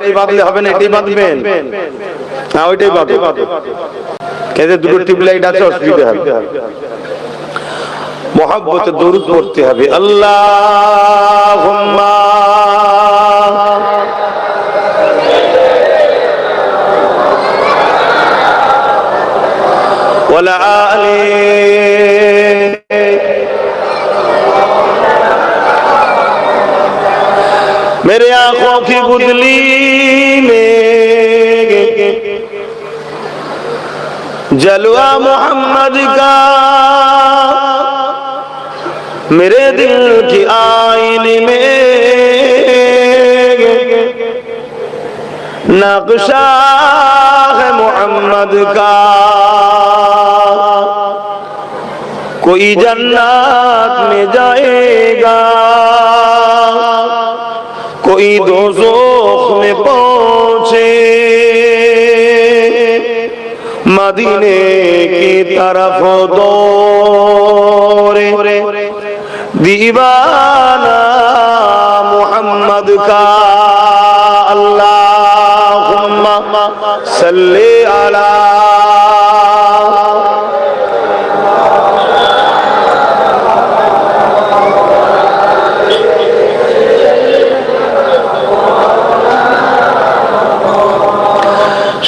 এই বাঁধলে হবে না, এটাই বাঁধবেন না, ওইটাই বাঁধবেন। কেন দুটো টিউবলাইট আছে, অসুবিধা হবে। মুহাব্বতে দরুদ পড়তে হবে। আল্লাহুম্মা ওয়ালা আলি मेरे आंखों की बुदली में जलवा मोहम्मद का, मेरे दिल की आईने में नक्शा है मोहम्मद का। कोई जन्नत में जाएगा, कोई दोज़ख में पहुंचे, मदीने की तरफ दौड़े दीवाना मोहम्मद का। अल्लाहुम्मा सल्ली अला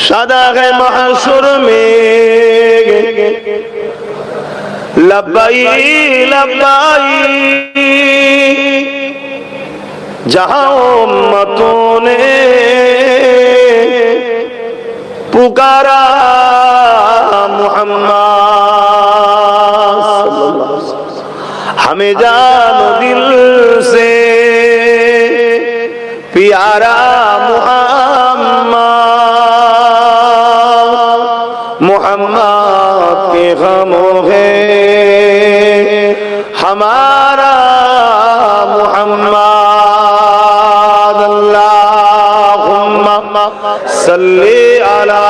सदा है महशर में लब्बाई लब्बाई, जहां उम्मतों ने पुकारा मुहम्मद, हमें जानो दिल से प्यारा मोहम्मद के गमों है हमारा मोहम्मद। अल्लाहुम्मा सल्ली अला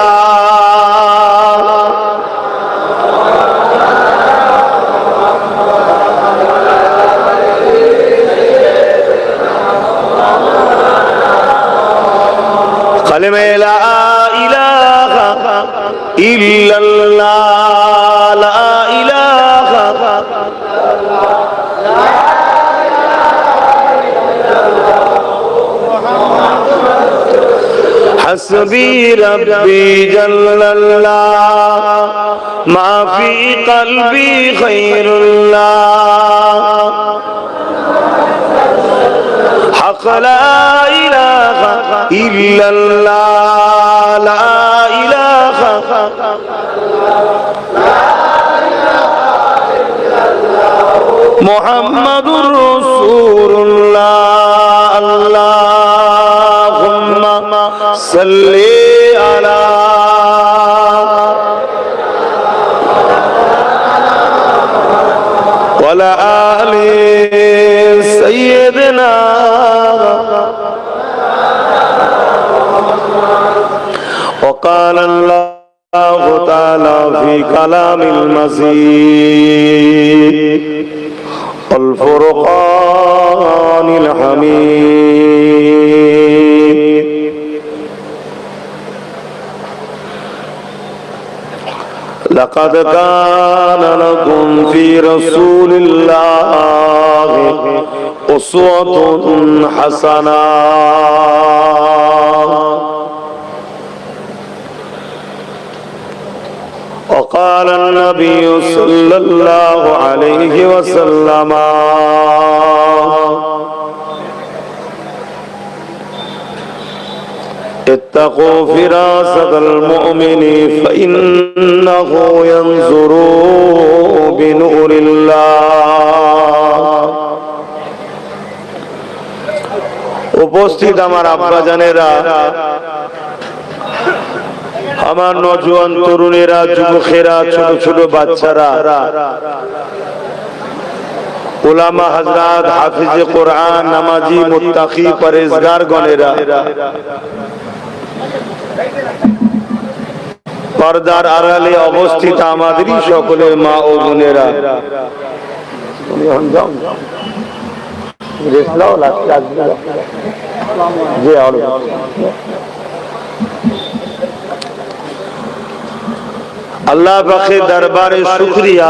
कलमे ला इलाहा इल्लल्लाह, ला इलाहा हस्बी रब्बी जल्लल्लाह, मा फी क़ल्बी खैरुल्लाह, हक़ ला इलाहा इल्लल्लाह, ला इलाहा मुहम्मदुर रसूलुल्लाह। अल्लाहुम्मा सल्ली अला वला आलि सय्यिदना। وقال الله تعالى في كلام المجيد والفرقان الحميد لقد كان لكم في رسول الله أسوة حسنة وقال النبي صلى الله عليه وسلم اتقوا فراسة المؤمن فإنه ينظر بنور الله। উপস্থিত আমার আব্বা জানেরা, আমার নওজোয়ান তরুণেরা, যুবকেরা, ছোট ছোট বাচ্চারা, উলামা হযরত, হাফিজে কোরআন, নামাজি, মুত্তাকি, পরহেজগার গণেরা, পর্দার আড়ালে অবস্থিত আমাদেরই সকলের মা ও বোনেরা, জি আল্লাহ পাকের দরবারে শুকরিয়া,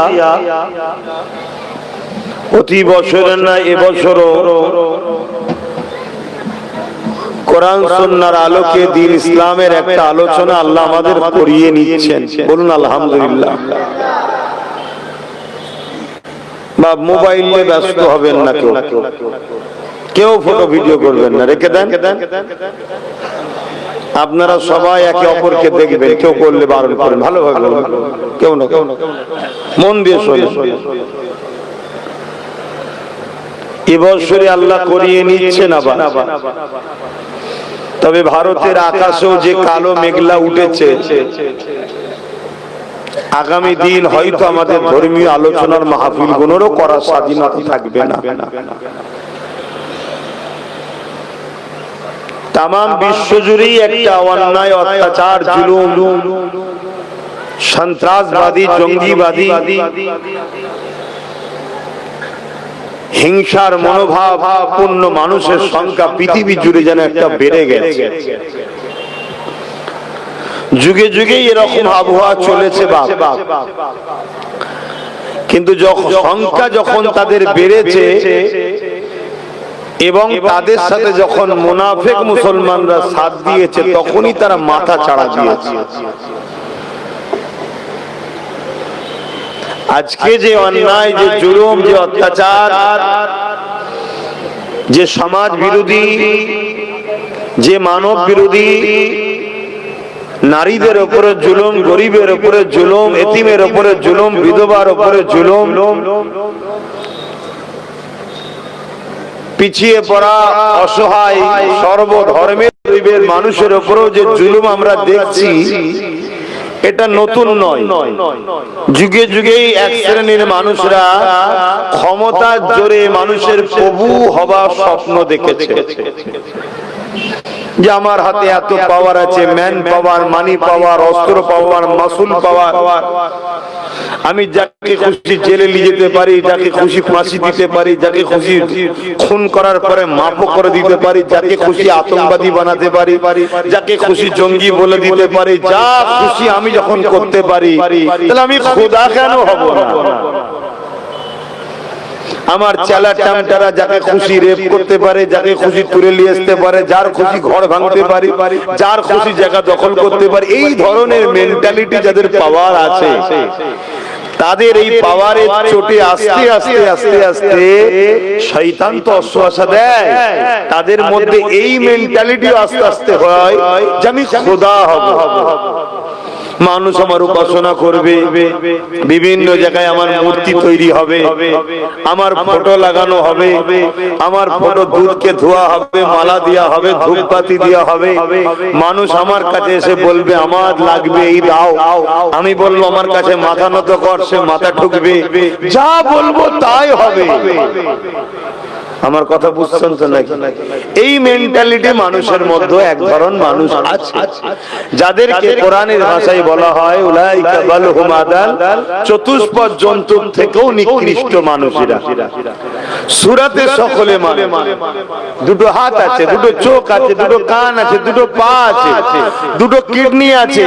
প্রতি বছরের না এবছরও কোরআন সুন্নাহর আলোকে দ্বীন ইসলামের একটা আলোচনা আল্লাহ আমাদের করিয়ে নিচ্ছেন। বলুন আলহামদুলিল্লাহ। বা মোবাইলে ব্যস্ত হবেন না, কেউ ফটো ভিডিও করবেন না, রেখে দেন। আপনারা সবাই একে অপরকে দেখবেন, কেউ করলে বারণ করেন, ভালোভাবে কেউ না মন দিয়ে শোনেন। এবছরে আল্লাহ করিয়ে নিচ্ছেন আবার। তবে ভারতের আকাশেও যে কালো মেঘলা উঠেছে, আগামী দিন হয়তো আমাদের ধর্মীয় আলোচনার মাহফিল গুলোরও করার স্বাধীনতা থাকবে না। তাম বিশ্ব জুড়েই একটা অন্যায়, অত্যাচার, জুলুম, সন্ত্রাসবাদী, জঙ্গিবাদী, হিংসার মনোভাব পূর্ণ মানুষের সংখ্যা পৃথিবী জুড়ে যেন একটা বেড়ে গেছে। যুগে যুগে এরকম আবহাওয়া চলেছে বাপ, কিন্তু সংখ্যা যখন তাদের বেড়েছে এবং তাদের সাথে যখন মুনাফিক মুসলমানরা সাথ দিয়েছে, তখনই তারা মাথা চাড়া দিয়েছে। আজকে যে অন্যায়, যে জুলুম, যে অত্যাচার, যে সমাজ বিরোধী, যে মানব বিরোধী, নারীদের উপরে জুলুম, গরিবের উপরে জুলুম, এতিমের উপরে জুলুম, বিধবার উপরে জুলুম, পিছিয়ে পড়া, অসহায়, সর্বধর্মের মানুষের উপরেও যে জুলুম আমরা দেখছি, এটা নতুন নয়। যুগে যুগেই এক শ্রেণীর মানুষরা ক্ষমতার জোরে মানুষের প্রভু হবার স্বপ্ন দেখেছে, যে আমার হাতে এত পাওয়ার আছে, ম্যান পাওয়ার, মানি পাওয়ার, অস্ত্র পাওয়ার, মাসুল পাওয়ার, আমি যাকে খুশি জেলে নিয়ে যেতে পারি, যাকে খুশি ফাঁসি দিতে পারি, যাকে খুশি খুন করার পরে মাফও করে দিতে পারি, যাকে খুশি আতঙ্কবাদী বানাতে পারি, যাকে খুশি জঙ্গি বলে দিতে পারি, যা খুশি আমি যখন করতে পারি, তাহলে আমি খোদা কেন হব না? আমার চেলা টামটারা যাকে খুশি রেপ করতে পারে, যাকে খুশি তুলে নিয়ে আসতে পারে, যার খুশি ঘর ভাঙতে পারি, যার খুশি জায়গা দখল করতে পারে, এই ধরনের মেন্টালিটি যাদের পাওয়ার আছে, তাদের এই পাওয়ারের চোটে আস্তে আস্তে আস্তে আস্তে শয়তান তো অশ্বাসা দেয়, তাদের মধ্যে এই মেন্টালিটি আস্তে আস্তে হয় যে আমি খোদা হব। মানুষ আমার উপাসনা করবে, বিভিন্ন জায়গায় আমার মূর্তি তৈরি হবে, আমার ফটো লাগানো হবে, আমার ফটো দুধকে ধোয়া হবে, মালা দেওয়া হবে, ধূপবাতি দেওয়া হবে, মানুষ আমার কাছে এসে বলবে আমার লাগবে এই দাও, আমি বলবো আমার কাছে মাথা নত কর, সে মাথা ঠুকবে, যা বলবো তাই হবে। আমার কথা বুঝছেন তো নাকি? এই মেন্টালিটি মানুষের মধ্যে এক ধরনের মানুষ আছে, যাদেরকে কোরআনের ভাষায় বলা হয় উলাইকা বালহুম আদাল, চতুষ্পদ জন্তুর থেকেও নিকৃষ্ট মানুষেরা। সূরাতে সকলে মানে, দুটো হাত আছে, দুটো চোখ আছে, দুটো কান আছে, দুটো পা আছে, দুটো কিডনি আছে,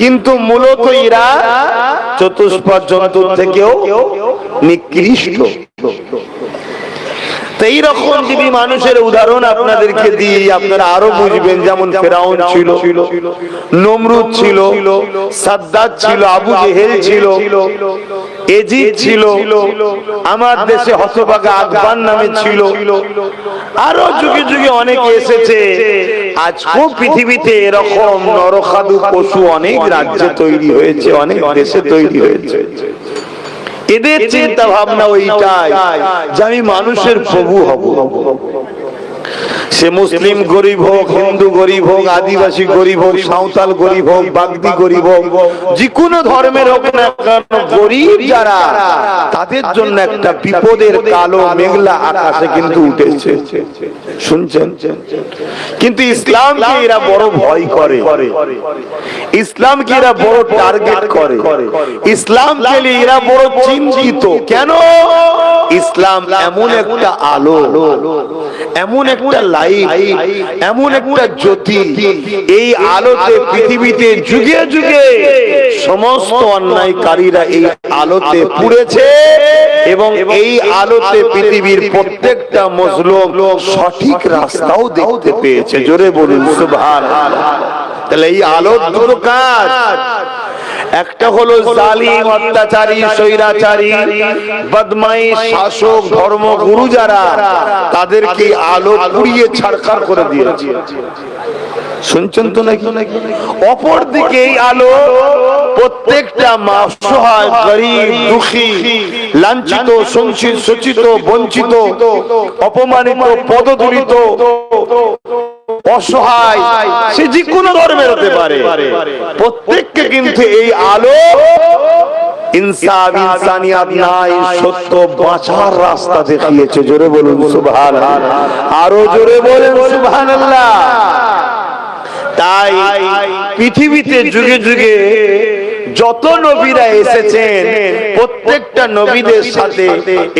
কিন্তু মূলত এরা চতুষ্পদ জন্তুর থেকেও নিকৃষ্ট। এই রকম যদি মানুষের উদাহরণ আপনাদেরকে দিই, আপনারা আরো বুঝবেন। যেমন ফেরাউন ছিল, নমরুদ ছিল, সাদ্দাত ছিল, আবু জেহেল ছিল, এজিদ ছিল, আমার দেশে হতভাগা আকবর নামে ছিল, আরো যুগে যুগে অনেকে এসেছে। আজকেও পৃথিবীতে এরকম নরখাদক পশু অনেক রাজ্যে তৈরি হয়েছে, অনেক দেশে তৈরি হয়েছে। এদের চিন্তা ভাবনা ওইটাই যে আমি মানুষের প্রভু হব। সে মুসলিম গরিব হোক, হিন্দু গরিব হোক, আদিবাসী গরিব হোক, সাঁওতাল গরিব হোক, বাগদি গরিব হোক, যে কোনো ধর্মের হোক না কেন, গরিব যারা, তাদের জন্য একটা বিপদের কালো মেঘলা আকাশে কিন্তু উঠেছে। শুনছেন? কিন্তু ইসলামকে এরা বড় ভয় করে, ইসলামকে এরা বড় টার্গেট করে, ইসলামকে নিয়ে এরা বড় চিন্তিত। কেন? ইসলাম এমন একটা আলো, এমন একটা লাইট, এমন একটা জ্যোতি, এই আলোতে পৃথিবীতে যুগে যুগে সমস্ত অন্যায়কারীরা এই আলোতে পুড়েছে এবং এই আলোতে পৃথিবীর প্রত্যেকটা মজলুম সঠিক রাস্তাও দেখতে পেয়েছে। জোরে বলুন সুবহানাল্লাহ। তাহলে এই আলোর দুটো কাজ, একটা হলো জালিম অত্যাচারী স্বৈরাচারী বদমাইশ শাসক ধর্মগুরু যারা, তাদেরকে আলো পুড়িয়ে ছারখার করে দিয়েছে। শুনছেন তো নাকি? অপর দিকে এই আলো প্রত্যেকটা অসহায় গরীব দুঃখী লাঞ্ছিত শোষিত শোষিত বঞ্চিত অপমানিত পদদলিত অসহায়, সে যে কোনো ধর্মের হতে পারে, প্রত্যেককে কিন্তু এই আলো ইনসাফ ইনসানিয়াত নাই সত্য বাঁচার রাস্তা দেখিয়েছে। জোরে বলুন সুবহানাল্লাহ, আরো জোরে বলুন সুবহানাল্লাহ। তাই পৃথিবীতে যুগে যুগে যত নবীরা এসেছেন, প্রত্যেকটা নবীদের সাথে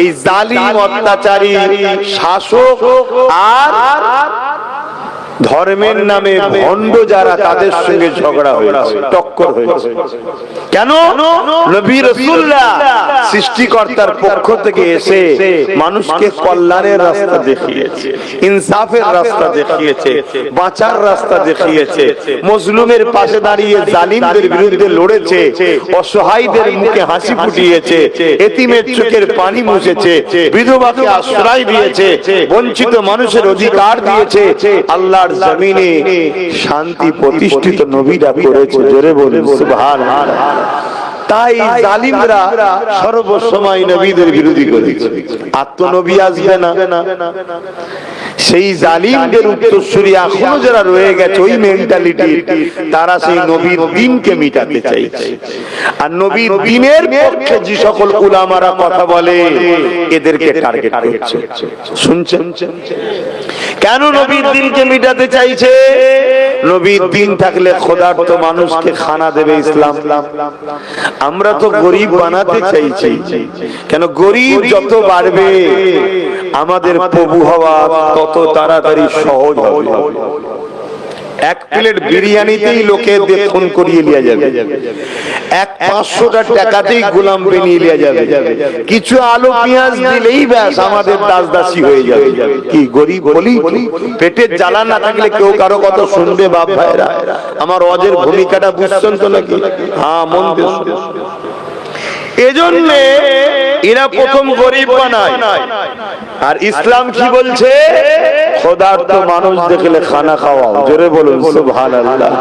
এই জালিম অত্যাচারী শাসক আর ধর্মের নামে ভণ্ড যারা, তাদের সঙ্গে ঝগড়া হয়েছে, টক্কর হয়েছে। কেন? নবী রাসূলুল্লাহ সৃষ্টিকর্তার পক্ষ থেকে এসে মানুষকে কল্যাণের রাস্তা দেখিয়েছে, ইনসাফের রাস্তা দেখিয়েছে, বাঁচার রাস্তা দেখিয়েছে, মজলুমের পাশে দাঁড়িয়ে জালিমদের বিরুদ্ধে লড়েছে, অসহায়দের মুখে হাসি ফুটিয়েছে, এতিমের চোখের পানি মুছেছে, বিধবাকে আশ্রয় দিয়েছে, বঞ্চিত মানুষের অধিকার দিয়েছে। আল্লাহ জমিনে শান্তি প্রতিষ্ঠিত নবীরা করেছে। জোরে বলুন সুবহানাল্লাহ। তাই জালিমরা সর্বসময় নবীদের বিরোধী করেছে। আর তো নবী আসবে না, সেই জালিমদের উত্তরসূরি এখনো যারা রয়ে গেছে ওই মেন্টালিটি, তারা সেই নবীর দ্বীনকে মিটাতে চাইছে। আর নবীর দ্বীনের পক্ষে যে সকল উলামারা কথা বলে, এদেরকে টার্গেট করছে। শুনছেন কেন নবীর দ্বীনকে মিটাতে চাইছে? নবীর দ্বীন থাকলে ক্ষুধার্ত মানুষকে খানা দেবে ইসলাম। আমরা তো গরিব বানাতে চাইছি। কেন? গরিব যত বাড়বে আমাদের প্রভু হওয়া তত তাড়াতাড়ি সহজ হবে। এক প্লেট বিরিয়ানিতেই লোকে খুন করিয়ে নিয়ে যাবে, এক 500টা টাকাতেই গোলাম বানিয়ে নিয়ে যাবে, কিছু আলু পেঁয়াজ দিলেই ব্যাস আমাদের দাসদাসী হয়ে যাবে। কি গরিব বলি? পেটের জ্বালা না থাকলে কেউ কারো কথা শুনবে? বাপ ভাইরা আমার ওয়াজের ভূমিকাটা বুঝছেন তো নাকি? হ্যাঁ, মন দিয়ে। এজন্য এরা প্রথম গরিব বানায়। আর ইসলাম কি বলছে? ক্ষুধার্ত মানুষ দেখলে খানা খাওয়াও। জোরে বলুন সুবহানাল্লাহ।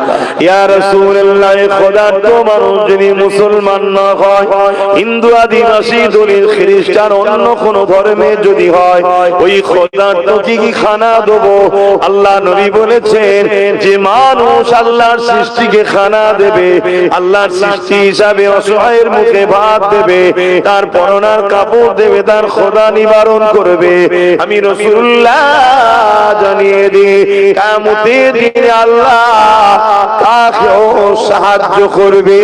ইয়া রাসূলুল্লাহ, ক্ষুধার্ত মানুষ যদি মুসলমান না হয়, হিন্দু আদিবাসী দলিল খ্রিস্টান অন্য কোন ধর্মে যদি হয়, ওই ক্ষুধার্ত কি খানা দেবো? আল্লাহ নবী বলেছেন যে মানুষ আল্লাহর সৃষ্টিকে খানা দেবে, আল্লাহর সৃষ্টি হিসাবে অসহায়ের মুখে ভাত দেবে, তার পরনার কাপড় দেবে, তার ক্ষুধা নিবারণ করবে, আমি রাসূলুল্লাহ জানিয়ে দিই কিয়ামতের দিনে আল্লাহ তাকেও সাহায্য করবে।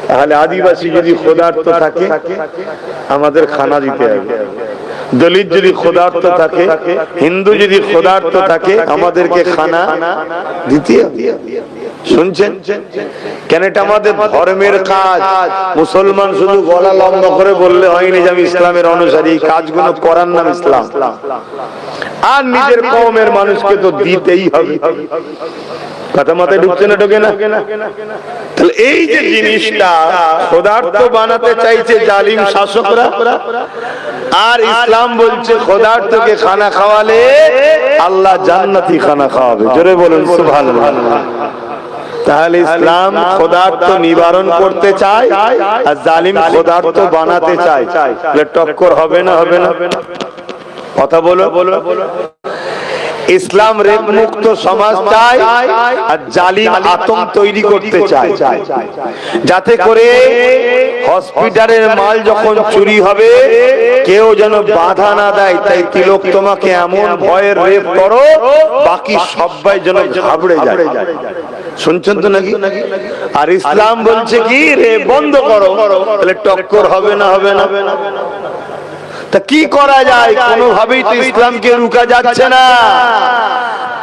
তাহলে আদিবাসী যদি ক্ষুধার্ত থাকে আমাদের খানা দিতে হবে, দলিত যদি ক্ষুধার্ত থাকে, হিন্দু যদি ক্ষুধার্ত থাকে, আমাদেরকে খানা দিতে হবে। শুনছেন কেন? এটা আমাদের ধর্মের কাজ। মুসলমান শুধু গলা লম্বা করে বললে হয়নি যে আমি ইসলামের অনুসারী, কাজগুলো করার নাম ইসলাম। আর নিজের কওমের মানুষকে তো দিতেই হবে। কথা মাথায় ঢুকছে না? ঢোকে না? তাহলে এই যে জিনিসটা ক্ষুধার্ত বানাতে চাইছে জালিম শাসকরা, আর ইসলাম বলছে ক্ষুধার্তকে খানা খাওয়ালে আল্লাহ জান্নাতি খানা খাওয়াবে। জোরে বলুন সুবহানাল্লাহ। তাহলে ইসলাম ক্ষুধার্ত নিবারণ করতে চায় আর জালিম ক্ষুধার্ত বানাতে চায়। টক্কর হবে না? হবে না? কথা বলো। ইসলাম রেপ মুক্ত সমাজ চায় আর জালিম আতঙ্ক তৈরি করতে চায়, যাতে করে হসপিটালের মাল যখন চুরি হবে কেউ যেন বাধা না দেয়। তাই তিলক তোমাকে এমন ভয়ের রেপ করো বাকি সবাই যেন ঘাবড়ে যায়। শুনছেন তো নাকি? আর ইসলাম বলছে কি রে বন্ধ করো। তাহলে টক্কর হবে না? হবে না? তা কি করা যায়? কোনোভাবেই তো ইসলামকে রুকা যাচ্ছে না।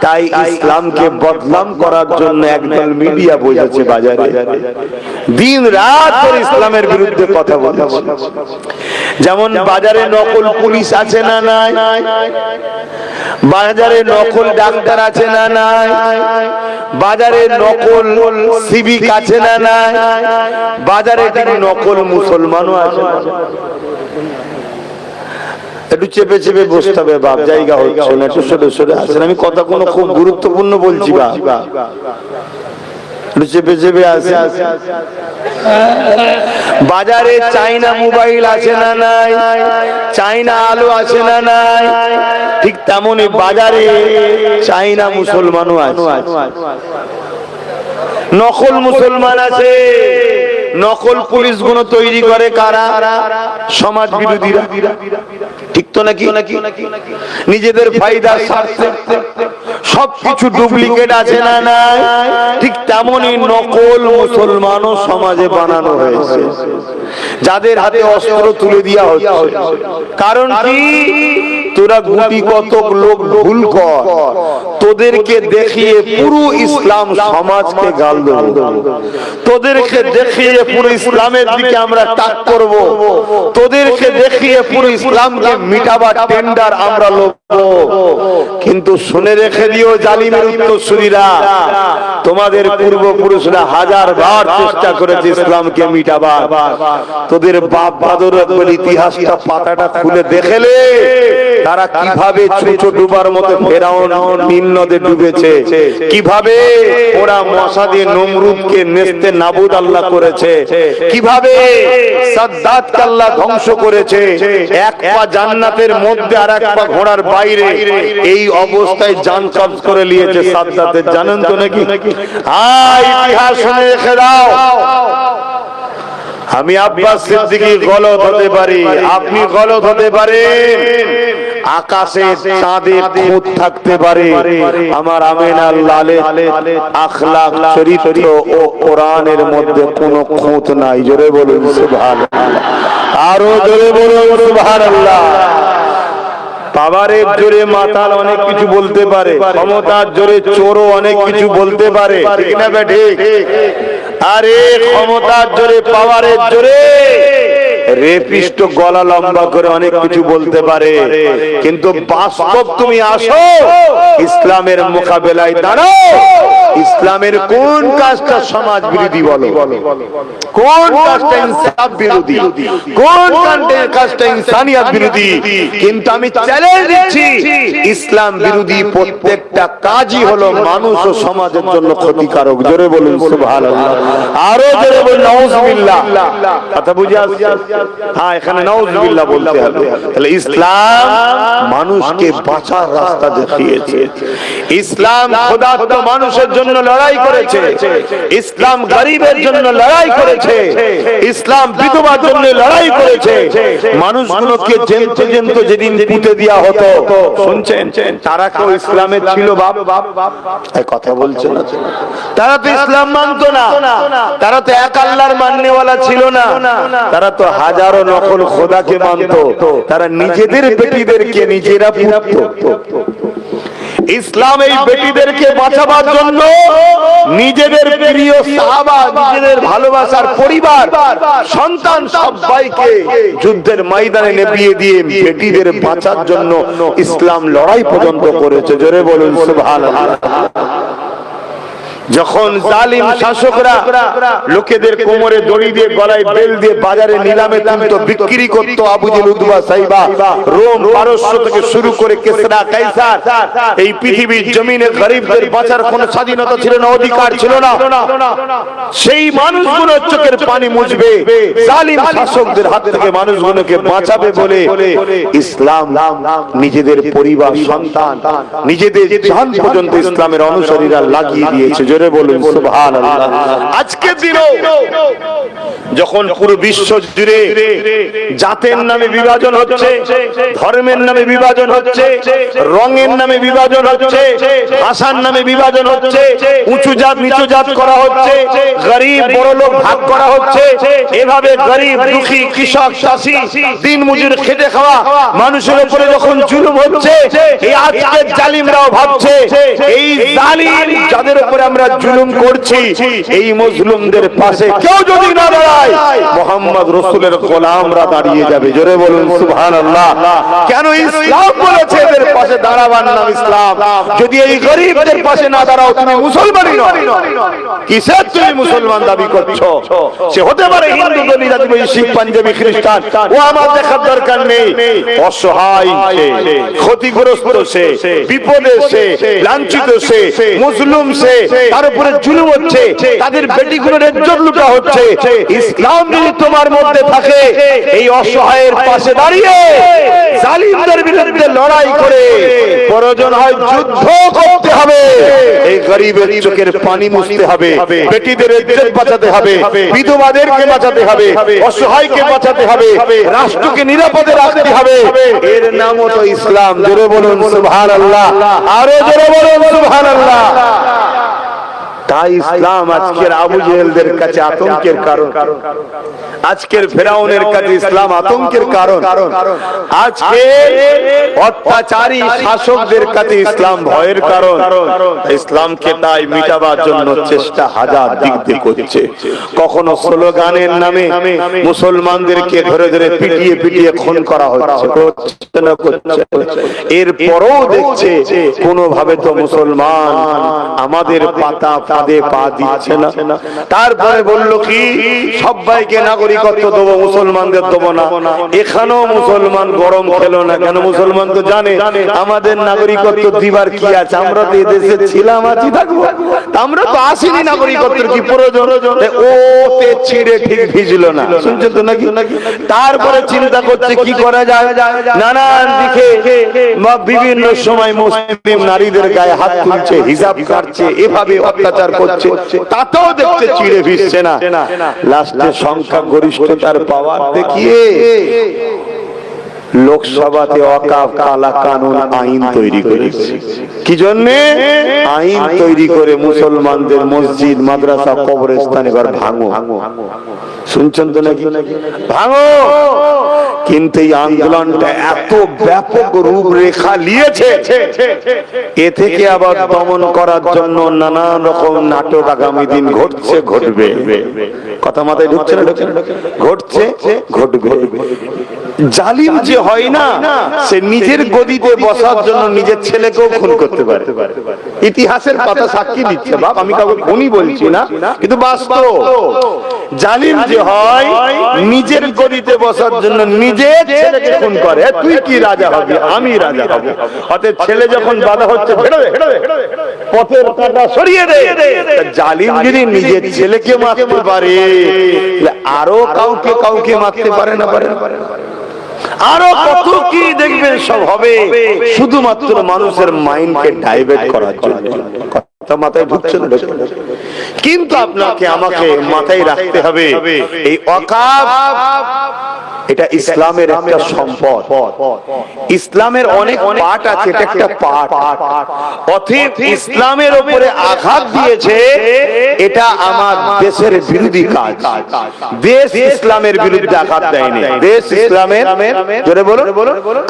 তাই ইসলামকে বদনাম করার জন্য একদল মিডিয়া বসেছে বাজারে, দিন রাত ধরে ইসলামের বিরুদ্ধে কথা বলছে। যেমন বাজারে নকল পুলিশ আছে না নাই, বাজারে নকল ডাক্তার আছে না নাই, বাজারে নকল সিভিক আছে না নাই, বাজারে নকল মুসলমানও আছে। একটু চেপে চেপে বসতে হবে বাপ, জায়গা হচ্ছে না, একটু সরে সরে আসেন। আমি কথা কোনো খুব গুরুত্বপূর্ণ বলছি বাপ, একটু চেপে চেপে আসে। বাজারে চাইনা মোবাইল আছে না নাই, চাইনা আলো আছে না নাই, ঠিক তেমনই বাজারে চাইনা মুসলমানও আছে। নকল মুসলমান আছে। নকল পুলিশ গুলো তৈরি করে কারা? সমাজ বিরোধীরা, ঠিক তো নাকি? নিজেদের ফায়দা স্বার্থে সবকিছু ডুপ্লিকেট আছে না নাই, ঠিক তেমনই নকল মুসলমানও সমাজে বানানো হয়েছে, যাদের হাতে অস্ত্র তুলে দেওয়া হচ্ছে। কারণ কি? তোরা গুটি কতক লোক ভুল কর, তোদেরকে দেখিয়ে পুরো ইসলাম সমাজকে গাল দেব, তোদেরকে দেখিয়ে পুরো ইসলামের দিকে আমরা তাক করব, তোদেরকে দেখিয়ে পুরো ইসলামকে মিটাবার টেন্ডার আমরা লোক। কিন্তু শুনে রেখে দিও জালিমের উত্তরসূরিরা, তোমাদের পূর্বপুরুষরা হাজার বার চেষ্টা করেছে ইসলামকে মিটাবার। তোদের বাপ দাদুর ইতিহাসটা পাতাটা খুলে দেখলে তারা কিভাবে ছোট ডুবার মতো ফেরাউন নীল নদে ডুবেছে, কিভাবে ওরা মশা দিয়ে নমরুদকে নেস্তে নাবুদ আল্লাহ করেছে, কিভাবে সাদ্দাতকে আল্লাহ ধ্বংস করেছে, এক পা জান্নাতের মধ্যে আর এক পা ঘোড়ার বাইরে, এই অবস্থায় জান কবজ করে নিয়েছে সাদ্দাতের। জানেন তো নাকি? ইতিহাস শুনে রেখে দাও। আমি আব্বাস সিদ্দিকী গলত হতে পারি, আপনি গলত হতে পারেন, আকাশে চাঁদের খুঁত থাকতে পারে, আমার আমিনার লালের আখলাক চরিত্র ও কোরআনের মধ্যে কোনো খুঁত নাই। জোরে বলুন সুবহানাল্লাহ, আরো জোরে বলুন সুবহানাল্লাহ। পাওয়ারের জোরে মাতাল অনেক কিছু বলতে পারে, ক্ষমতার জোরে চোরও অনেক কিছু বলতে পারে, ঠিক না বেঠে? আরে ক্ষমতার জোরে, পাওয়ারের জোরে রেপিস্ট গলা লম্বা করে অনেক কিছু বলতে পারে, কিন্তু বাস্তব তুমি আসো, ইসলামের মোকাবেলায় দাঁড়াও, ইসলামের কোন কাজটা সমাজ বিরোধী বলো, কোন কাজটা ইনসাফ বিরোধী, কোন কাজটা ইনসানিয়াত বিরোধী। কিন্তু আমি চ্যালেঞ্জ দিচ্ছি, ইসলাম বিরোধী প্রত্যেকটা কাজই হলো মানুষ ও সমাজের জন্য ক্ষতিকারক। জোরে বলুন সুবহানাল্লাহ, আরো জোরে বলুন নাউযুবিল্লাহ। কথা বুঝে আসছে? হ্যাঁ, এখানে নাউযুবিল্লাহ বলতে হবে। তাহলে ইসলাম মানুষকে বাঁচার রাস্তা দেখিয়েছে, ইসলাম খোদাত্ব মানুষের জন্য লড়াই করেছে, ইসলাম গরিবের জন্য লড়াই করেছে, ইসলাম বিধবার জন্য লড়াই করেছে। মানুষগুলোকে জেনতে জেনতে যেদিন পুঁতে দেওয়া হতো, শুনছেন, তারা কেউ ইসলামের ছিল বাপ? কথা বলছে না। তারা তো ইসলাম মানতো না, তারা তো এক আল্লাহর মাননেওয়ালা ছিল না, তারা তো হাজারো নকল খোদাকে মানতো, তারা নিজেদের বেটিদেরকে নিজেরা পুঁততো। ইসলাম এই বেটিদেরকে বাঁচাবার জন্য নিজেদের প্রিয় সাহাবা, নিজেদের ভালোবাসার পরিবার, সন্তান সবাইকে যুদ্ধের ময়দানে নেপিয়ে দিয়ে বেটিদের বাঁচার জন্য ইসলাম লড়াই পর্যন্ত করেছে। জোরে বলুন সুবহানাল্লাহ। যখন জালিম শাসকরা লোকেদের কোমরে দড়ি দিয়ে, গলায় বেল দিয়ে বাজারে নিলামে তুলতো, বিক্রি করতো, আবু জেহেল, উতবা, সাইবা, রোম, পারস্য থেকে শুরু করে কেসরা, কাইসার, এই পৃথিবীর জমিনে গরিবদের বাঁচার কোনো স্বাধীনতা ছিল না, অধিকার ছিল না। সেই মানুষগুলোর চোখের পানি মুছবে, জালিম শাসকদের হাত থেকে মানুষগুলোকে বাঁচাবে বলে ইসলাম নিজেদের পরিবার, সন্তান, নিজেদের জান পর্যন্ত ইসলামের অনুসারীরা লাগিয়ে দিয়েছে। জোরে বলুন সুবহানাল্লাহ। আজকের দিনও যখন পুরো বিশ্ব জুড়ে জাতের নামে বিভাজন হচ্ছে, ধর্মের নামে বিভাজন হচ্ছে, রঙের নামে বিভাজন হচ্ছে, ভাষার নামে বিভাজন হচ্ছে, উঁচু জাত নিচু জাত করা হচ্ছে, গরিব বড় লোক ভাগ করা হচ্ছে, এভাবে গরিব দুঃখী কৃষক চাষী দিন মজুর খেটে খাওয়া মানুষের উপরে যখন জুলুম হচ্ছে, এই আজকের জালিমরাও ভাবছে এই জালিম যাদের উপরে আমরা জুলুম করছি, এই মজলুমদের পাশে কেউ যদি না দাঁড়ায়, মুহাম্মদ রাসূলের গোলামরা দাঁড়িয়ে যাবে। জোরে বলুন সুবহানাল্লাহ। কেন ইসলাম বলেছে এদের পাশে দাঁড়াবার নাম ইসলাম। যদি এই গরিবদের পাশে না দাঁড়াও তুমি মুসলমানই নয়। কিসের তুমি মুসলমান দাবি করছো? সে হতে পারে হিন্দু, দলিত, আদিবাসী, শিখ, পাঞ্জাবি, খ্রিস্টান, ও আমার দেখার দরকার নেই। অসহায় সে, ক্ষতিগ্রস্ত সে, বিপদে সে, লাঞ্ছিত সে, মুসলিম সে, তার উপরে জুলুম হচ্ছে, তাদের বেটিগুলোর ইজ্জত লুটা হচ্ছে। ইসলাম যদি তোমার মধ্যে থাকে, এই অসহায়ের পাশে দাঁড়িয়ে জালিমদের বিরুদ্ধে লড়াই করে প্রয়োজন হয় যুদ্ধ করতে হবে। এই গরিবের চোখের পানি মুছতে হবে, বেটিদের ইজ্জত বাঁচাতে হবে, বিধবাদেরকে বাঁচাতে হবে, অসহায়কে বাঁচাতে হবে, রাষ্ট্রকে নিরাপদে রাখতে হবে। এর নামও তো ইসলাম। জোরে বলুন সুবহানাল্লাহ, আরো জোরে বলুন সুবহানাল্লাহ। তাই ইসলাম আজকের আবু জেহেলদের কাছে আতঙ্কের কারণ, আজকের ফেরাউনের কাছে ইসলাম আতঙ্কের কারণ, আজকে অত্যাচারী শাসকদের কাছে ইসলাম ভয়ের কারণ। ইসলামকে তাই মিটাবার জন্য চেষ্টা হাজার দিক দিয়ে করছে। কখনো স্লোগানের নামে মুসলমানদেরকে ধরে ধরে পিটিয়ে পিটিয়ে খুন করা হচ্ছে, এরপরও দেখছে কোনোভাবে তো মুসলমান আমাদের পাতা ফাঁদে পা দিচ্ছে না। তারপরে বলল কি, সবাইকে নাগরিকত্ব দেবো, মুসলমানদের দেবো না। এখানেও মুসলমান গরম খেলো না। কেন? মুসলমান তো জানে আমাদের নাগরিকত্ব দিবার কি আছে, আমরা তো এদেশে ছিলাম, আছি, থাকবো, আমরা তো আসিনি, নাগরিকত্বের কি প্রয়োজন? ও তে ছিঁড়ে ঠিক ভিজলো না। শুনছেন তো নাকি? তারপরে চিন্তা করছে কি করা যায়। নানান দিকে বিভিন্ন সময় মুসলিম নারীদের গায়ে হাত তুলছে, হিজাব কাটছে, এভাবে অত্যাচার করছে, তাতেও দেখছে চিড়ে ভিজছে না। লাস্টে সংখ্যা গরিষ্ঠতার পাওয়ার দেখিয়ে লোকসভাতে ওয়াকফ কালা কানুন আইন তৈরি করেছে। কি জন্যে? আইন তৈরি করে মুসলমানদের মসজিদ, মাদ্রাসা, কবরস্থান এবার ভাঙো। শুনছেন তো নাকি? ভাঙো। কিন্তু এই আন্দোলনটা এত ব্যাপক রূপরেখা নিয়েছে, এ থেকে আবার দমন করার জন্য নানান রকম নাটক আগামী দিন ঘটছে, ঘটবে। কথা মাথায় ঢুকছে না? ঘটছে, ঘটবে। জালিম যে হয় না, সে নিজের গদিতে বসার জন্য নিজের ছেলেকেও খুন করতে পারে। ইতিহাসের পাতা সাক্ষী দিচ্ছে। বাপ, আমি কাউকে খুনই বলছি না, কিন্তু বাস্তব। জালিম যে হয়, নিজের গদিতে বসার জন্য নিজের ছেলেকে খুন করে। তুই কি রাজা হবি? আমি রাজা হব। অতএব ছেলে যখন বাধা হচ্ছে, পথের কাঁটা সরিয়ে দে। জালিম যদি নিজের ছেলেকে মারতে পারে, আরো কাউকে কাউকে মারতে পারে না? পারে না? আরো কত কি দেখবেন সব হবে, শুধুমাত্র মানুষের মাইন্ডকে ডাইভার্ট করার জন্য। মাথায় ঢুকছে না? কিন্তু আপনাকে আমাকে মাথায় রাখতে হবে, এই ওয়াকফ এটা ইসলামের একটা সম্পদ। ইসলামের অনেক পার্ট আছে, এটা একটা পার্ট। অতএব ইসলামের উপরে আঘাত দিয়েছে, এটা আমার দেশের বিরোধী কাজ। দেশ ইসলামের বিরুদ্ধে আঘাত দেয়নি, দেশ ইসলামের, জোরে বলো,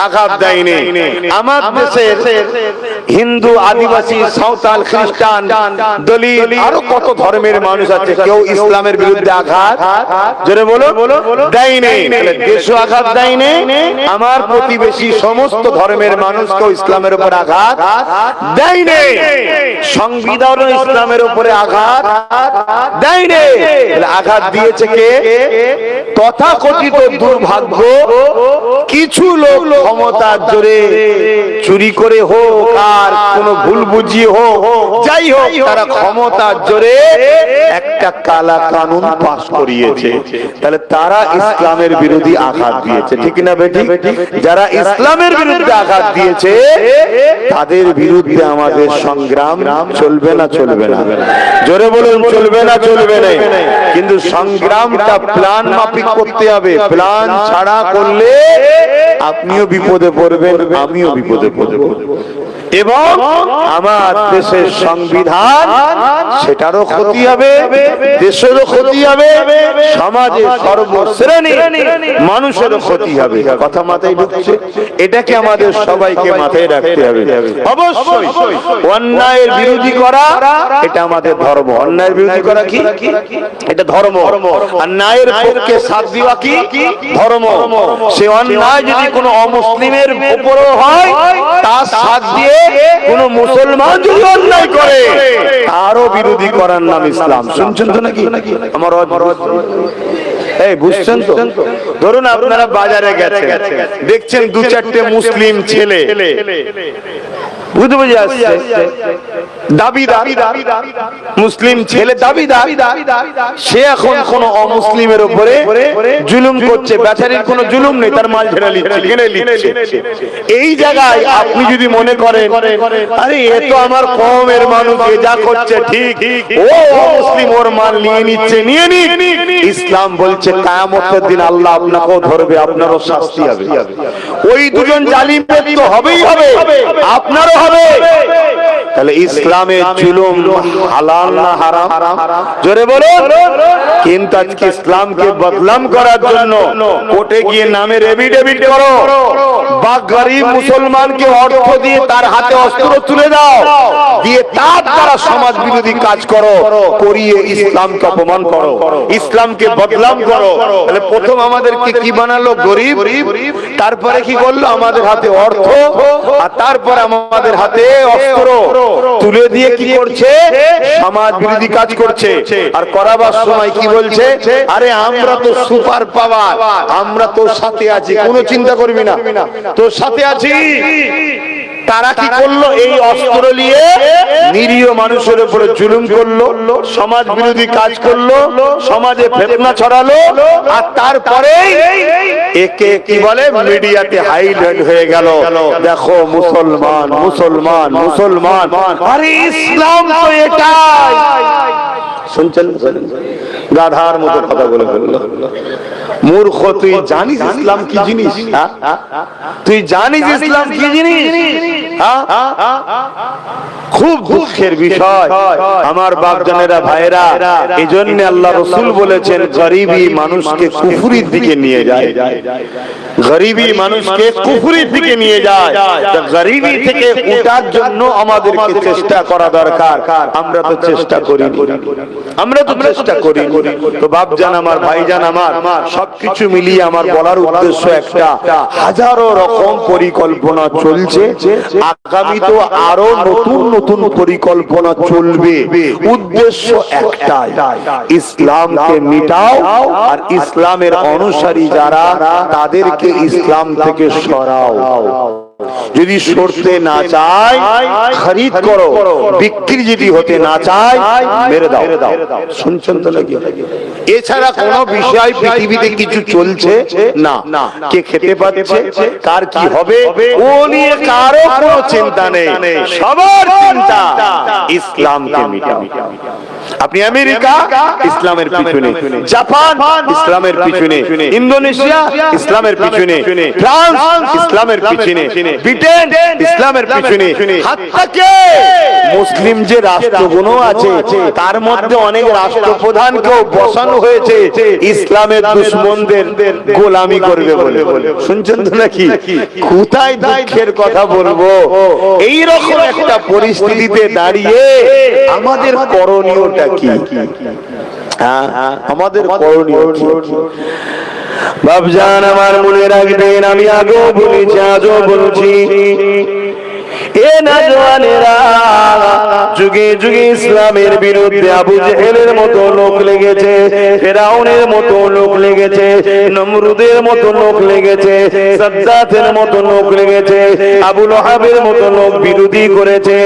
আঘাত দেয়নি। আমার দেশের হিন্দু, আদিবাসী, সাঁওতাল, খ্রিস্টান, দলিত, আরো কত ধর্মের মানুষ আছে, কেউ ইসলামের বিরুদ্ধে আঘাত, জোরে বলো, দেয়নি। দেশও আঘাত দেয়নি, আমার প্রতিবেশী সমস্ত ধর্মের মানুষকেও ইসলামের উপর আঘাত দেয়নি। সংবিধানও ইসলামের উপরে আঘাত দেয়নি। আঘাত দিয়েছে কে? তথাকথিত দুর্ভাগ্য কিছু লোক ক্ষমতার জোরে, চুরি করে হোক আর কোন ভুল বুঝিয়ে হোক, যাই হোক, তারা ক্ষমতার জোরে একটা কালা কানুন পাস করিয়েছে। তাহলে তারা ইসলামের বিরোধী বিরোধী আঘাত দিয়েছে, ঠিক না বেঠিক? যারা ইসলামের বিরুদ্ধে আঘাত দিয়েছে তাদের বিরুদ্ধে আমাদের সংগ্রাম চলবে না চলবে না? জোরে বলুন, চলবে না চলবে না? কিন্তু সংগ্রামটা প্ল্যান মাফিক করতে হবে। প্ল্যান ছাড়া করলে আপনিও বিপদে পড়বেন, আমিও বিপদে পড়ব, এবং আমার দেশের সংবিধান সেটারও ক্ষতি হবে, দেশেরও ক্ষতি হবে, সমাজে সর্বশ্রেণী মানুষেরও ক্ষতি হবে। কথা মাথায় ঢুকছে? এটাকে আমাদের সবাইকে মাথায় রাখতে হবে। অবশ্যই অন্যায়ের বিরোধী করা এটা আমাদের ধর্ম। অন্যায়ের বিরোধী করা কি? এটা ধর্ম। আর ন্যায়ের পক্ষে সাথ দেওয়া কি? ধর্ম। সে অন্যায় যদি কোনো অমুসলিমের উপরও হয় তার সাথ দিয়ে কোন মুসলমান যদি অন্যায় করে তারও বিরোধী করার নাম ইসলাম। শুনছেন তো নাকি আমার? এই বুঝছেন তো? ধরুন আপনারা বাজারে গেছেন, দেখছেন দু চারটে মুসলিম ছেলে, বুঝতে বুঝে আসছে, দাবিদার মুসলিম ছেলে, দাবিদার। সে এখন কোন অমুসলিমের উপরে জুলুম করছে, বেচারির কোনো জুলুম নেই, তার মাল ঝেড়ে নিচ্ছে, কিনে নিচ্ছে। এই জায়গায় আপনি যদি মনে করেন আরে এ তো আমার কওমের মানুষ, এ যা করছে ঠিক, ও অমুসলিম ওর মাল নিয়ে নিচ্ছে, নিয়ে নিক। ইসলাম বলছে কিয়ামতের দিন আল্লাহ আপনাকেও ধরবে, আপনারও শাস্তি হবে। ওই দুজন জালিমের তো হবেই হবে, আপনারও হবে। তাহলে ইসলামের জুলুম হালাল না হারাম? জোরে বলুন। কিন্তু আজকে ইসলামকে বদনাম করার জন্য কোর্টে গিয়ে নামের এফিডেভিট করো, বা গরিব মুসলমানকে অর্থ দিয়ে তার হাতে অস্ত্র তুলে দাও, দিয়ে তার দ্বারা সমাজ বিরোধী কাজ করো, করিয়ে ইসলামকে অপমান করো, ইসলামকে বদনাম করো। তাহলে প্রথম আমাদেরকে কি বানালো? গরিব। তারপরে কি করলো? আমাদের হাতে অর্থ, আর তারপরে আমাদের হাতে অস্ত্র তুলে দিয়ে কি করছে? সমাজ বিরোধী কাজ করছে। আর করাবার সময় কি বলছে? আরে আমরা তো সুপার পাওয়ার, আমরা তোর সাথে আছি, কোনো চিন্তা করবি না, তোর সাথে আছি। তারা কি করলো? এই অস্ত্র নিয়ে নিরীহ মানুষের উপরে জুলুম করলো, সমাজ বিরোধী কাজ করলো, সমাজে ফিতনা ছড়ালো, আর তারপরে একে কি বলে? মিডিয়াতে হাইলাইট হয়ে গেল, দেখো মুসলমান মুসলমান মুসলমান। আরে ইসলাম তো এটাই। শুনছেন? গাধার মতো কথা বলে ফেললো। মূর্খ, তুই জানিস ইসলাম কি জিনিস? তুই জানিস ইসলাম কি জিনিস? খুব দুঃখের বিষয় আমার বাপজানেরা, ভাইরা। এই জন্য আল্লাহ রাসূল বলেছেন গরিবী মানুষকে কুফরির দিকে নিয়ে যায়, গরিবী মানুষকে কুফরির দিকে নিয়ে যায়। গরিবী থেকে ওঠার জন্য আমাদেরকে চেষ্টা করা দরকার। আমরা তো চেষ্টা করি, আমরা তো চেষ্টা করি। তো বাপজান আমার, ভাইজান আমার, সবকিছু মিলিয়ে আমার বলার উদ্দেশ্য একটা, হাজারো রকম পরিকল্পনা চলছে, আগামী তো আরো নতুন নতুন পরিকল্পনা চলবে। উদ্দেশ্য একটাই, ইসলামকে মিটাও, আর ইসলামের অনুসারী যারা তাদেরকে ইসলাম থেকে সরাও। যদি সরতে না চায় খরিদ করো, বিক্রি যদি হতে না চায় মেরে দাও। শুনছেন তো নাকি? এছাড়া কোন বিষয় পৃথিবীতে কিছু চলছে না। কে খেতে পাচ্ছে, কার কি হবে, ও নিয়ে কারো কোনো চিন্তা নেই। সবার চিন্তা ইসলামকে মিটাও। আপনি আমেরিকা ইসলামের পিছনে, জাপান ইসলামের পিছনে, ইন্দোনেশিয়া ইসলামের পিছনে, ফ্রান্স ইসলামের পিছনে, ব্রিটেন ইসলামের পিছনে। হাত্তাকে মুসলিম যে রাষ্ট্রগুলো আছে তার মধ্যে অনেক রাষ্ট্রপ্রধানকেও বসানো হয়েছে ইসলামের দুশমনদের গোলামি করবে বলে। শুনছেন তো নাকি? কোথায় দুঃখের কথা বলবো, এই রকম একটা পরিস্থিতিতে দাঁড়িয়ে আমাদের করণীয়টা কি? আমাদের করণীয় কি? বাপজান আমার, মনে রাখবেন, আমি আগেও বলেছি, আজও বলছি, এ নওজওয়ানেরা যুগে যুগে ইসলামের বিরুদ্ধে আবু জেহেলের মতো লোক লেগেছে, ফেরাউনের মতো লোক লেগেছে, নমরুদের মতো লোক লেগেছে, সাদ্দাতের মতো লোক লেগেছে, আবু লাহাবের মতো লোক বিরোধী করেছে,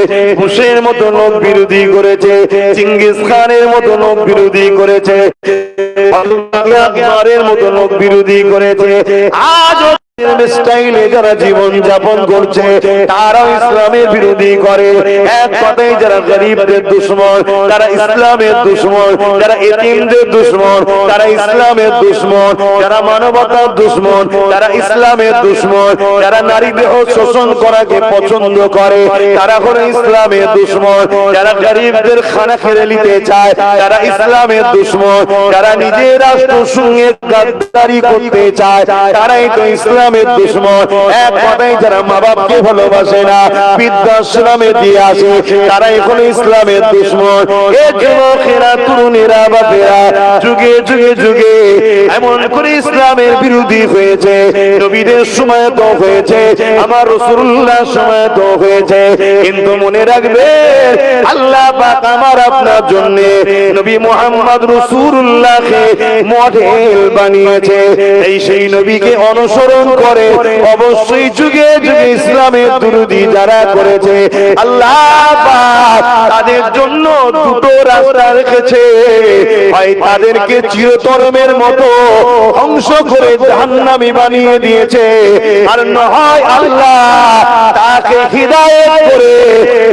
বুশের মতো লোক বিরোধী করেছে, চিঙ্গিস খানের মতো লোক বিরোধী করেছে, আকবরের মতো লোক বিরোধী করেছে, আজও স্টাইলে যারা জীবন যাপন করছে তারাও ইসলামের বিরোধী করে। এক কথায় যারা গরিবদের দুশমন, যারা ইসলামের দুশমন, যারা এতিমদের দুশমন, তারা ইসলামের দুশমন, যারা মানবতার দুশমন, যারা ইসলামের দুশমন, যারা নারী দেহ শোষণ করাকে পছন্দ করে তারা হলো ইসলামের দুশমন, যারা গরিবদের খানা খেয়ে নিতে চায় তারা ইসলামের দুশমন, যারা নিজের রাষ্ট্রের সঙ্গে গাদ্দারি করতে চায় তারাই তো ইসলামের দুশমন। এক কথায় যারা মা বাপকে ভালোবাসে না, বৃদ্ধাশ্রমে দিয়ে আসে তারাই হলো ইসলামের দুশমন। এ যুবকেরা, তরুণেরা, বাপেরা যুগে যুগে যুগে এমন করে ইসলামের বিরোধী হয়েছে। নবীদের সময় তো হয়েছে, আমার রাসূলুল্লাহর সময় তো হয়েছে, কিন্তু মনে রাখবে আল্লাহ পাক আমার আপনার জন্য নবী মুহাম্মদ রাসূলুল্লাহকে মডেল বানিয়েছে। এই সেই নবীকে অনুসরণ করে অবশ্যই যুগে যুগে ইসলামের বিরোধী যারা করেছে আল্লাহ পাক তাদের জন্য দুটো রাস্তা রেখেছে, হয় তাদেরকে চিরতরমের মতো ধ্বংস করে জাহান্নামী বানিয়ে দিয়েছে, আর না হয় আল্লাহ তাকে হিদায়াত করে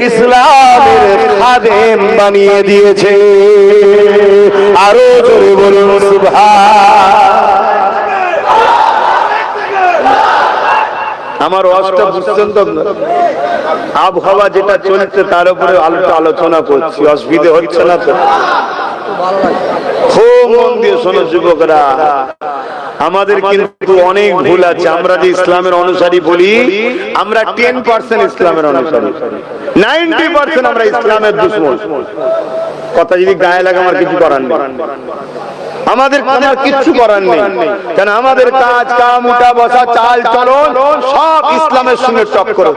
ইসলামের খাদেম বানিয়ে দিয়েছে। আরো জোরে বলুন সুবহান। আমার ওয়াজটা বুঝছেন তো? আবহাওয়া যেটা চলছে তার উপরে আলোচনা করছি, অসুবিধা হচ্ছে না তো? খুব মন দিয়ে শোনো যুবকরা, আমাদের কিন্তু অনেক ভুল আছে। আমরা যে ইসলামের অনুসারী বলি, আমরা 10% ইসলামের অনুসারী, 90% আমরা ইসলামের দুশমন। কথা যদি গায়ে লাগে আমার কিছু করার নেই, আমাদের কিচ্ছু করার নেই, কেন আমাদের কাজ কাম উঠা বসা চাল চলন সব ইসলামের সঙ্গে টক্কর।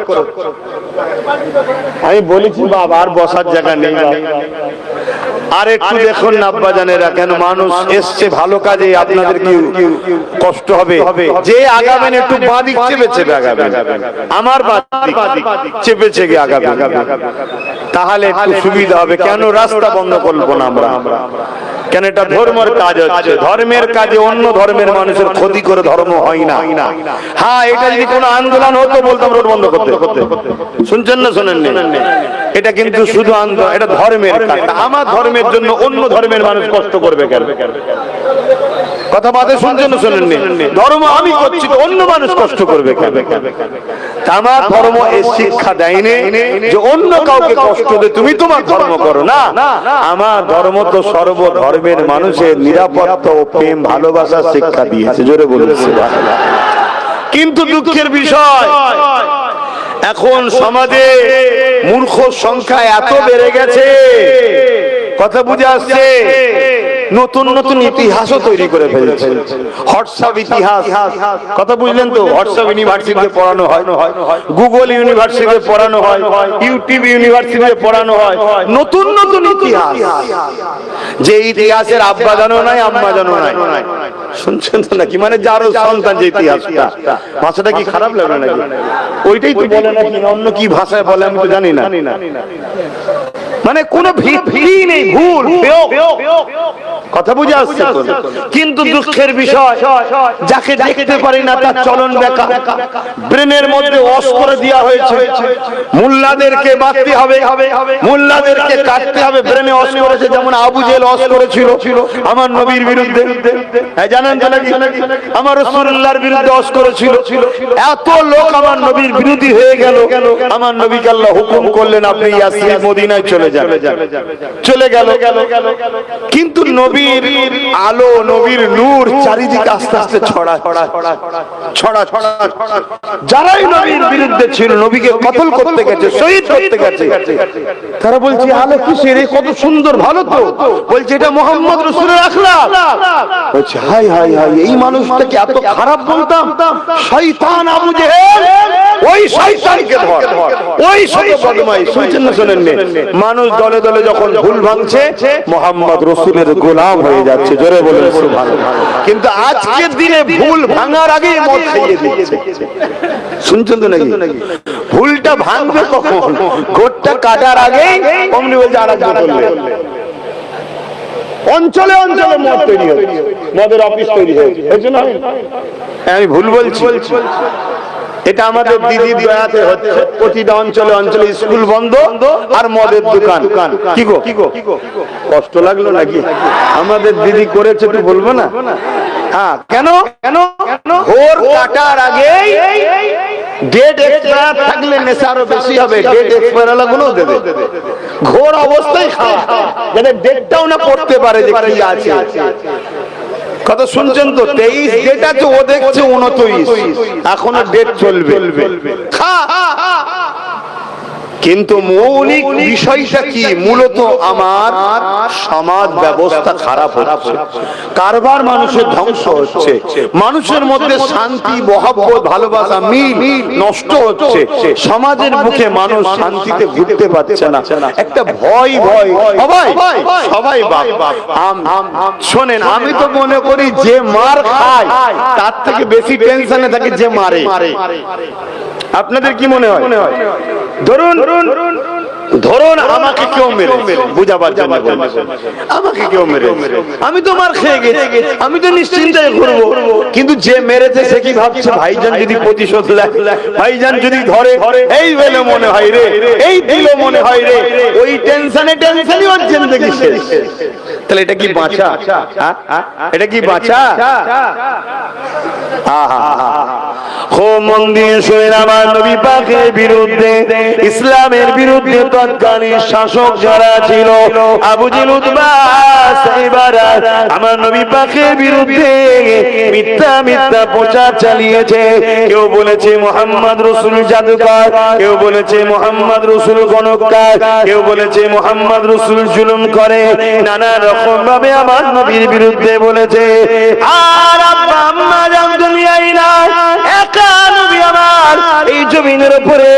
আমি বলেছি বাবা আর বসার জায়গা নেই। আর একটু দেখুন না আব্বাজানেরা, কেন মানুষ এসছে ভালো কাজে, আপনাদের কি কষ্ট হবে? যে আগাবেন একটু বাঁ দিক চেপে চেপে আগাবেন, আমার বাঁ দিক চেপে চেপে আগাবেন, তাহলে একটু সুবিধা হবে। কেন রাস্তা বন্ধ করবো না আমরা? কেন এটা ধর্মের কাজ হচ্ছে, ধর্মের কাজে অন্য ধর্মের মানুষের ক্ষতি করে ধর্ম হয় না। হ্যাঁ, এটা যদি কোনো আন্দোলন হতো বলতাম রোড বন্ধ করতে। শুনছেন না শোনেননি? এটা কিন্তু শুধু আন্দোলন, এটা ধর্মের কাজ। আমার ধর্মের জন্য অন্য ধর্মের মানুষ কষ্ট করবে কেন? কথা বাদে শুনছেন না শোনেননি? ধর্ম আমি করছি তো অন্য মানুষ কষ্ট করবে কেন? আমার ধর্ম এই শিক্ষা দেয়নি যে অন্য কাউকে কষ্ট দিয়ে তুমি তোমার ধর্ম করো না। আমার ধর্ম তো সর্ব ধর্মের মানুষের নিরাপত্তা ও প্রেম ভালোবাসার শিক্ষা দিয়েছে। জোরে বলেছে। কিন্তু দুঃখের বিষয়, এখন সমাজে মূর্খ সংখ্যা এত বেড়ে গেছে, কথা বুঝে আসছে, নতুন নতুন ইতিহাসও তৈরি করে ফেলছে। হোয়াটসঅ্যাপ ইতিহাস, কথা বুঝলেন তো? হোয়াটসঅ্যাপ ইউনিভার্সিটিতে পড়ানো হয়, গুগল ইউনিভার্সিটিতে পড়ানো হয়, ইউটিউব ইউনিভার্সিটিতে পড়ানো হয় নতুন নতুন ইতিহাস, যে ইতিহাসের আব্বা জানো নাই, আম্মা জানো নাই। শুনছেন তো নাকি? মানে যারও সন্তান যে ইতিহাসটা, ভাষাটা কি খারাপ লাগে নাকি? ওইটাই তো বলে নাকি, অন্য কি ভাষায় বলে আমি তো জানি না। মানে কোনো ভিত্তি নেই, ভুল, কথা বুঝে আসছে তো? কিন্তু দুঃখের বিষয়, যাকে দেখতে পারি না তার চলন বেকা, ব্রেনের মধ্যে ওয়াশ করে দেওয়া হয়েছে। মুল্লাদেরকে বাঁধতে হবে, মুল্লাদেরকে কাটতে হবে, ব্রেনে ওয়াশ করেছে। যেমন আবু জেহেল ওয়াশ করেছিল আমার নবীর বিরুদ্ধে, জানেন নাকি? আমার রাসূলুল্লাহর বিরুদ্ধে ওয়াশ করেছিল। এত লোক আমার নবীর বিরোধী হয়ে গেল, আমার নবীকে আল্লাহ হুকুম করলেন আপনি ইয়াসরিব মদিনায় চলে যান। চলে গেল, কিন্তু নবীর আলো, নবীর নূর চারিদিকে আস্তে আস্তে ছড়া। যারাই নবীর বিরুদ্ধে ছিল, নবীকে কতল করতে গেছে, শহীদ করতে গেছে, তারা বলছে আলো কিসের, কত সুন্দর, ভালো তো। বলছে এটা মুহাম্মদ রাসূলের আখলাক। বলছে হাই হাই হাই, এই মানুষটাকে এত খারাপ বলতাম। শয়তান আবু জেহেল, ওই শয়তানকে ধর, ওই শত বদমাই। শুনছেন না শোনেননি? মানুষ দলে দলে যখন ভুল ভাঙছে, মুহাম্মদ রাসূলের গোলাম হয়ে যাচ্ছে। জোরে বলেন সুবহানাল্লাহ। কিন্তু আজকের দিনে ভুল ভাঙার আগেই মদ খাইয়ে দিচ্ছে। শুনছেন তো নাকি? ভুলটা ভাঙবে কখন? গোটটা কাটার আগেই অমনি বলছে আরেকজন করলে। অঞ্চলে অঞ্চলে মদ তৈরি হচ্ছে। মদের অফিস তৈরি হয়েছে না? আমি ভুল বলছি? এটা আমাদের দিদির দয়াতে হচ্ছে। প্রতিটা অঞ্চলে অঞ্চলে স্কুল বন্ধ আর মদের দোকান। কি গো কষ্ট লাগলো নাকি? আমাদের দিদি করেছে তো বলবো না? হ্যাঁ, কেন ভোর কাটার আগে ডেট এক্সপায়ার থাকলে নেশা আরো বেশি হবে। ডেট এক্সপায়ার গুলো দেবে ঘোর অবস্থায় খাওয়া, যাতে ডেটটাও না পড়তে পারে যে কি আছে। কথা শুনছেন তো? 23 ডেট আছে, ও দেখছে 29, এখনো ডেট চলবে। কিন্তু মৌলিক বিষয়টা কি? মূলত আমার সমাজ ব্যবস্থা খারাপ হচ্ছে, কারবার মানুষের ধ্বংস হচ্ছে, মানুষের মধ্যে শান্তি, মহব্বত, ভালোবাসা, মিল নষ্ট হচ্ছে, সমাজের মুখে মানুষ শান্তিতে ঘুরতে পারছে না। একটা ভয় সবাই বাপ। শোনেন, আমি তো মনে করি যে মার খায় তার থেকে বেশি টেনশনে থাকে যে মারে। আপনাদের কি মনে হয়? ধরুন আমাকে কেউ মেরে, বুঝাবার জন্য আমাকে কেউ মেরে, আমি তো মার খেয়ে গেছি, আমি তো নিশ্চিন্তায় ঘুরবো। কিন্তু যে মেরেছে সে কি ভাবছে? ভাইজান যদি প্রতিশোধ নেয়, ভাইজান যদি ধরে, এই বলে মনে হয় রে, এই দিল মনে হয় রে, ওই টেনশনই ওর জিন্দেগি শেষ। তাহলে এটা কি বাঁচা? এটা কি বাঁচা? খুব মন দিয়ে শুনেন, আমার নবী পাকের বিরুদ্ধে, ইসলামের বিরুদ্ধে তৎকালীন শাসক যারা ছিল, আবু জেল, উতবা, সাইবারা, আমার নবী পাকের বিরুদ্ধে মিথ্যা প্রচার চালিয়েছে। কেউ বলেছে মুহাম্মদ রাসূল জাদুকর, কেউ বলেছে মুহাম্মদ রাসূল গণককার, কেউ বলেছে মুহাম্মদ রাসূল জুলুম করে, নানা রকম ভাবে আমার নবীর বিরুদ্ধে বলেছে। আর আব্বা আম্মা জান দুনিয়ায় না, একা নবী আমার এই জমিনের উপরে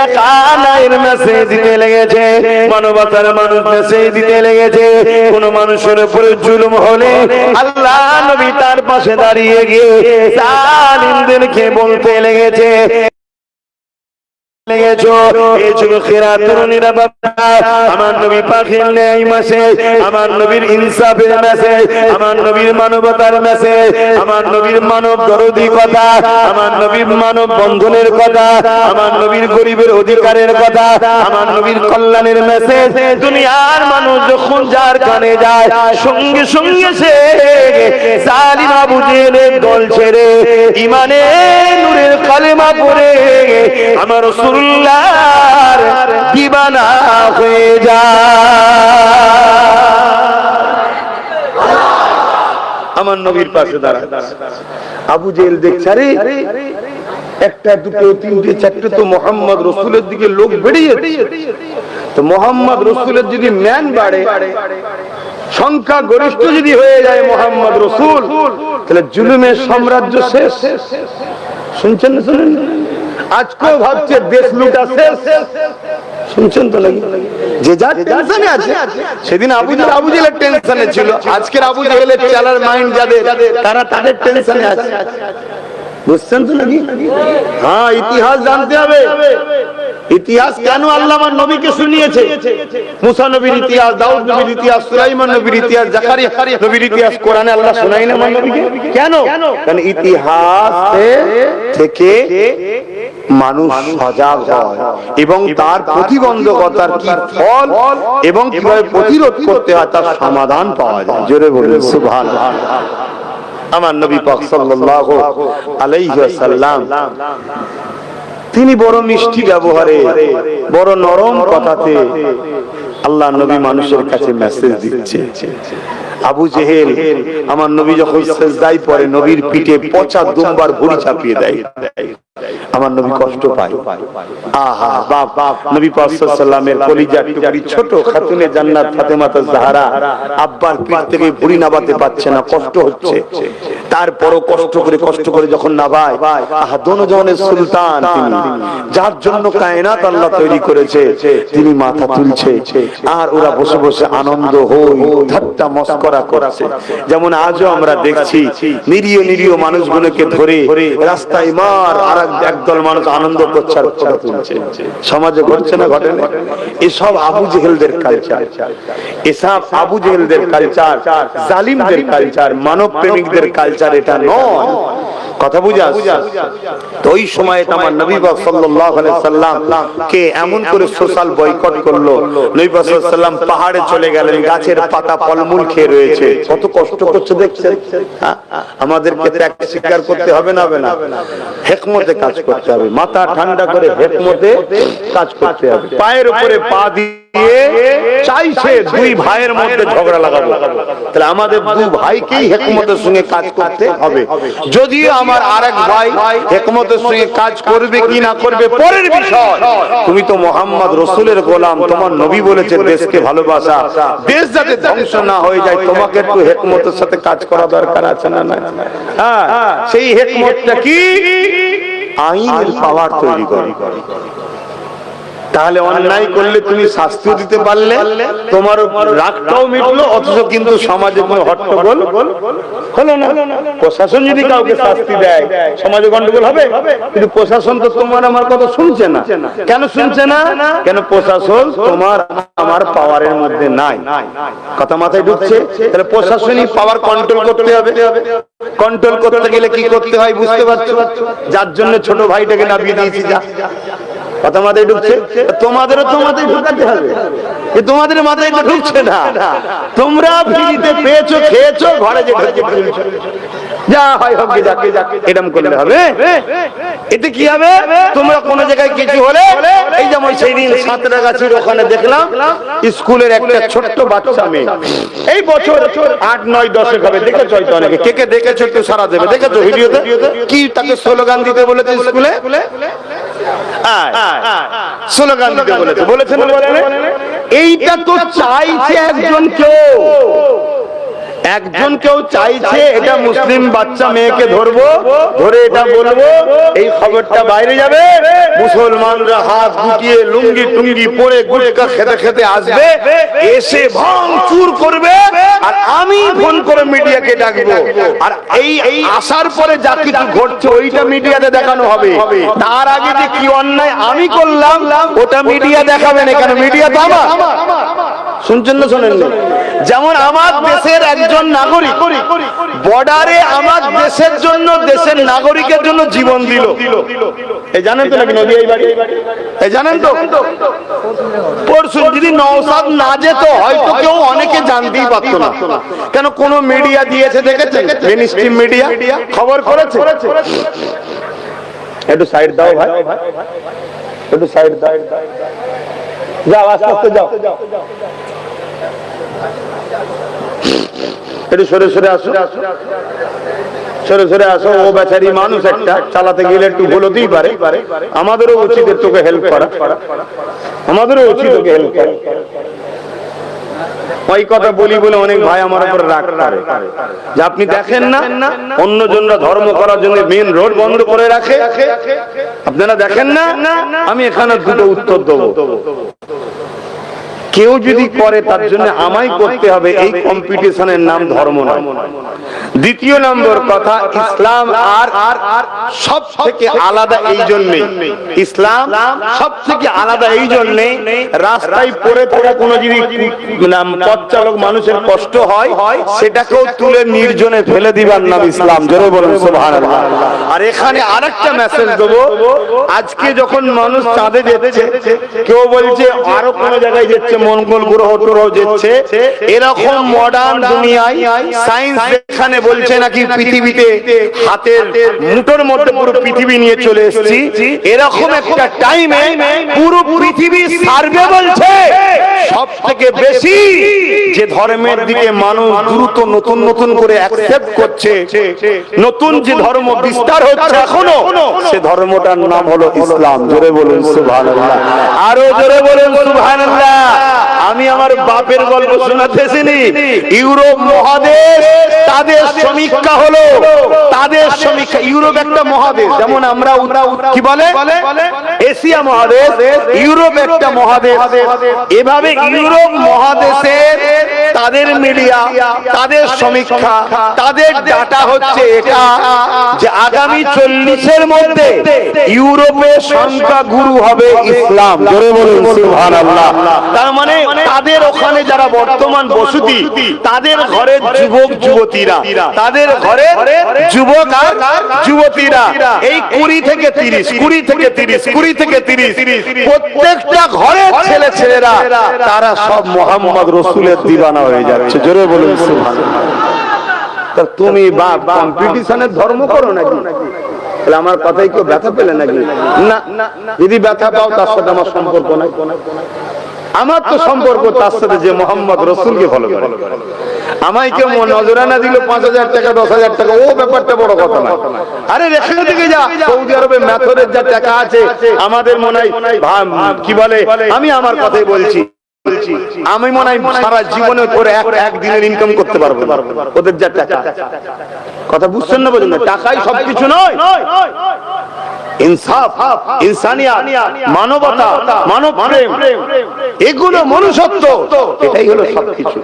একা নাইর মেসেজ দিতে লেগেছে, মানবতার মানুষ মেসেজ দিতে লেগেছে। কোন মানুষের উপরে জুলুম হলে আল্লাহ নবী তার পাশে দাঁড়িয়ে গিয়ে জালিমদেরকে বলতে লেগেছে, আমার নবী পাকের ন্যায় মেসেজ, আমার নবীর ইনসাফের মেসেজ, আমার নবীর মানবতার মেসেজ, আমার নবীর মানব দরদি কথা, আমার নবীর মানব বন্ধনের কথা, আমার নবীর গরিবের অধিকারের কথা, আমার নবীর কল্যাণের মেসেজ দুনিয়ার মানুষ যখন যার কানে যায়, সঙ্গে সঙ্গে সে জালিম আবু জেহেলের দল ছেড়ে ইমানের নূরের কালেমা পড়ে আমার রাসূলুল্লাহর দিওয়ানা হয়ে যায়। আমার নবীর পাশে দাঁড়ায়। আবু জেহেল দেখছে, আরে একটা দুটো তিনটে চারটে তো মোহাম্মদ রাসূলের দিকে লোক বেরিয়েছে। তো মোহাম্মদ রাসূলের যদি ম্যান বাড়ে, সংখ্যা গরিষ্ঠ যদি হয়ে যায় মোহাম্মদ রাসূল, তাহলে জুলুমের সাম্রাজ্য শেষ। শুনছেন না? শুনেন, আজকেও ভাবছে দেশ লুটা শেষ। শুনছেন তো নাকি? যে যার টেনশনে আছে, সেদিন আবু জেহেলের টেনশনে ছিল, আজকের আবু জেহেলের চালার মাইন্ড যাদের, তারা তাদের টেনশনে আছে। বুঝছেন তো নাকি? হ্যাঁ, ইতিহাস জানতে হবে। ইতিহাস কেন আল্লাহ আমার নবীকে শুনিয়েছে? মুসা নবীর ইতিহাস, দাউদ নবীর ইতিহাস, সুলাইমান নবীর ইতিহাস, জাকারিয়া নবীর ইতিহাস কোরআনে আল্লাহ শোনায় না আমার নবীকে? কেন? কারণ ইতিহাস থেকে মানুষ সজাগ হয় এবং তার প্রতিবন্ধকতার কি ফল এবং কিভাবে প্রতিরোধ করতে হয় তার সমাধান পাওয়া যায়। জোরে বলুন সুবহানাল্লাহ। আমার নবী পাক সাল্লাল্লাহু আলাইহি ওয়াসাল্লাম তিনি বড় মিষ্টি ব্যবহারে, বড় নরম কথাতে আল্লাহ নবী মানুষের কাছে মেসেজ দিচ্ছে। আবু জেহেল আমার নবী যখন সিজদায় পড়ে, নবীর পিঠে পচা দুমবার ভুঁড়ি চাপিয়ে দেয়, আমার নবী কষ্ট পায়। আহা বাপ, নবী পাক সাল্লাল্লাহু আলাইহি ওয়াসাল্লামের কলিজার টুকরি ছোট খাতুনে জান্নাত ফাতেমা জাহরা আব্বার পিঠ থেকে ভুঁড়ি নাবাতে পারছে না, কষ্ট হচ্ছে। তারপরও কষ্ট করে যখন নাবায়, আহা দোনো জনের সুলতান তিনি, যার জন্য কায়নাত আল্লাহ তৈরি করেছে, তিনি মাথা তুলছে। আর ওরা বসে বসে আনন্দ হই ঠাট্টা মস্করা মস্করা করছে। যেমন আজও আমরা দেখছি নিরীহ নিরীহ মানুষগুলোকে ধরে রাস্তায় মার, আর একদল মানুষ আনন্দ করছে আর ফটো তুলছে। সমাজে ঘটছে না, ঘটে না? এসব আবু জেহেলদের কালচার, এসব আবু জেহেলদের কালচার, জালিমদের কালচার, মানব প্রেমিকদের কালচার এটা নয়। কথা বুঝা? তো ওই সময় আমার নবী পাক সাল্লাল্লাহু আলাইহি সাল্লাম কে এমন করে সোশ্যাল বয়কট করলো, নবী পাক সাল্লাল্লাহু আলাইহি সাল্লাম পাহাড়ে চলে গেলেন, গাছের পাতা ফলমূল খেয়ে রয়েছে। কত কষ্ট করছে দেখছেন? আমাদেরকে ত্যাগ স্বীকার করতে হবে না? হবে না? হিকমতে কাজ করতে হবে, মাথা ঠান্ডা করে হিকমতে কাজ করতে হবে। পায়ের উপরে পা দিয়ে চাইছে দুই ভাইয়ের মধ্যে ঝগড়া লাগাবো, তাহলে আমাদের দুই ভাইকেই হিকমতের সঙ্গে কাজ করতে হবে। যদিও আমার আরেক ভাই হিকমতের সঙ্গে কাজ করবে কি না করবে পরের বিষয়, তুমি তো মুহাম্মদ রাসূলের গোলাম, তোমার নবী বলেছে দেশকে ভালোবাসা, দেশ যাতে ধ্বংস না হয়ে যায়, তোমাকে একটু হিকমতের সাথে কাজ করা দরকার আছে না? না, হ্যাঁ, সেই হিকমতটা কি? আইনের পাওয়ার তৈরি করি। তাহলে অন্যায় করলে তুমি শাস্তিও দিতে পারলে, তোমার রাগটাও মিটলো, অথচ কিন্তু সমাজে কোনো হট্টগোল হলো না। প্রশাসন যদি কাউকে শাস্তি দেয় সমাজে গন্ডগোল হবে, কিন্তু প্রশাসন তো তোমার আমার কথা শুনছে না। কেন শুনছে না? কেন? প্রশাসন তোমার আমার পাওয়ারের মধ্যে নাই। কথা মাথায় ঢুকছে? তাহলে প্রশাসনিক পাওয়ার কন্ট্রোল করতে হবে। কন্ট্রোল করতে গেলে কি করতে হয় বুঝতে পারছো? যার জন্য ছোট ভাইটাকে নামিয়ে দিয়েছি, যা। কথা মাথায় ঢুকছে? তোমাদেরও তো মাথায় ঢুকাতে হবে, তোমাদের মাথায় তো ঢুকছে না। তোমরা ফ্রিতে পেয়েছো, খেয়েছো, ঘরে যে যা হয় হোক, এরকম করলে হবে? এতে কি হবে? তোমরা কোন জায়গায় কিছু হলে, এই যেমন সেই দিন সাঁতরাগাছির ওখানে দেখলাম স্কুলের একটা ছোট্ট বাচ্চা মেয়ে, এই বছর 8, 9, 10 হবে, দেখেছো হয়তো অনেকে, কে কে দেখেছো একটু সারা দেবে, দেখেছো ভিডিওতে? কি তাকে স্লোগান দিতে বলেছে স্কুলে? স্লোগান দিতে বলেছে, বলেছেন বলেন? এইটা তো চাইছে একজন কেউ চাইছে এটা মুসলিম বাচ্চা মেয়েকে ধরবো, ধরে এটা বলবো, এই খবরটা বাইরে যাবে, মুসলমানরা হাত গুটিয়ে লুঙ্গি টুঙ্গি পরে গুটকা খেতে খেতে আসবে, এসে ভাঙচুর করবে, আর আমি ফোন করে মিডিয়াকে ডাকবো, আর এই আসার পরে যা কিছু ঘটছে ওইটা মিডিয়াতে দেখানো হবে। তার আগে যে কি অন্যায় আমি করলাম ওটা মিডিয়া দেখাবেন, এখানে মিডিয়া তো আমার। শুনছেন না শোনেন? যেমন আমার দেশের একজন নাগরিক বর্ডারে আমার দেশের জন্য, দেশের নাগরিকের জন্য জীবন দিল, এই জানেন তো নাকি? নদী এই বাড়ি, এই জানেন তো? পরশু যদি নওশাদ না যেত হয়তো কেউ অনেকে জানতেই পারতো না। কেন? কোন মিডিয়া দিয়েছে, দেখেছেন? মেইনস্ট্রিম মিডিয়া খবর করেছে। একটু সাইড দাও ভাই, একটু সাইড দাও, যাও আস্তে আস্তে যাও, একটু সরে সরে আসো, সরে সরে আসো। ও বেচারি মানুষ, একটা চালাতে গেলে একটু বলতেই পারে। আমাদেরও উচিত তোকে হেল্প করা, আমাদেরও উচিত তোকে হেল্প করা। ওই কথা বলি বলে অনেক ভাই আমার উপর রাগ করে যে আপনি দেখেন না অন্যজনরা ধর্ম করার জন্য মেন রোড বন্ধ করে রাখে, আপনারা দেখেন না? আমি এখানে দুটো উত্তর দেবো। কেউ যদি করে তার জন্য আমায় করতে হবে, এই কম্পিটিশনের নাম ধর্ম নয়। দ্বিতীয় নম্বর কথা, ইসলাম আর সব থেকে আলাদা এই জন্যে, ইসলাম সব থেকে আলাদা এই জন্যে, রাস্তায় পড়ে থাকা কোনো যদি পথ চালক মানুষের কষ্ট হয় সেটাকেও তুলে নির্জনে ফেলে দিবার নাম ইসলাম। জোরে বলুন সুবহানাল্লাহ। আর এখানে আরেকটা মেসেজ দেবো, আজকে যখন মানুষ চাঁদে যাচ্ছে, কেউ বলছে আরো কোনো জায়গায় যাচ্ছে, মঙ্গল গ্রহ ট্রহ যাচ্ছে, এরকম মডার্ন দুনিয়ায় সায়েন্স এখানে বলছে নাকি পৃথিবীতে হাতের মুঠোর মধ্যে পুরো পৃথিবী নিয়ে চলে এসেছি, এরকম একটা টাইমে পুরো পৃথিবী সার্ভে বলছে সব থেকে বেশি যে ধর্মের দিকে মানুষ দ্রুত নতুন নতুন করে অ্যাকসেপ্ট করছে, নতুন যে ধর্ম বিস্তার হচ্ছে এখনো, সে ধর্মটার নাম হলো ইসলাম। জোরে বলুন সুবহানাল্লাহ, আরো জোরে বলুন সুবহানাল্লাহ। আমি আমার বাপের গল্প শোনাতেছিনি, ইউরোপ মহাদেশ তাদের সমীক্ষা হলো, তাদের সমীক্ষা, ইউরোপ একটা মহাদেশ, যেমন আমরা কি বলে এশিয়া মহাদেশ, ইউরোপ একটা মহাদেশ, এভাবে ইউরোপ মহাদেশের তাদের মিডিয়া, তাদের সমীক্ষা, তাদের ডাটা হচ্ছে এটা যে আগামী 40-এর মধ্যে ইউরোপে সংখ্যা গুরু হবে ইসলাম। জোরে বলুন সুবহানাল্লাহ। তার মানে তাদের ওখানে যারা বর্তমান বসতি, তাদের ঘরের যুবক যুবতীরা, তাদের ঘরের যুবক আর যুবতীরা এই 20 থেকে 30, 20 থেকে 30, 20 থেকে 30 প্রত্যেকটা ঘরের ছেলে ছেলেরা তারা সব মোহাম্মদ রাসূলের দিওয়ানা হয়ে যাচ্ছে। জোরে বলুন সুবহানাল্লাহ। তা তুমি বাপ কম্পিটিশনের ধর্ম করো নাকি? তাহলে আমার কথাই কেউ ব্যথা পেলে নাকি? না, যদি ব্যথা পাও তার সাথে আমার সম্পর্ক নাই। আমার তো সম্পর্ক তার সাথে যে মোহাম্মদ রাসূলকে ফলো করে। আমায় কেউ নজরানা দিল 5000 টাকা 10000 টাকা, ও ব্যাপারটা বড় কথা না। আরে রেখে দিকে যা, সৌদি আরবে মেথরের যা টাকা আছে আমাদের মনে হয় কি বলে, আমি আমার কথাই বলছি, আমি মনে হয় সারা জীবনে করে এক দিনের ইনকাম করতে পারবো ওদের যা টাকা। কথা বুঝছেন না? বলুন না, টাকাই সবকিছু নয়। ইনসাফ, ইনসানিয়াত, মানবতা, মানব প্রেম, এগুলো মনুষ্যত্ব, এটাই হলো সবকিছু।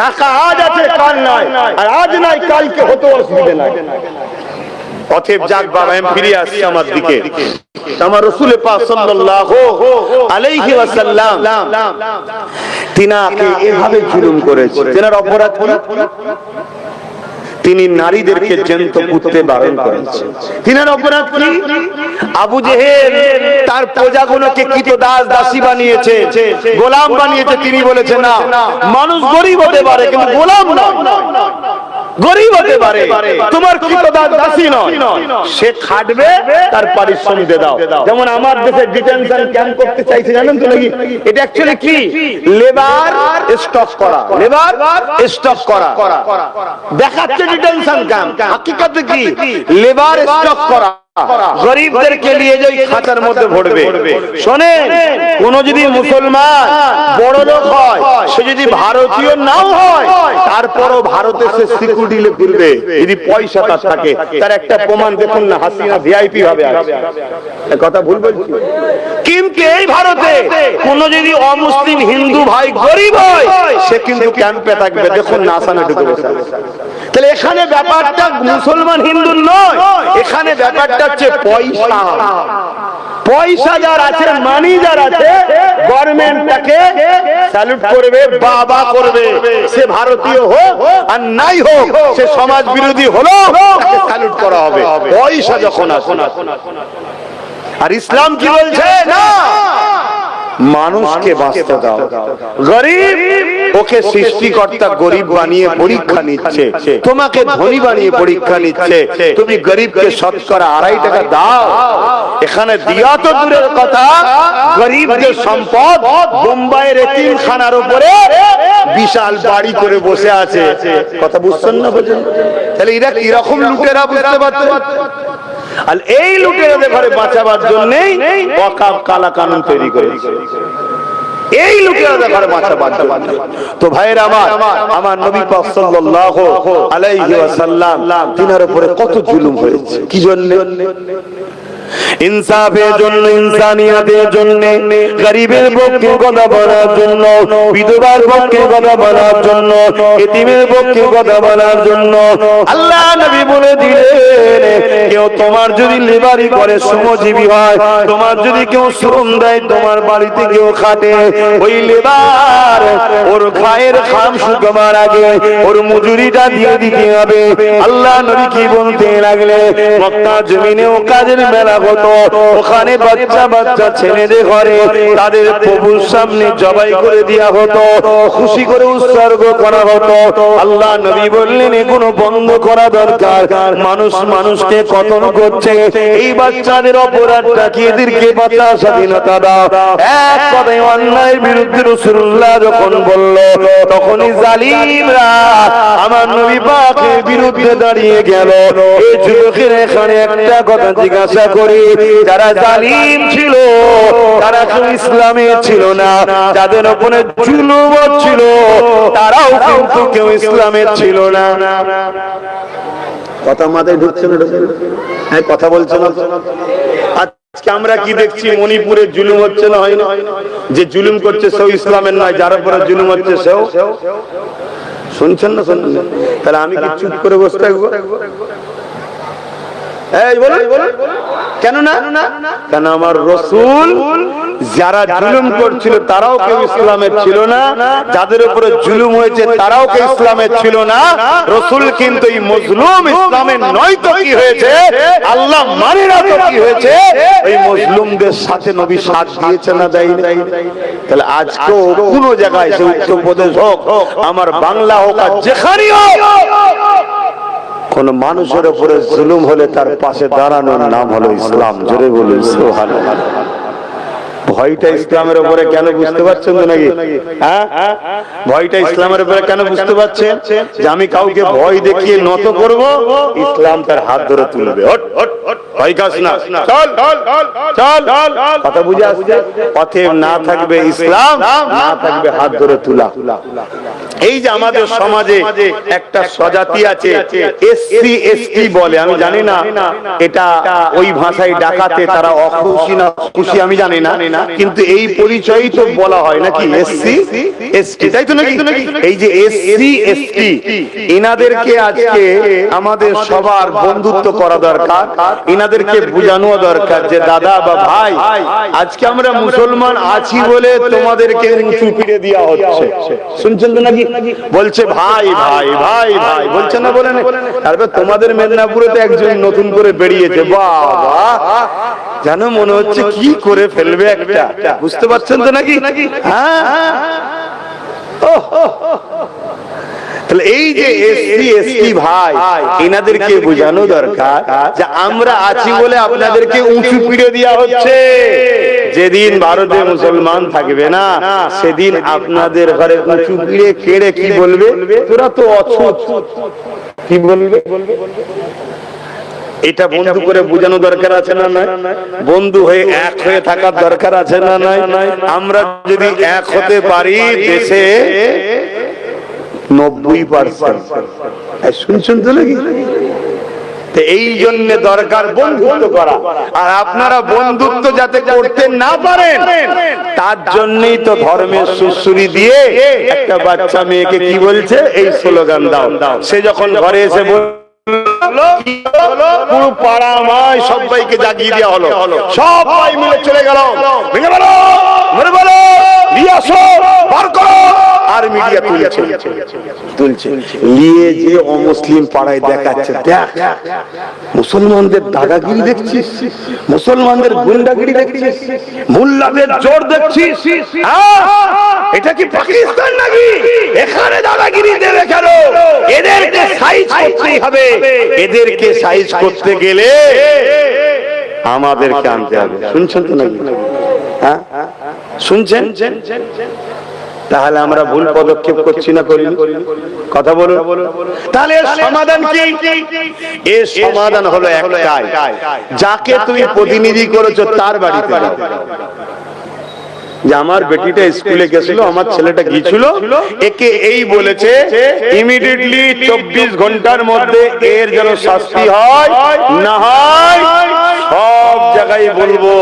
টাকা আজ আছে কাল নাই, আর আজ নাই কালকে হতে অসুবিধা নাই। অতএব যাক বাবা, আমি ফিরে আসছি আমার দিকে। আমার রাসূল পাক সাল্লাল্লাহু আলাইহি ওয়াসাল্লাম তিনাকে এভাবে জুলুম করেছে। তেনার অপরাধ কি? তিনি নারীদেরকে জ্যান্ত পুঁততে বারণ করেছেন। তিনার অপরাধ কি? আবু জেহেল তার প্রজাগুলোকে কৃতদাস দাসী বানিয়েছে, গোলাম বানিয়েছে। তিনি বলেছেন না, মানুষ গরিব হতে পারে কিন্তু গোলাম নয়। গরিব হতে পারে, তোমার কৃতদাস দাসী নয়। সে খাটবে, তার পারিশ্রমিক দাও। যেমন আমার দেশে ডিটেনশন ক্যাম্প করতে চাইছে, জানেন তো নাকি? এটা অ্যাকচুয়ালি কি? লেবার স্টক করা, লেবার স্টক করা দেখাচ্ছে ডিটেনশন ক্যাম্প, হাকিকতে কি? লেবার স্টক করা। গরিবদেরকে নিয়ে যাই খাঁচার মধ্যে ভরবে। শোনেন, কোন যদি মুসলমান বড় লোক হয়, সে যদি ভারতীয় নাও হয়, তারপরও ভারতে সে সিকিউরিটি ঘুরবে যদি পয়সা তার থাকে। তার একটা প্রমাণ দেখুন না, হাসিনা ভিআইপি ভাবে আছে। কথা ভুল বলছি? কিন্তু এই ভারতে কোন যদি অমুসলিম হিন্দু ভাই গরিব হয়, সে কিন্তু ক্যাম্পে থাকবে। দেখুন না, আসামে ঢুকে বসে। তাহলে এখানে ব্যাপারটা মুসলমান হিন্দু নয়, এখানে ব্যাপারটা হচ্ছে পয়সা। পয়সা যার আছে, মানি যার আছে, গভর্নমেন্টটাকে স্যালুট করবে, বাবা করবে। সে ভারতীয় হোক আর নাই হোক, সে সমাজ বিরোধী হলো, তাকে স্যালুট করা হবে পয়সা যখন আছে। আর ইসলাম কি বলছে? না, মানুষকে বাঁচতে দাও। গরিব, ওকে সৃষ্টিকর্তা গরিব বানিয়ে পরীক্ষা নিচ্ছে, তোমাকে ধনী বানিয়ে পরীক্ষা নিচ্ছে। তুমি গরিবকে শতকরা 2.5 টাকা দাও। এখানে দিয়া তো দূরের কথা, গরিবদের সম্পদ বোম্বাইয়ের এতিমখানার উপরে বিশাল বাড়ি করে বসে আছে। কথা বুঝছেন না? বোঝেন? তাহলে এরা কিরকম লুটেরা বুঝতে পারছে? আর এই লুটেরাদের ঘরে বাঁচাবার জন্যই ওয়াকফ কালা কানুন তৈরি করেছে। এই লুটেরাদের ঘরে বাঁচাবার জন্য। তো ভাইয়েরা আমার নবী পাক সাল্লাল্লাহু আলাইহি ওয়াসাল্লাম তিনার উপরে কত জুলুম হয়েছে। কি জন্য? ইনসাফের জন্য, ইনসানিয়াতের জন্য, গরিবের পক্ষে কথা বলার জন্য, বিধবার পক্ষে কথা বলার জন্য, এতিমের পক্ষে কথা বলার জন্য আল্লাহ নবী বলে দিলেন, কেউ তোমার যদি লেবারি করে, শ্রমজীবী হয়, তোমার যদি কেউ শ্রম দেয়, তোমার বাড়িতে কেউ খাটে, ওই লেবার ওর খায়ের খাম শুকাবার আগে ওর মজুরিটা দিয়ে দিতে হবে। আল্লাহ নবী কি বলতে লাগলে, মক্কা জমিনেও কাজের মেলা হতো, ওখানে বাচ্চা বাচ্চা ছেলেদের ঘরে তাদের প্রভুর সামনে জবাই করে দেওয়া হতো, খুশি করে উৎসর্গ করা হতো। আল্লাহ নবী বললেন, এগুলো বন্ধ করা দরকার। মানুষ মানুষকে কতল করছে, এই বাচ্চাদের অপরাধটা কি? এদেরকে বাঁচা, স্বাধীনতা দাও। এক কথায় অন্যায়ের বিরুদ্ধে রাসূলুল্লাহ যখন বলল, তখনই জালিমরা আমার নবী পাকের বিরুদ্ধে দাঁড়িয়ে গেল। এই যুবকের এখানে একটা কথা জিজ্ঞাসা করি, যারা জালিম ছিল তারা তো ইসলামে ছিল না, যাদের উপরে জুলুম ছিল তারাও কিন্তু কেউ ইসলামে ছিল না। কথা মাথায় ঢুকছে না? হ্যাঁ, কথা বলছে না? আজকে আমরা কি দেখছি? মণিপুরে জুলুম হচ্ছে না, হয় না? যে জুলুম করছে সেও ইসলামের নয়, যার উপরে জুলুম হচ্ছে সেও। শুনছেন না? শুনছেন? তাহলে আমি কি চুপ করে বসে থাকবো? কেন না? কেন আমার রাসূল যারা জুলুম করছিল তারাও কেউ ইসলামের ছিল না, যাদের উপরে জুলুম হয়েছে তারাও কেউ ইসলামের ছিল না। রাসূল কিন্তু এই মজলুম ইসলামের নয় তো কি হয়েছে, আল্লাহ মানে না তো কি হয়েছে, এই মজলুমদের সাথে নবী সাথ দিয়েছে না দেয়নি? তাহলে আজকেও কোন জায়গায় সে উত্তরপ্রদেশ হোক, আমার বাংলা হোক, আর যেখানেই হোক, কোন মানুষের উপরে জুলুম হলে তার পাশে দাঁড়ানোর নাম হলো ইসলাম। জোরে বলুন সুবহানাল্লাহ। ভয়টা ইসলামের উপরে কেন বুঝতে পারছেন তো নাকি? হ্যাঁ, ভয়টা ইসলামের উপরে কেন বুঝতে পারছেন? যে আমি কাউকে ভয় দেখিয়ে নত করব, ইসলাম তার হাত ধরে তুলবে। ভয় কাজ না, চল চল, কথা বুঝে আসছে? অতএব না থাকবে ইসলাম, না থাকবে হাত ধরে তোলা। এই যে আমাদের সমাজে একটা স্বজাতি আছে, এসসি এসটি বলে, আমি জানি না এটা ওই ভাষায় ডাকাতে তারা অখুশি না খুশি আমি জানি না, কিন্তু এই পরিচয়ই তো বলা হয় নাকি, এসসি এসটি, তাই তো নাকি? এই যে এসসি এসটি, এনাদেরকে আজকে আমাদের সবার বন্ধুত্ব করা দরকার, এনাদেরকে বোঝানো দরকার যে দাদা বা ভাই, আজকে আমরা মুসলমান আছি বলে তোমাদেরকে উঁচু পিড়ে দেওয়া হচ্ছে। শুনছেন তো নাকি? বলছে ভাই ভাই ভাই ভাই, বলছে না? বলেন। তারপর তোমাদের মেদিনীপুরে তো একজন নতুন করে বেরিয়েছে, বাবা জানো মনে হচ্ছে কি করে ফেলবে একটা, বুঝতে পারছেন তো নাকি? হ্যাঁ, তাহলে এই যে এসসি এসটি ভাই, এনাদেরকে বোঝানো দরকার যে আমরা আছি বলে আপনাদেরকে উঁচু পিড়ে দেওয়া হচ্ছে। যেদিন ভারতে মুসলমান থাকবে না, সেদিন আপনাদের ঘরে উঁচু পিড়ে কেড়ে কি বলবে, তোরা তো অছুত, কি বলবে? এটা বন্ধু করে বোঝানো দরকার আছে না নাই? বন্ধু হয়ে এক হয়ে থাকার দরকার আছে না নাই? আমরা যদি এক হতে পারি, দেশে 90%। শুনছেন তো নাকি? এই জন্য দরকার বন্ধুত্ব করা, আর আপনারা বন্ধুত্ব যাতে করতে না পারেন তার জন্যই তো ধর্মের সুসুরি দিয়ে একটা বাচ্চা মেয়েকে কি বলছে, এই স্লোগান দাও। সে যখন ঘরে এসে পুরো পাড়া আমায় সবাইকে জাগিয়ে দেওয়া হলো, সবাই মিলে চলে গেল, ভেঙে বলো মরে বলো নিয়ে আসো বার করো, আর মিডিয়া তুলছে নিয়ে যে অমুসলিম পাড়ায় দেখাচ্ছে, দেখ মুসলমানদের দাদাগিরি দেখছিস, মুসলমানদের গুন্ডাগিরি দেখছিস, মোল্লাদের জোর দেখছিস, এটা কি পাকিস্তান নাকি? এখানে দাদাগিরি দেবে কেন? এদেরকে সাইজ করতেই হবে, এদেরকে সাইজ করতে গেলে আমাদেরকে আনতে হবে। শুনছেন তো নাকি? হ্যাঁ, শুনছেন? তাহলে আমরা ভুল পদক্ষেপ করছি না করি? কথা বলুন। তাহলে সমাধান কি? এর সমাধান হলো একটাই, যাকে তুমি প্রতিনিধি করেছো তার বাড়িতে যাও। যে আমার বেটিটা স্কুলে গেছিল, আমার ছেলেটা গিয়েছিল, একে এই বলেছে, ইমিডিয়েটলি 24 ঘন্টার মধ্যে এর যেন শাস্তি হয়, না হয় সব জায়গায় বলবো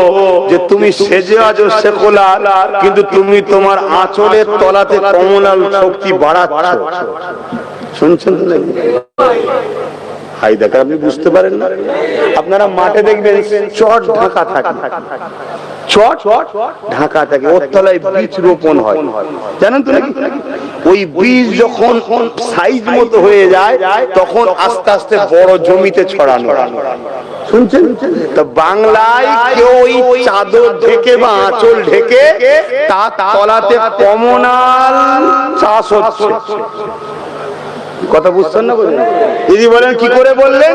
যে তুমি সেজে আছো সেকুলার, কিন্তু তুমি তোমার আঁচলের তলাতে কমনাল শক্তি বাড়াচ্ছ। শুনছেন তো নাকি? হাই দেখা আপনি বুঝতে পারেন না? আপনারা মাঠে দেখবেন চট ঢাকা থাকে, চট ঢাকা থাকে, ওর তলায় বীজ রোপণ হয়, জানেন তো নাকি? ওই বীজ যখন সাইজ মতো হয়ে যায়, তখন আস্তে আস্তে বড় জমিতে ছড়ানো। শুনছেন তো? বাংলায় কেউ ওই চাদর ঢেকে বা আঁচল ঢেকে তার তলাতে কমনাল চাষ হচ্ছে। কথা বুঝছেন না? বলেন দিদি, বলেন কি করে বললেন?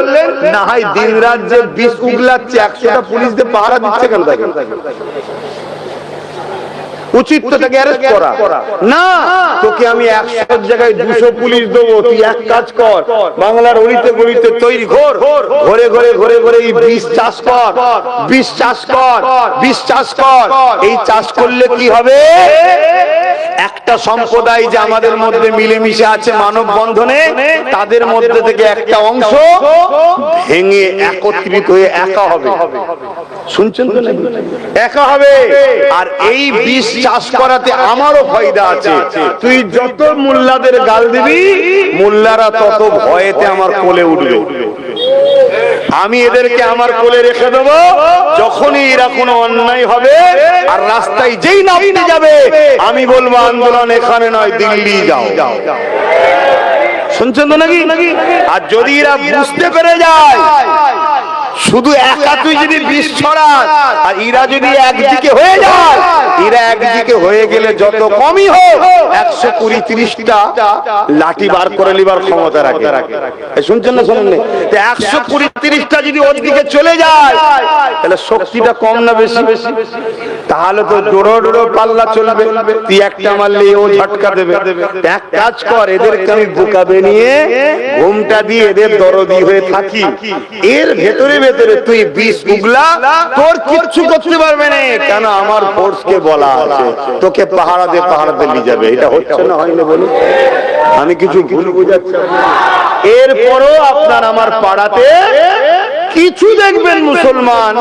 না হয় দিন রাত যে বিষ উগলাচ্ছে, 100টা পুলিশ দিয়ে পাহারা দিচ্ছে কেন? থাকে উচিত তো তাকে অ্যারেস্ট করা না। তোকে আমি 100 জায়গায় 200 পুলিশ দেবো, তুই এক কাজ কর, বাংলার অলিতে গলিতে তৈরি ঘোর, ঘরে ঘরে ঘরে ঘরে এই বীজ চাষ কর, বীজ চাষ কর, বীজ চাষ কর। এই চাষ করলে কি হবে? একটা সম্প্রদায় যে আমাদের মধ্যে মিলেমিশে আছে মানব বন্ধনে, তাদের মধ্যে থেকে একটা অংশ ভেঙে একত্রিত হয়ে একা হবে। শুনছেন তো নাকি? একা হবে। আর এই বীজ চাষ করাতে আমারও ফায়দা আছে। তুই যত মোল্লাদের গাল দিবি, মোল্লারা তত ভয়েতে আমার কোলে উঠবে। আমি এদেরকে আমার কোলে রেখে দেবো। যখনই এরা কোনো অন্যায় হবে আর রাস্তায় যেই নামতে যাবে, আমি বলবো আন্দোলন এখানে নয়, দিল্লি যাও। শুনছেন তো নাকি? আর যদি এরা বুঝতে পেরে যায় শুধু একা তুই যদি বিষ ছড়াস আর এরা যদি একদিকে হয়ে যায়, এরা একদিকে হয়ে গেলে যত কমই হোক 120-30টা লাঠি বার করে নিবার ক্ষমতা রাখে। শুনছেন না? শুনুন। 120-30টা যদি ওর দিকে চলে যায় তাহলে শক্তিটা কম না বেশি? তাহলে তো ডোরো ডোরো পাল্লা চলবে। তুই একটা মারলে ও ঝটকা দেবে। এক কাজ কর, এদেরকে আমি বোকা বানিয়ে ঘুমটা দিয়ে এদের দরদি হয়ে থাকি। এর ভেতরে ভেতরে তুই বিষ উগলা, তোর কিচ্ছু করতে পারবে না। কেন? আমার ফোর্সকে বলা আছে তোকে পাহারাতে নিয়ে যাবে। এটা হচ্ছে না, হয় না বলুন? আমি কিছু ভুল বুঝাচ্ছি? এরপরও আপনার আমার পাড়াতে কিছু দেখবেন মুসলমান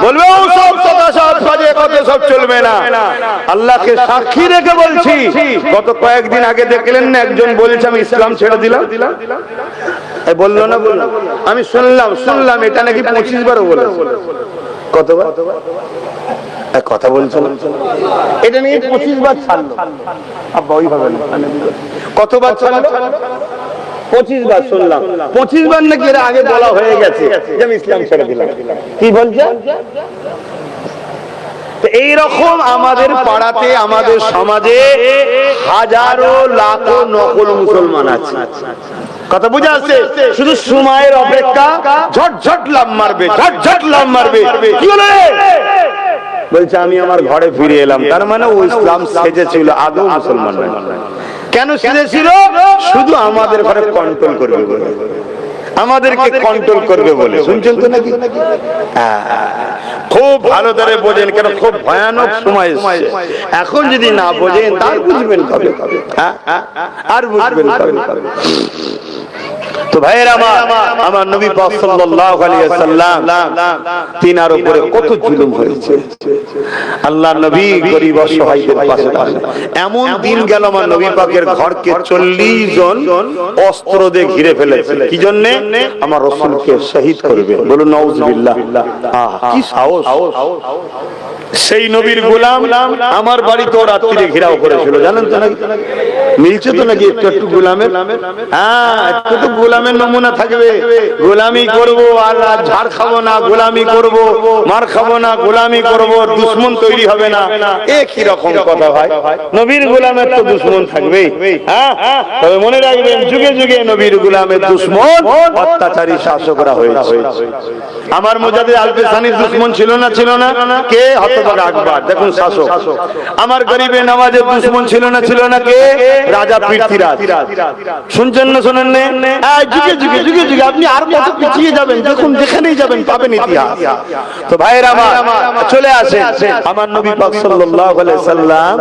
বলবে ও সব সব চলবে না। আল্লাহকে সাক্ষী রেখে বলছি, গত কয়েকদিন আগে দেখলেন না একজন বলেছে আমি ইসলাম ছেড়ে দিলাম। বললো না? বললো। আমি শুনলাম এটা নাকি 25 বারও বলে। কতবার কথা বলছিল? এটা নিয়ে 25 বার ছাড়লো। আব্বা ওইভাবে কতবার ছাড়লো? 25 বার শুনলাম। 25 বার নাকি এর আগে বলা হয়ে গেছে যে আমি ইসলাম ছেড়ে দিলাম। কি বলছে? এইরকম আমাদের পাড়াতে, আমাদের সমাজে হাজারো লাখো নকল মুসলমান আছে। কথা বুঝা আছে? শুধু সময়ের অপেক্ষা, ঝটঝট লাভ মারবে, ঝটঝট লাভ মারবে। কি হলো? বলছে আমি আমার ঘরে ফিরে এলাম। তার মানে ও ইসলাম সেজেছিল, আদৌ মুসলমান নয়। কেন সেজেছিল? শুধু আমাদের ঘরে কন্ট্রোল করবে বলে, আমাদেরকে কন্ট্রোল করবে বলে। শুনছেন তো নাকি? খুব ভালো করে বোঝেন, কেন খুব ভয়ানক সময় এসেছে। এখন যদি না বোঝেন তার বুঝবেন কবে? আর বুঝবেন কবে? তো ভাইয়েরা আমার নবী পাক সাল্লাল্লাহু আলাইহি ওয়াসাল্লাম তিনার উপরে কত জুলুম হয়েছে। আল্লাহর নবী গরিব অসহায়দের পাশে দাঁড়ালেন। এমন দিন গেল আমার নবী পাকের ঘরকে 40 জন অস্ত্র দিয়ে ঘিরে ফেলেছে। কি জন্য? আমার রাসূলকে শহীদ করবে। বলুন নাউজুবিল্লাহ। কি সাহস! সেই নবীর গোলাম আমার বাড়িতেও রাত্রিরে ঘেরাও করেছিল, জানেন তো নাকি? মিলছে তো নাকি একটু গোলামের? হ্যাঁ, একটু তো গোলামের নমুনা থাকবে। গোলামি করব আর ঝাড় খাবো না, গোলামি করব, মার খাবো না, গোলামি করব, দুশমন তৈরি হবে না। একই রকম কথা ভাই। নবীর গোলামের তো দুশমন থাকবেই। হ্যাঁ, তবে মনে রাখবেন যুগে যুগে নবীর গোলামের দুশমন অত্যাচারী শাসকরা হয়েছে। আমার মুজাদ্দিদ আল-পেশানির দুশমন ছিল না? ছিল না? কে? হতভাগা আকবর। দেখুন শাসক। আমার গরিবে নওয়াজের দুশমন ছিল না? ছিল না? কে? রাজা পৃথ্বীরাজ। শুনছেন না? শোনেন না? যুগে যুগে যুগে যুগে আপনি আর কত পিছিয়ে যাবেন, দেখুন যেখানেই যাবেন পাবেন ইতিহাস। তো ভাইরা আমার চলে আসেন, আমার নবী পাক সাল্লাল্লাহু আলাইহি সাল্লাম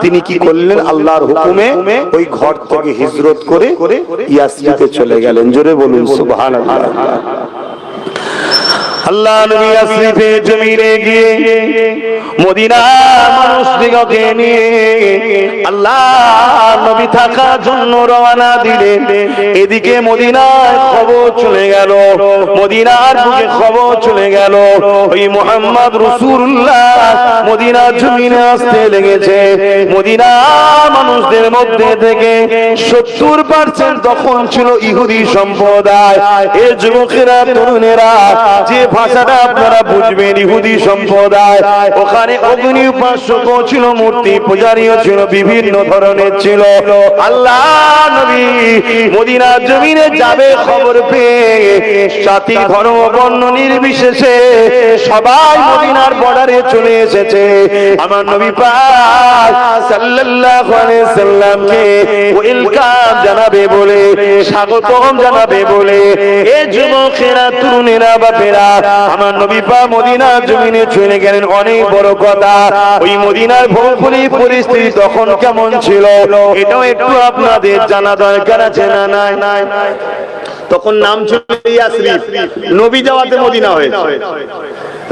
তিনি কি করলেন? আল্লাহর হুকুমে ওই ঘর থেকে হিজরত করে ইয়াসরিবে চলে গেলেন। জোরে বলুন সুবহানাল্লাহ। আল্লাহ নবী ইয়াসরিবে জমিনে গিয়ে মদিনার মানুষদিগকে নিয়ে আল্লাহ নবী থাকার জন্য রওনা দিলেন। এদিকে মদিনার খবর চলে গেল, মদিনার বুকে খবর চলে গেল ওই মুহাম্মদ রাসূলুল্লাহ মদিনার জমিনে আসতে লেগেছে। মদিনার মানুষদের মধ্যে থেকে 70% তখন ছিল ইহুদি সম্প্রদায়। এই যুবকেরা, তরুণেরা, যে ভাষাটা আপনারা বুঝবেন, ইহুদি সম্প্রদায়। ওখানে অগ্নি উপাসক ছিল, মূর্তি পূজারীও ছিল, বিভিন্ন ধরনের ছিল। আল্লাহ নবী মদিনার জমিনে যাবে খবর পেয়ে জাতি ধর্ম বর্ণ নির্বিশেষে সবাই মদিনার বর্ডারে চলে এসেছে। আমার নবী পাক সাল্লাল্লাহু আলাইহি সাল্লামকে ওয়েলকাম জানাবে বলে, স্বাগতম জানাবে বলে এই যুবকেরা, তরুণেরা, বাপেরা আমার নবী পাক মদিনার জমিনে চলে গেলেন। অনেক বড় কথা, ওই মদিনার ভৌগোলিক পরিস্থিতি তখন কেমন ছিল এটাও একটু আপনাদের জানা দরকার আছে না? নাই। তখন নাম ছিল ইয়াসরিব। নবী যাওয়াতে মদিনা হয়েছে।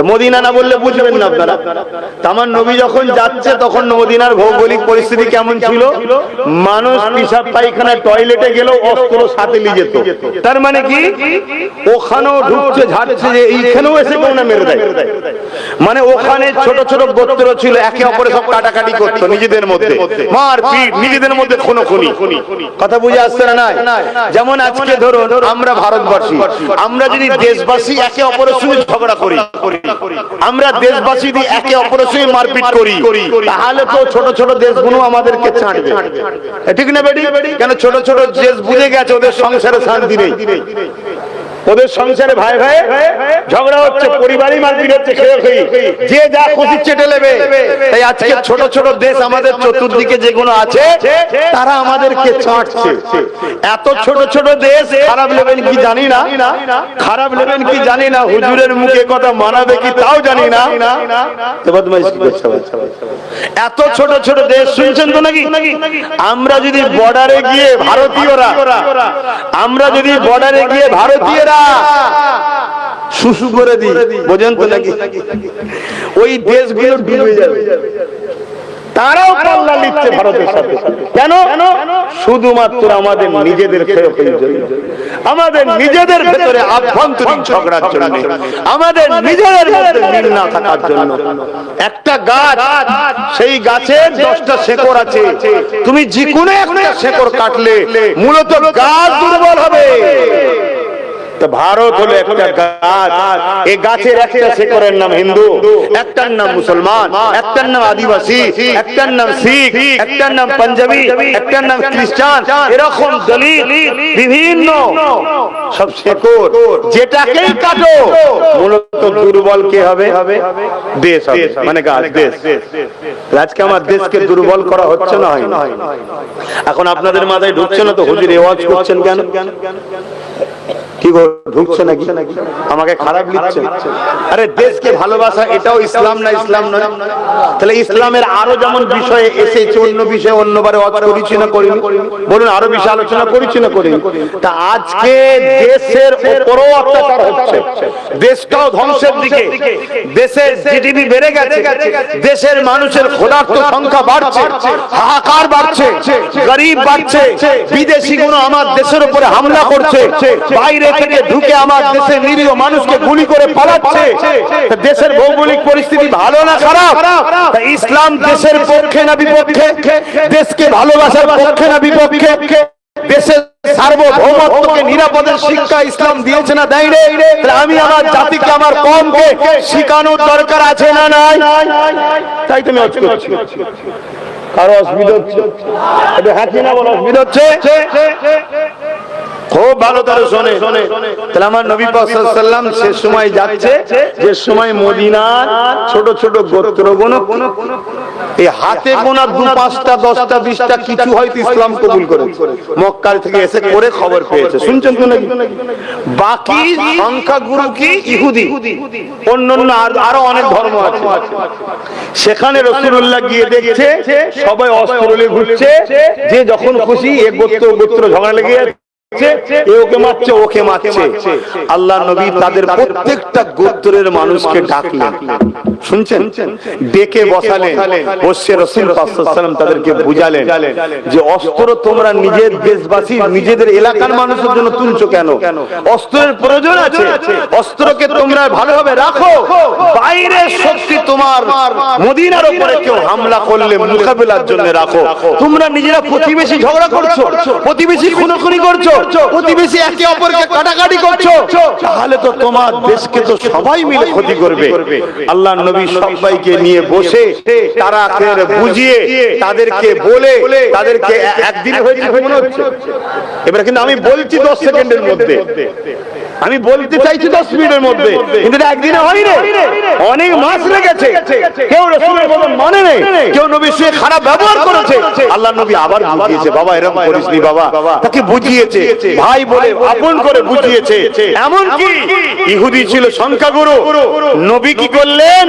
মদিনা না বললে বুঝবেন না আপনারা। আমার নবী যখন যাচ্ছে তখন মদিনার ভৌগোলিক পরিস্থিতি কেমন ছিল? মানুষ পিশাব পায়খানা টয়লেটে গেলেও অস্ত্র সাথে নিয়ে যেত। তার মানে কি ওখানেও ঢুকছে ঝাড়ছে যে এইখানেও এসে কেউ না মেরে দেয়। মানে ওখানে ছোট ছোট গোত্র ছিল, একে অপরে সব কাটাকাটি করতো নিজেদের মধ্যে, মারপিট, নিজেদের মধ্যে খুনোখুনি। কথা বুঝে আসছে না? যেমন আজকে ধরুন আমরা ভারতবাসী, আমরা যদি দেশবাসী একে অপরের সঙ্গে ঝগড়া করি, আমরা দেশবাসী যদি একে অপরের সঙ্গে মারপিট করি, তাহলে তো ছোট ছোট দেশগুলো আমাদেরকে ছাড়বে, ঠিক না বেটি? কেন ছোট ছোট দেশ বুঝে গেছে ওদের সংসারে শান্তি নেই, ওদের সংসারে ভাই ভাই ঝগড়া হচ্ছে, পরিবারই মারপিট হচ্ছে, খেয়ে খেয়ে যে যা খুশি চেটে নেবে। তাই আজকে ছোট ছোট দেশ আমাদের চতুর্দিকে যেগুলো আছে তারা আমাদেরকে ছাড়ছে। এত ছোট ছোট দেশ খারাপ নেবেন কি জানি না, খারাপ নেবেন কি জানি না, হুজুরের মুখে কথা মানাবে কি তাও জানি না। এত ছোট ছোট দেশ শুনছেন তো নাকি? আমরা যদি বর্ডারে গিয়ে ভারতীয়রা, আমরা যদি বর্ডারে গিয়ে ভারতীয়রা শুশু করে দিই, বোঝেন তো নাকি? ওই দেশগুলো ডুবে যাবে। তারাও পাল্লা নিচ্ছে ভারতের সাথে। কেন? শুধুমাত্র আমাদের নিজেদের আমাদের নিজেদের ভেতরে আভ্যন্তরীণ ঝগড়ার জন্য, আমাদের নিজেদের মধ্যে মিল না থাকার জন্য। একটা গাছ, সেই গাছের 10টা শেকড় আছে, তুমি যে কোনো একটা শেকড় কাটলে মূলত গাছ দুর্বল হবে। ভারত হলো একটা গাছ, এই গাছের একটা শেকড়ের নাম হিন্দু, একটার নাম মুসলমান, একটার নাম আদিবাসী, একটার নাম শিখ, একটার নাম পাঞ্জাবি, একটার নাম খ্রিস্টান। এরকম দলিল বিভিন্ন সব শেকড়, যেটাকেই কাটো মূলত দুর্বল কে হবে? দেশ হবে, মানে গাছ, দেশ। আজকে আমার দেশকে দুর্বল করা হচ্ছে না, হয় না? এখন আপনাদের মাথায় ঢুকছে না তো হুজুর এই ওয়াজ করছেন কেন? কি ঢুকছে নাকি? আমাকে খারাপ লিখছে? আরে দেশকে ভালোবাসা এটাও ইসলাম না? ইসলাম নয়? তাহলে ইসলামের আরো যেমন বিষয়ে এসেছে, অন্য বিষয়ে অন্যবারে করেছি না করিনি? বলুন, আরো বিষয়ে আলোচনা করেছি না করিনি? তা আজকে দেশের উপরও অত্যাচার হচ্ছে, দেশটাও ধ্বংসের দিকে, দেশের জিডিপি বেড়ে গেছে, দেশের মানুষের ক্ষুধার্ত সংখ্যা বাড়ছে, হাহাকার বাড়ছে, গরিব বাড়ছে, বিদেশি গুলো আমার দেশের উপরে হামলা করছে, বাইরে থেকে ঢুকে আমার দেশের নিরীহ মানুষকে গুলি করে পালাচ্ছে। দেশের ভৌগোলিক পরিস্থিতি ভালো না খারাপ? ইসলাম দেশের পক্ষে না বিপক্ষে? দেশকে ভালোবাসার পক্ষে না বিপক্ষে? দেশের সার্বভৌমত্বকে নিরাপদের শিক্ষা ইসলাম দিয়েছে না দেয়নি? আমি আমার জাতিকে, আমার কওমকে শিখানোর দরকার আছে না নাই? তাই তুমি আজ করছি। কারো অসুবিধা হচ্ছে? এটা হাঁচি না বলো, অসুবিধা হচ্ছে? খুব ভালো করে শোনে। তাহলে আমার নবী পাক সাল্লাল্লাহু আলাইহি ওয়াসাল্লাম সে সময় যাচ্ছে, যে সময় মদিনার ছোট ছোট গোত্রগুলো এই হাতে গোনা 2-5টা 10টা 20টা কিছু হয়তো ইসলাম কবুল করেছে, মক্কা থেকে এসে করে খবর পেয়েছে, শুনছেন তো নাকি? বাকি সংখ্যাগুরু কি ইহুদি, অন্যান্য আরো অনেক ধর্ম আছে। সেখানে রাসূলুল্লাহ গিয়ে দেখছে সবাই অস্ত্র নিয়ে ঘুরছে, যে যখন খুশি এক গোত্র ঝগড়া লেগে ওকে মারছে, ওকে মারছে। আল্লাহ নবী তাদের প্রত্যেকটা গোত্রের মানুষকে ডাকলেন, শুনছেন? ডেকে বসালেন, বসে রাসূল পাক সাল্লাল্লাহু আলাইহি ওয়াসাল্লাম তাদেরকে বুঝালেন যে অস্ত্র তোমরা নিজের দেশবাসী, নিজেদের এলাকার মানুষের জন্য তুলছো কেন? অস্ত্রের প্রয়োজন আছে, অস্ত্রকে তোমরা ভালোভাবে রাখো। বাইরের শক্তি তোমার মদিনার উপরে কেউ হামলা করলে মোকাবিলার জন্য রাখো। তোমরা নিজেরা প্রতিবেশী ঝগড়া করছো, প্রতিবেশী খুনোখুনি করছো, প্রতিবেশী একে অপরকে কাটাকাটি করছো, তাহলে তো তোমার দেশকে তো সবাই মিলে ক্ষতি করবে। আল্লাহ নবী সবাইকে নিয়ে বসে তারাকে বুঝিয়ে তাদেরকে বলে তাদেরকে একদিন হয়েছে মনে হচ্ছে। এবার কিন্তু আমি বলছি 10 সেকেন্ডের মধ্যে, আমি বলতে চাইছি 10 মিনিটের মধ্যে, কিন্তু একদিনে হয়নি, অনেক মাস লেগেছে। কেউ রাসূলের কথা মানে নেই, কেউ নবীর সঙ্গে খারাপ ব্যবহার করেছে। আল্লাহ নবী আবার বুঝিয়েছে, বাবা এরকম করিসনি বাবা, তাকে বুঝিয়েছে, ভাই বলে আপন করে বুঝিয়েছে। এমন কি ইহুদি ছিল সংখ্যাগুরু, নবী কি করলেন?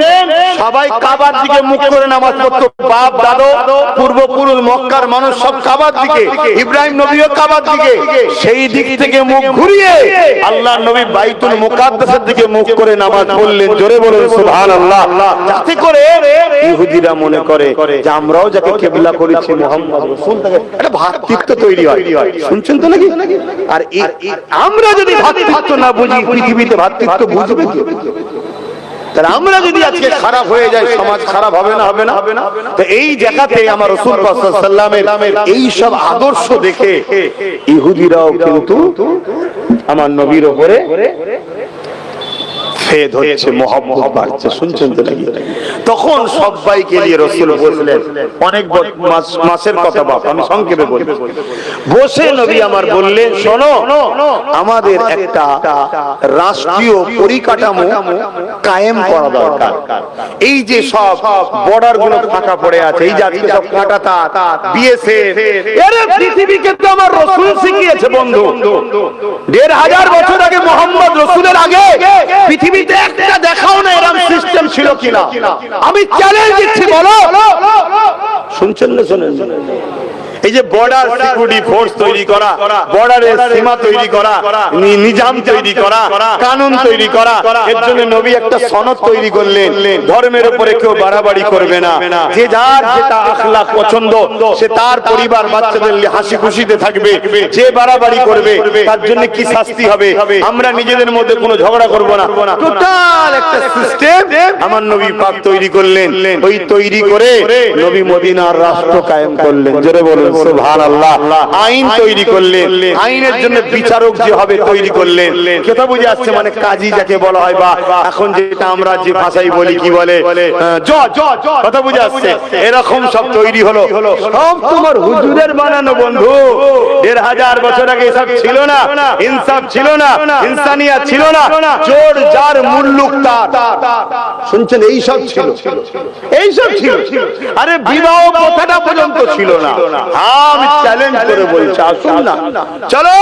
সবাই কাবার দিকে মুখ করে নামাজ পড়তো, বাপ দাদু পূর্বপুরুষ মক্কার মানুষ সব কাবার দিকে, ইব্রাহিম নবীও কাবার দিকে। সেই দিক থেকে মুখ ঘুরিয়ে আল্লাহ নবী বাইতুল মুকাদ্দাসের দিকে মুখ করে নামাজ পড়লেন, জোরে বলুন সুবহানাল্লাহ। যাতে করে ইহুদিরা মনে করে যে আমরাও যাকে কিবলা করেছি মুহাম্মদ রাসূল, তাকে একটা ভ্রাতৃত্ব তৈরি হয়। শুনছেন তো নাকি? আর আমরা যদি ভ্রাতৃত্ব না বুঝি, পৃথিবীতে ভ্রাতৃত্ব বুঝবে কি? তাহলে আমরা যদি আজকে খারাপ হয়ে যায়, সমাজ খারাপ হবে না? হবে না? তো এই জায়গাতে আমার রাসূল সাল্লাল্লাহু আলাইহি ওয়াসাল্লামের এই সব আদর্শ দেখে ইহুদিরাও কিন্তু আমার নবীর উপরে ফেদ হচ্ছে, মহব্বত বাড়ছে। শুনছেন তো নাকি? তখন সবাইকে নিয়ে রাসূল বসলেন, অনেক মাসের কথা বাপ, আমি সংক্ষেপে বলি। বসে নবী আমার বললেন, শোনো, আমাদের একটা রাষ্ট্রীয় পরিকাঠামো কায়েম করা দরকার। এই যে সব বর্ডার গুলো ফাঁকা পড়ে আছে, এই যে আজকে সব কাঁটাতা বিএসএফ, এর পৃথিবীকে তো আমার রাসূল শিখিয়েছে বন্ধু। ১৫০০ বছর আগে, মোহাম্মদ রাসূলের আগে পৃথিবীতে একটা দেখাও না এরকম সিস্টেম ছিল কিনা। আমি চ্যালেঞ্জ দিচ্ছি, বলো। শুনছেন না? শোনেন। এই যে বর্ডার সিকিউরিটি ফোর্স তৈরি করা, বর্ডারের সীমা তৈরি করা, নিজাম তৈরি করা, কানুন তৈরি করা, এর জন্য নবী একটা সনদ তৈরি করলেন, ধর্মের উপরে কেউ বাড়াবাড়ি করবে না, যে যার যেটা আখলাক পছন্দ সে তার পরিবার বাচ্চাদের হাসি খুশিতে থাকবে, যে বাড়াবাড়ি করবে তার জন্য কি শাস্তি হবে, আমরা নিজেদের মধ্যে কোনো ঝগড়া করব না। টোটাল একটা সিস্টেম আমার নবী পাক তৈরি করলেন। ওই তৈরি করে নবী মদিনার রাষ্ট্র কায়েম করলেন, জোরে বলুন সুবহানাল্লাহ। আইন তৈরি করলেন, আইনের জন্য বিচারক যে হবে তৈরি করলেন। কথা বুঝে আসছে? মানে কাজী যাকে বলা হয়, বা এখন যেটা আমরা যে ভাষায় বলি কি বলে জজ, কথা বুঝে আসছে? এরকম সব তৈরি হলো। সব তোমার হুজুরের বানানো বন্ধু। ১৫০০ বছর আগে এসব ছিল না, ইনসাফ ছিল না, ইনসানিয়াত ছিল না, চোর যার মুল্লুক তার। শুনছেন? এইসব ছিল, এইসব ছিল। আরে বিবাহ কথাটা পর্যন্ত ছিল না। আমি চ্যালেঞ্জ করে বলছি, আসুন না, চলো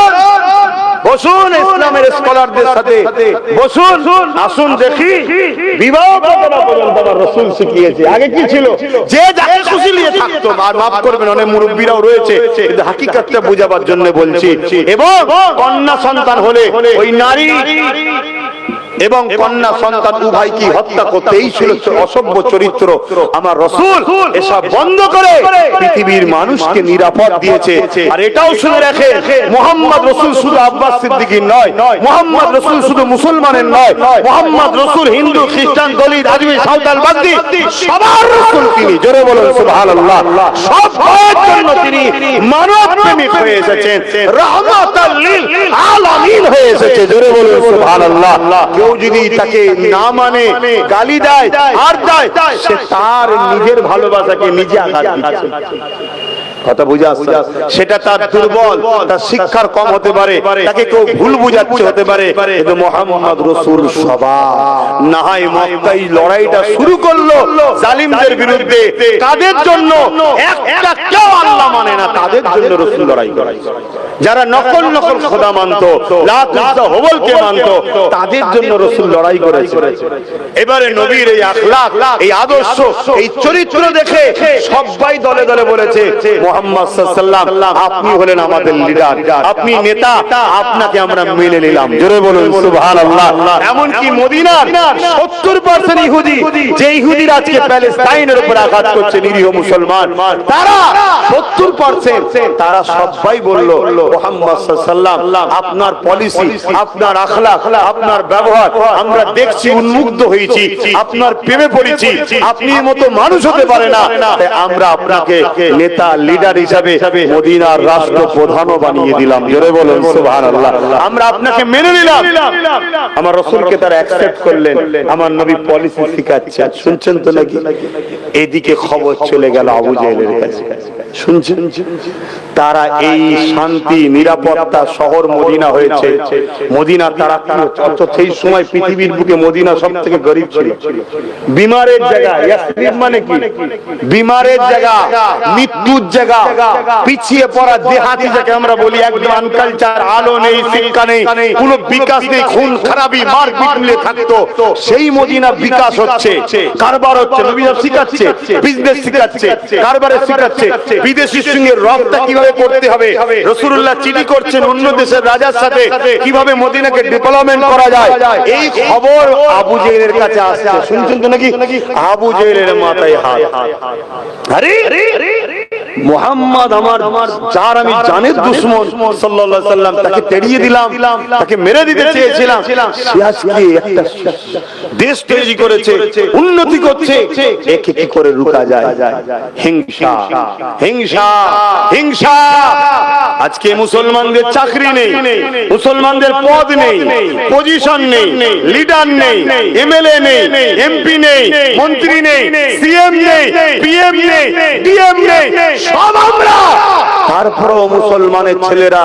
বসুন ইসলামের স্কলারদের সাথে, বসুন, আসুন দেখি বিবাহ কথাটা পর্যন্ত আমার রাসূল শিখিয়েছে। আগে কি ছিল? যে যাকে খুশি নিয়ে থাকতো। আর মাফ করবেন, অনেক মুরব্বীরাও রয়েছে, কিন্তু হাকিকতটা বোঝাবার জন্য বলছি। এবং কন্যা সন্তান হলে ওই নারী এবং কন্যা সন্তান উভয়কে হত্যা করতে, এই ছিল অসভ্য চরিত্র। আমার রাসূল এসব বন্ধ করে পৃথিবীর মানুষকে নিরাপদ দিয়েছে। আর এটাও শুনে রাখে, মুহাম্মদ রাসূল শুধু আব্বাস সিদ্দিকীর নয়, মুহাম্মদ রাসূল শুধু মুসলমানের নয়, মুহাম্মদ রাসূল হিন্দু, খ্রিস্টান, দলিত, আজমি, সাঁওতাল, বাগদি, সবার রাসূল তিনি। জোরে বলুন সুবহানাল্লাহ। সবার জন্য তিনি মানব প্রেমিক হয়ে এসেছেন, রাহমাতাল লিল আলামিন হয়ে এসেছে। জোরে বলুন সুবহানাল্লাহ। কেউ যদি তাকে না মানে, গালি দেয়, আর দেয়, সে তার নিজের ভালোবাসাকে নিজে আঘাত দিচ্ছে। কথা বুঝে আসছে? সেটা তার দুর্বল, তার শিক্ষার কম হতে পারে, তাকে কেউ ভুল বুঝাচ্ছে হতে পারে, কিন্তু মুহাম্মদ রাসূল সবার না হয় মক্কায় লড়াইটা শুরু করলো জালিমদের বিরুদ্ধে। কাদের জন্য? একটা কেউ আল্লাহ মানে না, তাদের জন্য রাসূল লড়াই করে। যারা নকল খোদা মানতো, লাত উজ্জা হুবলকে মানতো, তাদের জন্য রাসূল লড়াই করেছে। এবারে নবীর এই আখলাক, এই আদর্শ, এই চরিত্র দেখে সবাই দলে দলে বলেছে, মুহাম্মদ সাল্লাল্লাহু আলাইহি ওয়াসাল্লাম আপনি হলেন আমাদের লিডার, আপনি নেতা, আপনাকে আমরা মেনে নিলাম। জোরে বলুন সুবহানাল্লাহ। এমন কি মদিনার 70% ইহুদি, যে ইহুদিরা আজকে প্যালেস্টাইনের উপর আঘাত করছে, নিরীহ মুসলমান, তারা 70%, তারা সবাই বলল, মুহাম্মদ সাল্লাল্লাহু আলাইহি ওয়াসাল্লাম আপনার পলিসি, আপনার আখলাক, আপনার ব্যবহার আমরা দেখছি, উন্মুগ্ধ হয়েছি, আপনার প্রেমে পড়েছি, আপনি মতো মানুষ হতে পারে না, তাই আমরা আপনাকে নেতা, লিডার হিসাবে মদিনার রাষ্ট্রপ্রধানও বানিয়ে দিলাম। জোরে বলুন সুবহানাল্লাহ। আমরা আপনাকে মেনে নিলাম। আমার রাসূলকে তারা অ্যাকসেপ্ট করলেন। আমার নবী পলিসি শিখাচ্ছে। শুনছেন তো নাকি? এদিকে খবর চলে গেল আবু জেহেলের কাছে। শুনছেন? তারা এই শান্তি, নিরাপত্তা শহর মদিনা হয়েছে, মদিনা তারা অথচ সেই সময় পৃথিবীর বুকে মদিনা সবথেকে গরীব ছিল, বিমারের জায়গা। ইয়াসরিব মানে কি? বিমারের জায়গা, মৃত্যুর জায়গা, পিছিয়ে পড়া দেহাতি যাকে আমরা বলি, একদম আনকালচার, আলো নেই, শিক্ষা নেই, কোনো বিকাশ নেই, খুন খারাপি, মারপিট মিলে থাকতো। সেই মদিনা বিকাশ হচ্ছে, কারবার হচ্ছে, নবী শিখাচ্ছে শিখাচ্ছে, বিজনেস শিখাচ্ছে, কারবারে শিখাচ্ছে, বিদেশির সঙ্গে রপ্তা কিভাবে করতে হবে। রাসূলুল্লাহ চিঠি করছেন অন্য দেশের রাজার সাথে কিভাবে মদিনাকে ডেভেলপমেন্ট করা যায়। এই খবর আবু জেহেলের কাছে আসছে। শুনছেন তো নাকি? আবু জেহেলের মাথায় হাত। আরে মুহাম্মদ আমার যার আমি জানের দুশমন সাল্লাল্লাহু আলাইহি সাল্লাম, তাকে তেড়িয়ে দিলাম, তাকে মেরে দিতে চেয়েছিলাম, সে আজকে একটা দেশ তৈরি করেছে, উন্নতি করছে, একে কি করে রুকা যায়? হিংসা, হিংসা, হিংসা। আজকে মুসলমানদের চাকরি নেই, মুসলমানদের পদ নেই, পজিশন নেই, লিডার নেই, এমএলএ নেই, এমপি নেই, মন্ত্রী নেই, সিএম নেই, পিএম নেই, ডিএম নেই, সব আমরা। তারপরেও মুসলমানের ছেলেরা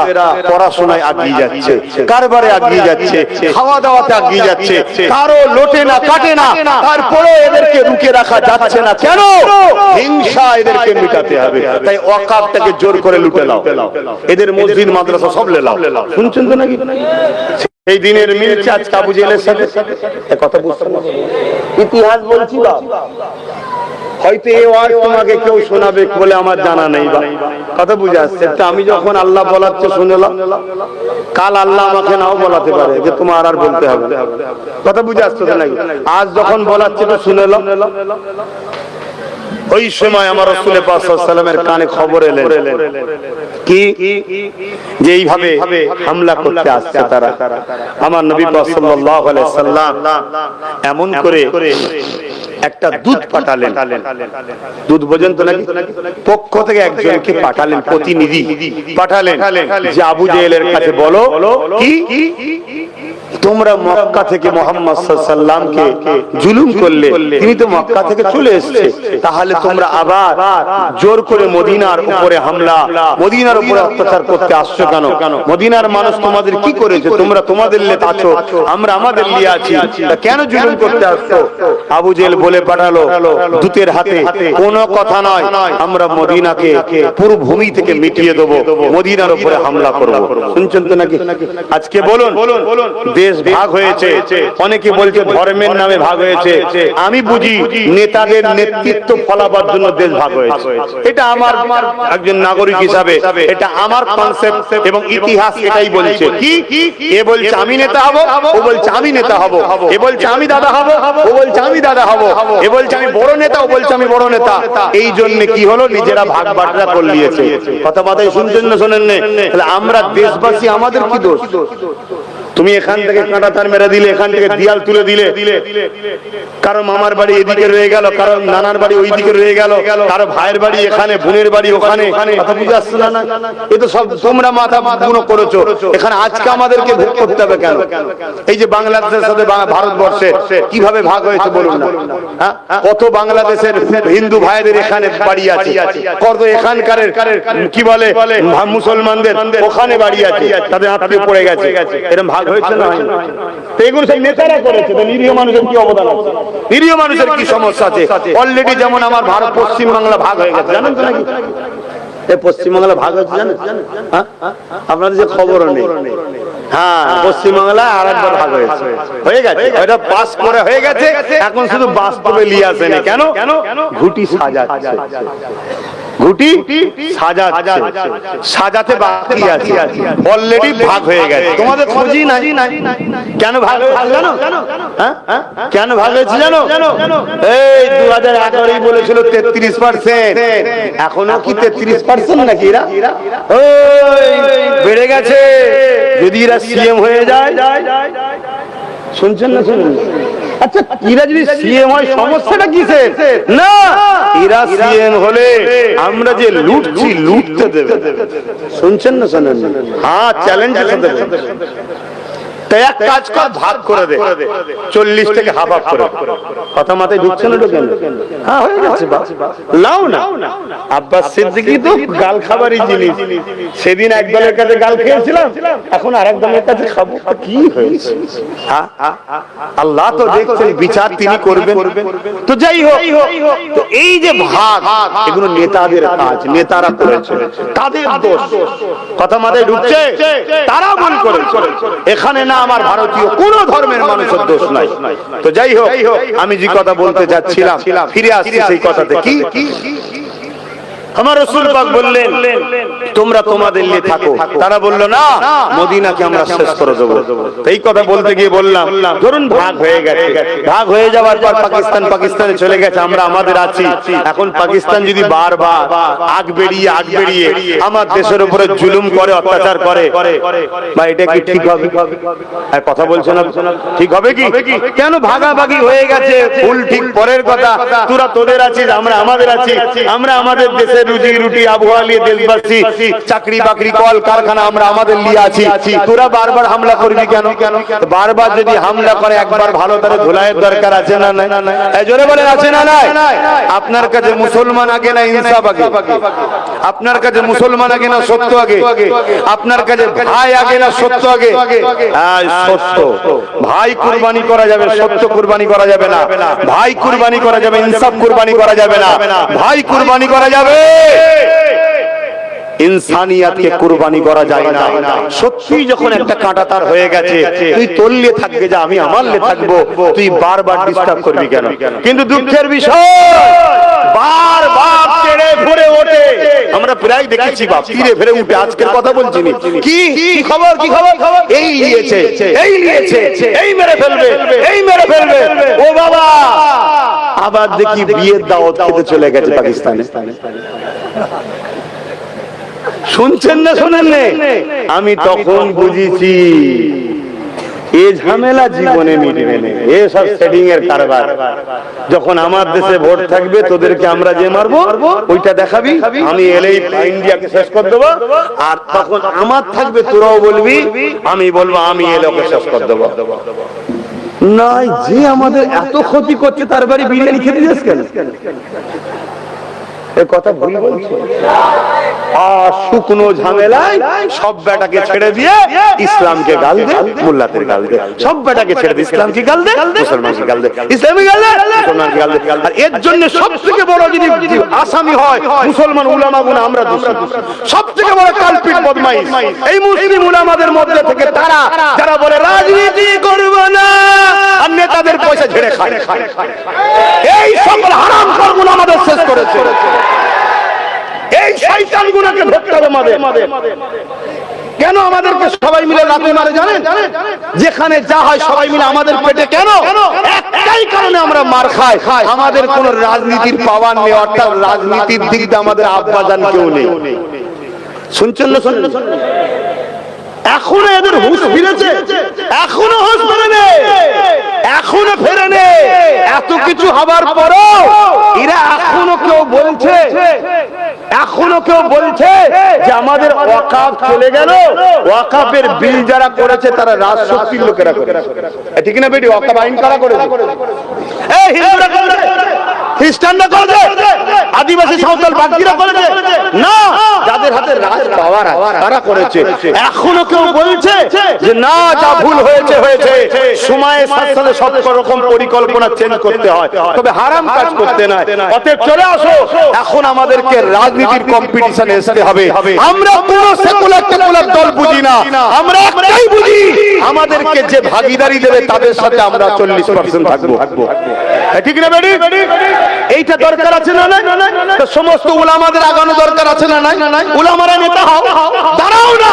পড়াশোনায় এগিয়ে যাচ্ছে, কারবারে এগিয়ে যাচ্ছে, খাওয়া দাওয়াতে এগিয়ে যাচ্ছে, কারো লোটে না কাটে না, তারপরে এদেরকে রুকে রাখা যাচ্ছে না। কেন? হিংসা এদেরকে মিটাতে হবে। তাই ওয়াকাফটাকে জোর করে লুটে নাও, এদের মসজিদ মাদ্রাসা সব লে নাও। শুনছেন তো নাকি? এই দিনের মিলছে আজকে আবু জেহেলের সাথে। কথা বুঝতে না, ইতিহাস বলছি বা হয়তো এই ওয়াজ তোমাকে কেউ শোনাবে বলে আমার জানা নেই বা কথা বুঝে আসছে। আমি যখন আল্লাহ বলাচ্ছে শুনলাম, কাল আল্লাহ আমাকে নাও বলাতে পারে যে তোমার আর বলতে হবে। কথা বুঝে আসছে তো নাকি? আজ যখন বলাচ্ছে তো শুনলাম, ওই সময় আমার রাসূল পাক সাল্লাল্লাহু আলাইহি ওয়াসাল্লামের কানে খবর এলেন কি যে এইভাবে হামলা করতে আসছে তারা। আমার নবী পাক সাল্লাল্লাহু আলাইহি ওয়াসাল্লাম এমন করে একটা দূত পাঠালেন। দূত বোঝেন তো নাকি? পক্ষ থেকে একজনকে পাঠালেন, প্রতিনিধি পাঠালেন যে আবু জেহেলের কাছে বলো কি তোমরা মক্কা থেকে মুহাম্মদ সাল্লাল্লাহু আলাইহি ওয়াসাল্লামকে জুলুম করলে, তিনি তো মক্কা থেকে চলে এসেছে, তাহলে তোমরা আবার জোর করে মদিনার উপরে হামলা, মদিনার উপরে অত্যাচার করতে আসছো কেন? মদিনার মানুষ তোমাদের কি করেছে? তোমরা তোমাদের লিয়ে আছো, আমরা আমাদের লিয়ে আছি, তা কেন জুলুম করতে আসছো? আবু জেহেল বলে পাঠালো দূতের হাতে, কোনো কথা নয়, আমরা মদিনাকে পুরো ভূমি থেকে মিটিয়ে দেবো, মদিনার উপরে হামলা করব। শুনছেন তো নাকি? আজকে বলুন, দেশ ভাগ হয়েছে, অনেকে বলছে ধর্মের নামে ভাগ হয়েছে। আমি বুঝি নেতাদের নেতৃত্ব ফলাবার জন্য দেশ ভাগ হয়েছে। এটা আমার একজন নাগরিক হিসাবে এটা আমার কনসেপ্ট এবং ইতিহাস এটাই বলছে। কি এ বলছে আমি নেতা হব, ও বলছে আমি নেতা হব, এ বলছে আমি দাদা হব, ও বলছে আমি দাদা হব, এ বলছে আমি বড় নেতা, ও বলছে আমি বড় নেতা। এই জন্য কি হলো, নিজেরা ভাগ বাটরা করে নিয়েছে। কথা মাথায় শুনছেন না শোনেন না? তাহলে আমরা দেশবাসী, আমাদের কি দোষ? তুমি এখান থেকে কাঁটা তার মেরে দিলে, এখান থেকে দিয়াল তুলে দিলে, কারো মামার বাড়ি এদিকে রয়ে গেল, কারো নানার বাড়ি ওই দিকে রয়ে গেল, কারো ভাইয়ের বাড়ি এখানে, বোনের বাড়ি ওখানে। কথা বুঝে আসছে না? এ তো সব তোমরা মাথা গুণ করেছো। এখানে আজকে আমাদেরকে ভোগ করতে হবে কেন? এই যে বাংলাদেশের সাথে ভারতবর্ষে কিভাবে ভাগ হয়েছে বলুন না? কত বাংলাদেশের হিন্দু ভাইদের এখানে বাড়ি আছে, কত এখানকার কি বলে মুসলমানদের ওখানে বাড়ি আছে, তাদের আত্মীয় পড়ে গেছে। এরকম ভাগ হয়েছে না? এগুলো সব নেতারা করেছে। তো নিরীহ মানুষের কি অবদান আছে? নিরীহ মানুষের কি সমস্যা আছে? অলরেডি যেমন আমার ভারত পশ্চিম বাংলা ভাগ হয়ে গেছে, জানেন তো নাকি? পশ্চিমবাংলা ভাগ হচ্ছে জানেন? আপনাদের যে খবরও নেই। হ্যাঁ, পশ্চিমবাংলা আর একবার ভাগ হয়েছে, হয়ে গেছে, ওটা পাস করে হয়ে গেছে। এখন শুধু বাস্তবে নিয়ে আসেনি। কেন? ঘুটি সাজাচ্ছে, ঘুটি সাজাচ্ছে, সাজাতে বাকি আছে, অলরেডি ভাগ হয়ে গেছে। তোমাদের খোঁজই নাই। কেন ভাগ হয়েছে জানো? কেন ভাগ হয়েছে জানো? এই 2011 বলেছিল 33%, এখনো কি 33% নাকি? এরা বেড়ে গেছে। যদি এরা সিএম হয়ে যায়, শুনছেন না? শুনুন। আচ্ছা, এরা যদি সিএম হয় সমস্যাটা কিসের? না, এরা সিএম হলে আমরা যে লুটছি, লুটতে দেবে। শুনছেন না? শোনেন? হ্যাঁ, চ্যালেঞ্জের সাথে এক কাজ কর, ভাগ করে দে 40 থেকে হাফ হাফ করে। কথা মাথায় ঢুকছে না? ঢুকেন? হ্যাঁ, হয়ে গেছে। লাও না। আব্বাস সিদ্দিকী তো গাল খাবারই জিনিস। সেদিন এক দলের কাছে গাল খেয়েছিলাম, এখন আরেক দলের কাছে খাবো। কি হয়েছে? আল্লাহ তো দেখছেন, বিচার তিনি করবেন। তো যাই হোক, তো এই যে ভাগ, এগুলো নেতাদের কাজ, নেতারা করেছে, তাদের দোষ। কথা মাথায় ঢুকছে? তারা ভুল করেছে। এখানে না আমার ভারতীয় কোন ধর্মের মানুষের দোষ নাই। তো যাই হোক, আমি যে কথা বলতে যাচ্ছিলাম, ফিরে আসছি সেই কথাতে। কি আমার রাসূল পাক বললেন, তোমরা তোমাদের নিয়ে থাকো। তারা বলল, না, মদিনাকে আমরা শেষ করে দেবো। এই কথা বলতে গিয়ে বললাম, ধরুন ভাগ হয়ে গেছে, ভাগ হয়ে যাওয়ার পর পাকিস্তানে চলে গেছে, আমরা আমাদের আছি। এখন পাকিস্তান যদি বারবার আগ বেরিয়ে আমার দেশের উপরে জুলুম করে, অত্যাচার করে, বা এটা কি ঠিক হবে? আর কথা বলছো না, ঠিক হবে কি? কেন ভাগাভাগি হয়ে গেছে, ভুল ঠিক পরের কথা। তোরা তোদের আছিস, আমরা আমাদের আছি। আমরা আমাদের দেশে রুজি রুটি আবহাওয়া নিয়ে দেশবাসী, চাকরি বাকরি কল কারখানা আমরা আমাদের নিয়ে আছি। তোরা বারবার হামলা করবি কেন? বারবার যদি হামলা করে, একবার ভালো তারে ধুলাইয়ের দরকার আছে না নাই? জোরে বলেন, আছে না নাই? আপনার কাছে মুসলমান আগে না ইনসাফ আগে? আপনার কাছে মুসলমান আগে না সত্য আগে? আপনার কাছে ভাই আগে না সত্য আগে? সত্য ভাই কুরবানি করা যাবে, সত্য কুরবানি করা যাবে না। ভাই কুরবানি করা যাবে, ইনসাফ কুরবানি করা যাবে না। ভাই কুরবানি করা যাবে, ইনসানিয়াতকে কুরবানি করা যায় না। সত্যি যখন একটা কাঁটা তার হয়ে গেছে, তুই তোললে থাকবে, যা আমি আমার লে থাকবো, তুই বারবার ডিস্টার্ব করবি কেন? কিন্তু দুঃখের বিষয়, বারবার তেড়ে ঘুরে ওঠে। আমরা প্রায় দেখেছি বাপ ফিরে ফিরে উঠে। আজকের কথা বলছি, কি খবর, কি খবর? এই নিয়েছে, এই নিয়েছে, এই মেরে ফেলবে, এই মেরে ফেলবে। ও বাবা, আবার দেখি বিয়ের দাওয়াত খেতে চলে গেছে পাকিস্তানে। শুনছেন না শোনেন? আমি তখন বুঝেছি এই ঝামেলা জীবনে মিটবে না, এসব সেটিং এর কারবার। যখন আমার দেশে ভোট থাকবে, তোদেরকে আমরা যে মারবো ওইটা দেখাবি, আমি এলেই ইন্ডিয়াকে শেষ করে দেবো। আর তখন আমার থাকবে, তোরাও বলবি, আমি বলবো আমি এলে ওকে শেষ করে দেবো। নাই, যে আমাদের এত ক্ষতি করছে তার বাড়ি বিরিয়ানি খেতে যাস কেন? কথা ভুল বলছো। আর শুকনো ঝামেলায় সব বেটাকে ছেড়ে দিয়ে ইসলামকে গাল দে, মোল্লাদের গাল দে। সব বেটাকে ছেড়ে দিয়ে ইসলামকে গাল দে, মুসলমানকে গাল দে, ইসলামকে গাল দে, মুসলমানকে গাল দে। আর এর জন্য সবথেকে বড় যদি আসামি হয় মুসলমান উলামাগুলো, আমরা দোষী। সবথেকে বড় কালপিট বদমাইশ এই মুসলিম উলামাদের মধ্যে থেকে তারা, যারা বলে রাজনীতি করব না আর নেতাদের পয়সা ঝেড়ে খায়। এই সকল হারামখোরগুলো আমাদের শেষ করেছে। এই শয়তানগুলোকে ধরতে হবে আমাদের। কেন আমাদেরকে সবাই মিলে লাথি মারে জানেন? যেখানে যা হয় সবাই মিলে আমাদের পেটে। কেন? একটাই কারণে আমরা মার খাই, আমাদের কোন রাজনীতির পাওয়ার নেই, অর্থাৎ রাজনীতির দিক দিয়ে আমাদের আব্বাজান কেউ নেই। শুনছেন না? এখনো এদের হুঁশ ফিরেছে? এখনো হুঁশ ফেরেনি, এখনো ফেরেনি। এত কিছু হবার পরও এরা এখনো কেউ বলছে যে আমাদের ওয়াকাফ চলে গেল। ওয়াকাফের বিল যারা করেছে তারা রাজশক্তির লোকেরা করেছে, ঠিক না বেটি? ওয়াকাফ আইন কারা করেছে? এই হিন্দুরা করেছে, খ্রিস্টানরা করেছে, আদিবাসী সাঁওতাল বাগদিরা করেছে না? যাদের হাতে রাজ পাওয়ার তারা করেছে। এখনো কেউ বলছে যে না, যা ভুল হয়েছে হয়েছে, সময়ের সাথে সাথে সব রকম পরিকল্পনা চেঞ্জ করতে হয়, তবে হারাম কাজ করতে নয়। অতএব চলে আসো, এখন আমাদেরকে রাজনীতির কম্পিটিশনে আসতে হবে। আমরা কোনো সেকুলার দল বুঝি না, আমরা একটাই বুঝি, আমাদেরকে যে ভাগিদারি দেবে তাদের সাথে আমরা 40% থাকবো। ঠিক না বেটি? এইটা দরকার আছে না? তো সমস্ত উলামাদের আগানো দরকার আছে না? নাই? উলামারা নেতা হও, দাঁড়াও না,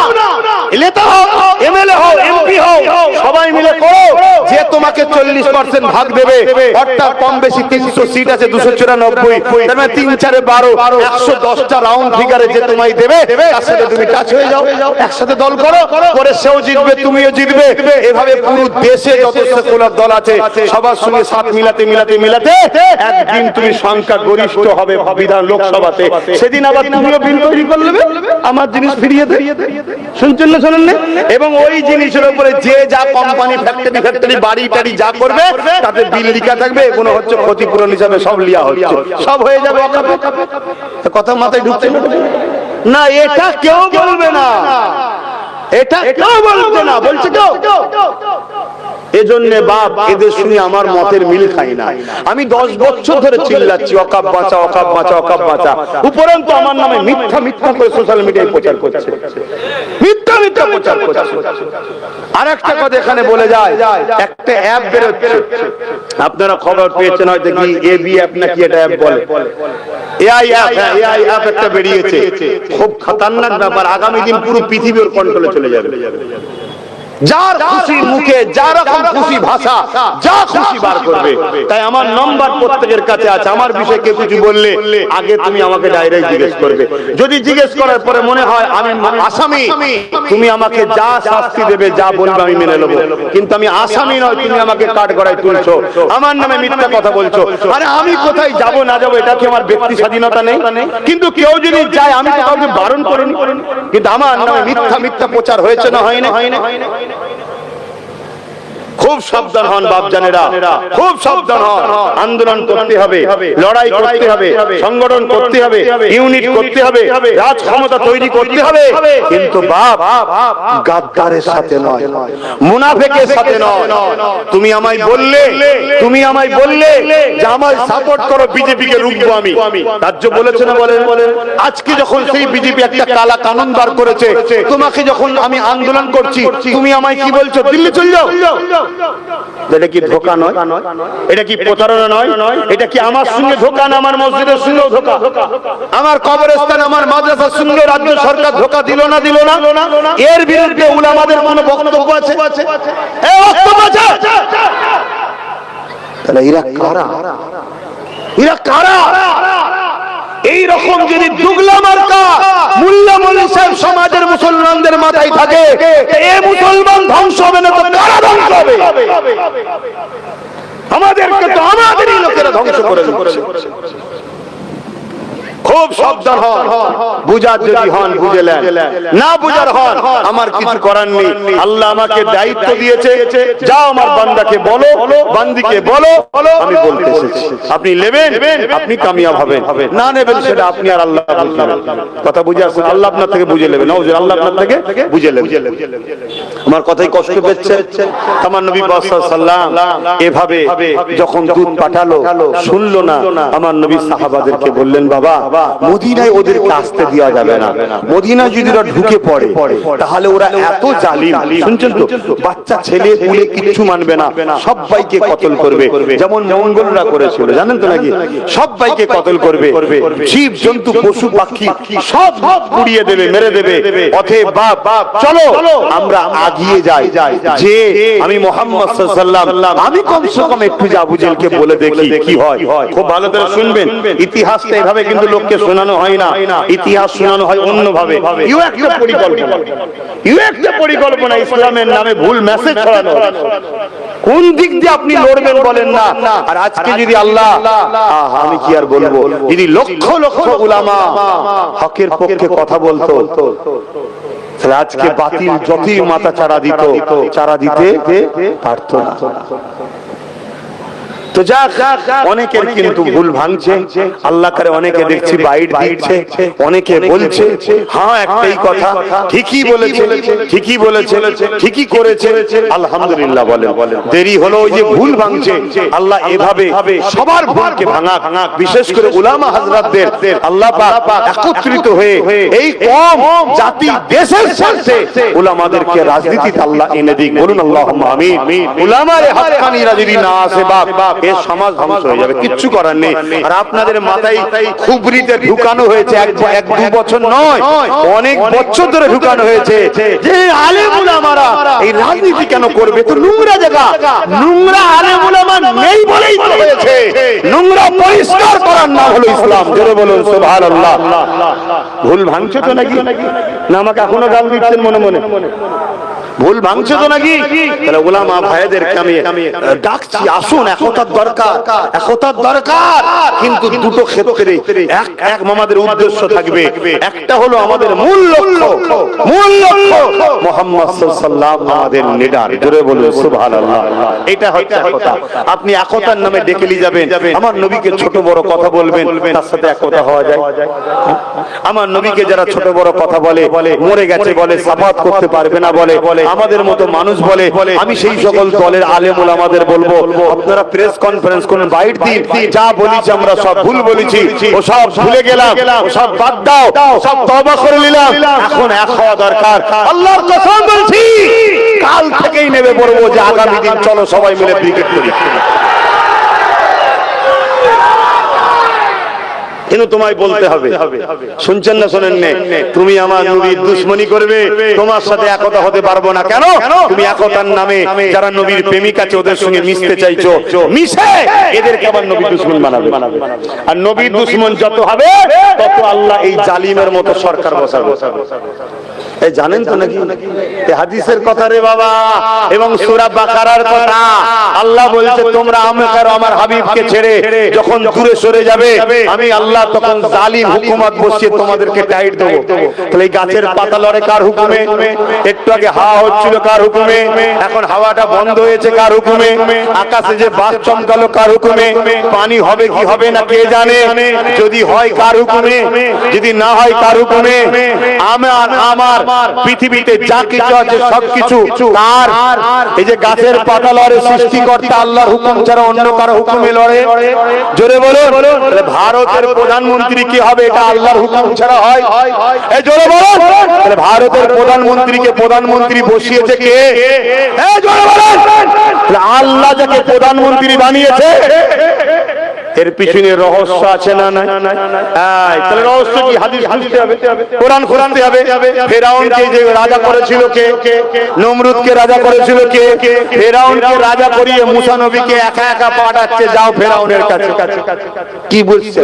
নেতা হও, এমএলএ হও, এমপি হও, সবাই মিলে করো, যে তোমাকে 40% ভাগ দেবে। অর্থাৎ কম বেশি 300 সিট আছে, 294, তার মানে 3 4 12, 110টা রাউন্ড ফিগারে যে তোমায় দেবে, তার সাথে তুমি টাচ হয়ে যাও, একসাথে দল করো, করে সেও জিতবে, তুমিও জিতবে। এভাবে পুরো দেশে যত সেকুলার দল আছে সবার সঙ্গে সাথ মিলাতে একদিন তুমি সংখ্যা গরিষ্ঠ হবে বিধান লোকসভাতে। সেদিন আবার তুমিও বিল তৈরি করে নেবে, আমার জিনিস ফিরিয়ে দেয়। শুনছেন না শোনেন না? এবং ওই জিনিসের উপরে যে যা কোম্পানি, ফ্যাক্টরি, বাড়ি টাড়ি যা করবে তাতে বিল লিখা থাকবে। এগুলো হচ্ছে ক্ষতিপূরণ হিসাবে সব লিয়া হচ্ছে, সব হয়ে যাবে। কথা মাথায় ঢুকছে না? এটা কেউ বলবে না, এটা কেউ বলবে না। বলছে কেউ এজন্য বাপ এদের শুনে আমার মতের মিল খাই না। আমি 10 বছর ধরে চিল্লাচ্ছি ওয়াকফ বাঁচা, ওয়াকফ বাঁচা, ওয়াকফ বাঁচা, উপরন্তু আমার নামে মিথ্যা মিথ্যা করে সোশ্যাল মিডিয়ায় প্রচার করছে, মিথ্যা মিথ্যা প্রচার করছে। আরেকটা কথা এখানে বলে যায়, একটা অ্যাপ বের হচ্ছে, আপনারা খবর পেয়েছেন হয়তো, কি এবি অ্যাপ নাকি এটা অ্যাপ বলে, এআই অ্যাপ, এআই অ্যাপ একটা বেরিয়েছে, খুব খতরনাক ব্যাপার। আগামী দিন পুরো পৃথিবীর কন্ট্রোলে চলে যাবে। যার খুশি মুখে যা রকম খুশি ভাষা যা খুশি বার করবে। তাই আমার নম্বর প্রত্যেকের কাছে আছে, আমার বিষয়ে কেউ কিছু বললে আগে তুমি আমাকে ডাইরেক্ট জিজ্ঞেস করবে। যদি জিজ্ঞেস করার পরে মনে হয় আমি আসামি, তুমি আমাকে যা শাস্তি দেবে, যা বলবে আমি মেনে নেবো। কিন্তু আমি আসামি নয়, তুমি আমাকে কাঠগড়ায় তুলছো, আমার নামে মিথ্যা কথা বলছো। আরে আমি কোথায় যাব না যাব এটা কি আমার ব্যক্তি স্বাধীনতা নেই? কিন্তু কেউ যদি যায়, আমি তো কাউকে বারণ করিনি, কিন্তু আমার নামে মিথ্যা মিথ্যা প্রচার হয়েছে না হয় না? খুব সাবধান হন বাপজানেরা, খুব সাবধান হন। আন্দোলন করতে হবে, লড়াই করতে হবে, সংগঠন করতে হবে, ইউনিট করতে হবে, রাজ ক্ষমতা তৈরি করতে হবে, কিন্তু বাপ গাদ্দারের সাথে নয়, মুনাফিকের সাথে নয়। তুমি আমায় বললে যে আমায় সাপোর্ট করো, বিজেপিকে রুখবো আমি, রাজ্য বলেছে না বলেন? আজকে যখন সেই বিজেপি একটা কালা কানুন বার করেছে, তোমাকে যখন আমি আন্দোলন করছি, তুমি আমায় কি বলছো? দিল্লি চল যাও। এটা কি ধোঁকা নয়? এটা কি প্রতারণা নয়? এটা কি আমার সঙ্গে ধোঁকা না আমার মসজিদের সঙ্গেও ধোঁকা? আমার কবরস্থান, আমার মাদ্রাসার সঙ্গে রাজ্য সরকার ধোঁকা দিল না? এর বিরুদ্ধে উলামাদের কোনো বক্তব্য আছে? তাহলে এরা কারা? এই রকম যদি দুগলা মার্কা মুল্লা মৌলভী সাহেব সমাজের মুসলমানদের মাথায় থাকে, এই মুসলমান ধ্বংস হবে না তো কারা ধ্বংস হবে? আমাদেরকে তো আমাদেরই লোকেরা ধ্বংস করে দিচ্ছে। খুব সাবধান হন, বুঝার যদি হন বুঝলেন, না বুঝার হন আমার কিছু করার নেই। আল্লাহ আমাকে দায়িত্ব দিয়েছে, যাও আমার বান্দাকে বলো, বান্দিকে বলো আমি বলতে এসেছি। আপনি নেবেন, আপনি কামিয়াব হবেন, না নেবেন সেটা আপনি আর আল্লাহ বুঝবেন। কথা বুঝে আসছে? আল্লাহ আপনার থেকে বুঝে নেবেন, আল্লাহ আপনার থেকে বুঝে নেবেন। আমার কথাই কষ্ট পেয়েছে? আমার নবী পাক সাল্লাল্লাহু আলাইহি ওয়াসাল্লাম এভাবে যখন দুধ পাঠালো, শুনলো না, আমার নবী সাহাবাদেরকে বললেন, বাবা মদিনায় ওদেরকে আসতে দেওয়া যাবে না, মদিনা যদি ওরা ঢুকে পড়ে তাহলে ওরা এত জালিম, শুনছেন তো, বাচ্চা ছেলে পুলে কিছু মানবে না, সবাইকে কতল করবে, যেমন মঙ্গলরা করেছিল, জানেন তো নাকি? সবাইকে কতল করবে, জীব জন্তু পশু পাখি সব পুড়িয়ে দেবে, মেরে দেবে। অতএব বাপ চলো আমরা আগিয়ে যাই, যে আমি মুহাম্মদ সাল্লাল্লাহু আলাইহি ওয়াসাল্লাম, আমি কমসে কম একটু আবু জেহেলকে বলে দেখি কি হয়। খুব ভালো করে শুনবেন, ইতিহাসটা এভাবে কিন্তু লোককে শোনানো হয় না, ইতিহাস শোনানো হয় অন্যভাবে। একটা পরিকল্পনা ইসলামের নামে ভুল মেসেজ ছড়ানো। কোন দিক দিয়ে আপনি লড়বেন বলেন না। আর আজকে যদি আল্লাহ, আমি কি আর বলবো, যদি লক্ষ লক্ষ উলামা হকের পক্ষে কথা বলতো, তাহলে আজকে বাতিল যতই মাথা চারা দিতে পারতো না। তো যাক, অনেকের কিন্তু ভুল ভাঙছে, আল্লাহ করে অনেকে দেখছি বাইট দিচ্ছে, অনেকে বলছে হ্যাঁ একটাই কথা, ঠিকই বলেছে, ঠিকই করেছে, আলহামদুলিল্লাহ বলে। দেরি হলো ওই যে ভুল ভাঙছে, আল্লাহ এভাবে সবার ভুলকে ভাঙা, বিশেষ করে উলামা হাজরাতদের আল্লাহ পাক একত্রিত হয়ে এই কম জাতি দেশের স্বার্থে উলামাদেরকে রাজনীতিতে আল্লাহ এনে দিক, বলুন আল্লাহুম্মা আমিন। উলামায়ে হাক্কানীরা যদি না আসে বাপ, এই সমাজ ধ্বংস হয়ে যাবে, কিচ্ছু করার নেই। আর আপনাদের মাথায় খুবরিতে ঢুকানো হয়েছে, এক দু বছর নয়, অনেক বছর ধরে ঢুকানো হয়েছে যে আলেম উলামারা এই রাজনীতি কেন করবে, তো নোংরা জায়গা, নোংরা আলেম উলামা নেই বলেই তো হয়েছে। নোংরা পরিষ্কার করার নাম হলো ইসলাম, জোরে বলুন সুবহানাল্লাহ। ভুল ভাঙছে তো নাকি? না আমাকে এখনো গাল দিচ্ছেন মনে মনে? ভুল ভাঙছে তো নাকি? তাহলে উলামা ভাইদেরকে আমি ডাকছি, আসুন, একতার দরকার। কিন্তু দুটো ক্ষেত্রে এক আমাদের উদ্দেশ্য থাকবে, একটা হলো আমাদের মূল লক্ষ্য মুহাম্মদ সাল্লাল্লাহু আলাইহি ওয়াসাল্লাম আমাদের লিডার, জোরে বলুন সুবহানাল্লাহ। এটা হচ্ছে কথা। আপনি একতার নামে ডেকে নিয়ে যাবেন, আমার নবীকে ছোট বড় কথা বলবেন, তার সাথে একতা হওয়া যায়? আমার নবীকে যারা ছোট বড় কথা বলে, মরে গেছে বলে, সাফাত করতে পারবে না বলে, আমাদের মতো মানুষ বলে, আমি সেই সকল দলের আলেম ওলামাদের বলবো, আপনারা প্রেস কনফারেন্স করুন, বাইট দিন, যা বলেছি আমরা সব ভুল বলেছি, ও সব ভুলে গেলাম, ও সব বাদ দাও, সব তওবা করে নিলাম, এখন এক হওয়া দরকার। আল্লাহর কসম বলছি, কাল থেকেই নেমে পড়বো যে আগামী দিন চলো সবাই মিলে ক্রিকেট করি। কিন্তু তোমায় বলতে হবে, শুনছেন না শোনেন না, তুমি আমার নবীর দুশমনি করবে, তোমার সাথে একতা হতে পারবো না। কেন? তুমি একতার নামে যারা নবীর প্রেমিক আছে ওদের সঙ্গে মিশতে চাইছো, মিশে এদেরকে আবার নবীর দুশমন বানাবে। আর নবীর দুশমন যত হবে তত আল্লাহ এই জালিমের মতো সরকার বসাবে। এই জানেন তো নাকি এই হাদিসের কথা রে বাবা, এবং সূরা বাকারার কথা। আল্লাহ বলছে তোমরা আমার হাবিবকে ছেড়ে যখন দূরে সরে যাবে, আমি আল্লাহ তখন জালিম হুকুমত বসিয়ে তোমাদেরকে টাইট দেবো। তাহলে এই গাছের পাতা লড়ে কার হুকুমে? একটু আগে হাওয়া হচ্ছিল কার হুকুমে? এখন হাওয়াটা বন্ধ হয়েছে কার হুকুমে? আকাশে যে বাস চমকালো কার হুকুমে? পানি হবে কি হবে না কে জানে? যদি হয় কার হুকুমে, যদি না হয় কার হুকুমে? আমার পৃথিবীতে যা কিছু আছে সবকিছু কার? এই যে গাছের পাতা লড়ে সৃষ্টিকর্তা আল্লাহর হুকুম ছাড়া অন্য কারো হুকুমে লড়ে? জোরে বলো। তাহলে ভারতের প্রধানমন্ত্রী কি হবে? এটা আল্লাহর হুকুম ছাড়া হয়? এই জোরে বলো। তাহলে ভারতের প্রধানমন্ত্রীকে প্রধানমন্ত্রী বসিয়েছে কে? এই জোরে বলো। তাহলে আল্লাহ যাকে প্রধানমন্ত্রী বানিয়েছে এর পিছনে রহস্য আছে না নাই? তাহলে রহস্য কি? হাদিস খুঁজতে হবে, কোরআন খুঁজতে হবে। ফেরাউনকে যে রাজা করেছিল কে? নমরুদকে রাজা করেছিল কে? ফেরাউনকে রাজা করিয়ে মুসা নবীকে একা একা পাঠাচ্ছে, যাও ফেরাউনের কাছে। কি বলছে?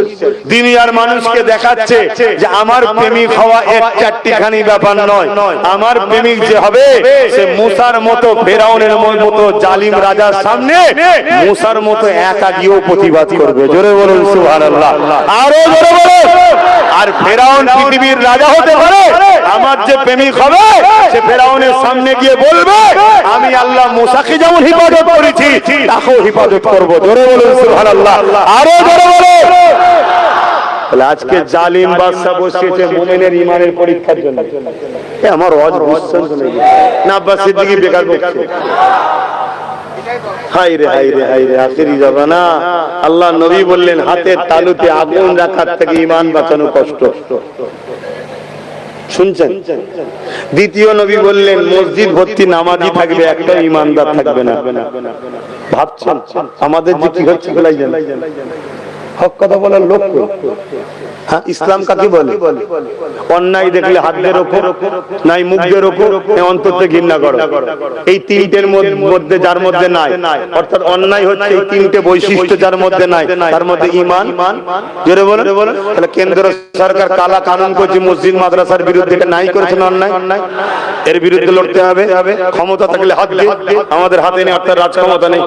দুনিয়ার মানুষকে দেখাচ্ছে যে আমার প্রেমিক হওয়া এক চারটিখানি ব্যাপার নয়, আমার প্রেমিক যে হবে সে মুসার মতো, ফেরাউনের মতো জালিম রাজার সামনে মুসার মতো একা গিয়েও প্রতিবাদ করবে। জোরে বলুন সুবহানাল্লাহ, আরো জোরে বলুন। আর ফেরাউন পৃথিবীর রাজা হতে পারে, আমার যে প্রেমিক হবে সে ফেরাউনের সামনে গিয়ে বলবে আমি আল্লাহ মুসাকে যেমন হিফাজত করেছি তাকেও হিফাজত করব। জোরে বলুন সুবহানাল্লাহ, আরো জোরে বলুন। তাহলে আজকে জালিম বাদশা বসিয়েছে মুমিনের ঈমানের পরীক্ষার জন্য। আমার ওয়াজ বুঝছেন না? আব্বাস সিদ্দিকী বেকার বকছে। হাই রে হাই রে হাই রে, আখেরি জামানা। আল্লাহ নবী বললেন হাতের তালুতে আগুন রাখার থেকে ঈমান বাঁচানো কষ্ট। শুনছেন? দ্বিতীয় নবী বললেন মসজিদ ভর্তি নামাজি থাকবে, একটা ঈমানদার থাকবে না। ভাবছেন আমাদের যে কি হচ্ছে বলাই জানেন? হক কথা বলার লোক। হ্যাঁ, ইসলাম কাকে বলে? অন্যায় দেখলে হাতের ওপর, নাই মুখের ওপর, অন্তরে ঘৃণা করো। এই তিনটের মধ্যে যার মধ্যে নাই, অর্থাৎ অন্যায় হচ্ছে এই তিনটে বৈশিষ্ট্য যার মধ্যে নাই, তার মধ্যে ঈমান। জোরে বলো। তাহলে কেন্দ্র সরকার কালা কানুন করছে মসজিদ মাদ্রাসার বিরুদ্ধে, এটা নাই করেছেন অন্যায়। এর বিরুদ্ধে লড়তে হবে। ক্ষমতা থাকলে হাত দিয়ে, আমাদের হাতে নেই, অর্থাৎ রাজ ক্ষমতা নেই।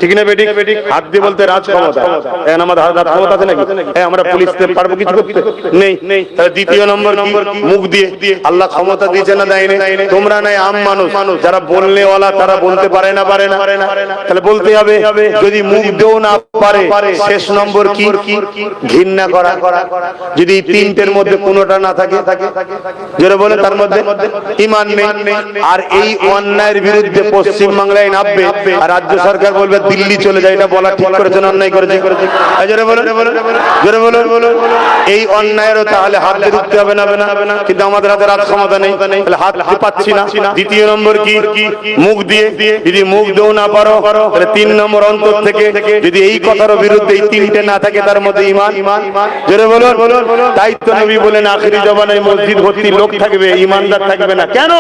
ঠিক না বেঠিক? হাত দিয়ে বলতে রাজ ক্ষমতা, আমাদের হাত ক্ষমতা আছে নাকি? আমরা পুলিশ পারবো কিছু করতে? নেই। তাহলে দ্বিতীয় নম্বর কি? মুখ দিয়ে। আল্লাহ ক্ষমতা দিয়েছে না দেয়নি? তোমরা নাই আম মানুষ, যারা বলনেওয়ালা তারা বলতে পারে না। তাহলে বলতে হবে। যদি মুখ দিয়েও না পারে, শেষ নম্বর কি? ঘৃণা করা। যদি এই তিনটের মধ্যে কোনোটা না থাকে, যেটা বলে তার মধ্যে ঈমান নেই। আর এই অন্যায়ের বিরুদ্ধে পশ্চিম বাংলায় নামবে, আর রাজ্য সরকার বলবে দিল্লি চলে যায়, এটা বলা ঠিক করেছে না অন্যায় করেছে? এই অন্যায়েরও তাহলে হাত দিয়ে রুখতে হবে না? কিন্তু আমাদের হাতে রাজ ক্ষমতা নেই, তাহলে হাত পাচ্ছি না। দ্বিতীয় নম্বর কি? মুখ দিয়ে। যদি মুখ দিয়েও না পারো, তাহলে তিন নম্বর অন্তর থেকে। যদি এই কথার বিরুদ্ধে এই তিনটে না থাকে, তার মধ্যে ঈমান। জোরে বলুন। তাই তো নবী বলেন আখিরি জমানায় মসজিদ ভর্তি লোক থাকবে, ঈমানদার থাকবে না। কেন?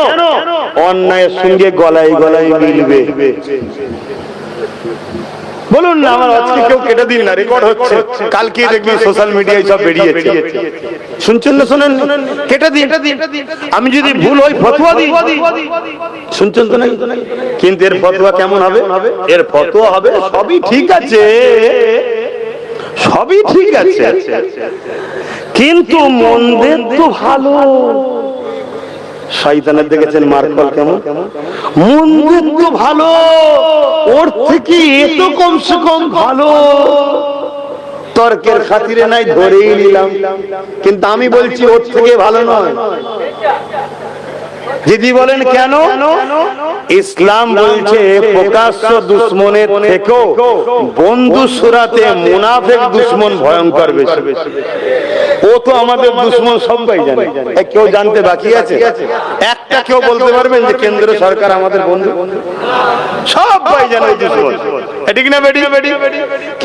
অন্যায়ের সঙ্গে গলায় গলায় মিলবে। বলুন না, আমার আজকে কেউ কেটে দিন না, রেকর্ড হচ্ছে, কালকে দেখবেন সোশ্যাল মিডিয়ায় সব বেরিয়েছে। শুনছেন না? শুনেন, কেটে দিন। আমি যদি ভুল হই ফতোয়া দিই, শুনছেন তো নাকি? কিন্তু এর ফতোয়া কেমন হবে? এর ফতোয়া হবে সবই ঠিক আছে, সবই ঠিক আছে, কিন্তু মন্দের তো ভালো। শয়তানের দেখেছেন মার্কল কেমন? মন্দের তো ভালো, ওর থেকে এত কমসে কম ভালো। তর্কের খাতিরে নাই, ধরেই নিলাম, কিন্তু আমি বলছি ওর থেকে ভালো নয়। যদি বলেন কেন, ইসলাম বলছে প্রকাশ্য দুশ্মনের থেকেও বন্ধু সুরাতে মুনাফিক দুশ্মন ভয়ঙ্কর বেশি। ও তো আমাদের দুশ্মন সবাই জানে, কেউ জানতে বাকি আছে? একটা কেউ বলতে পারবেন যে কেন্দ্র সরকার আমাদের বন্ধু? সবাই জানে দুশ্মন, ঠিক না বেটি?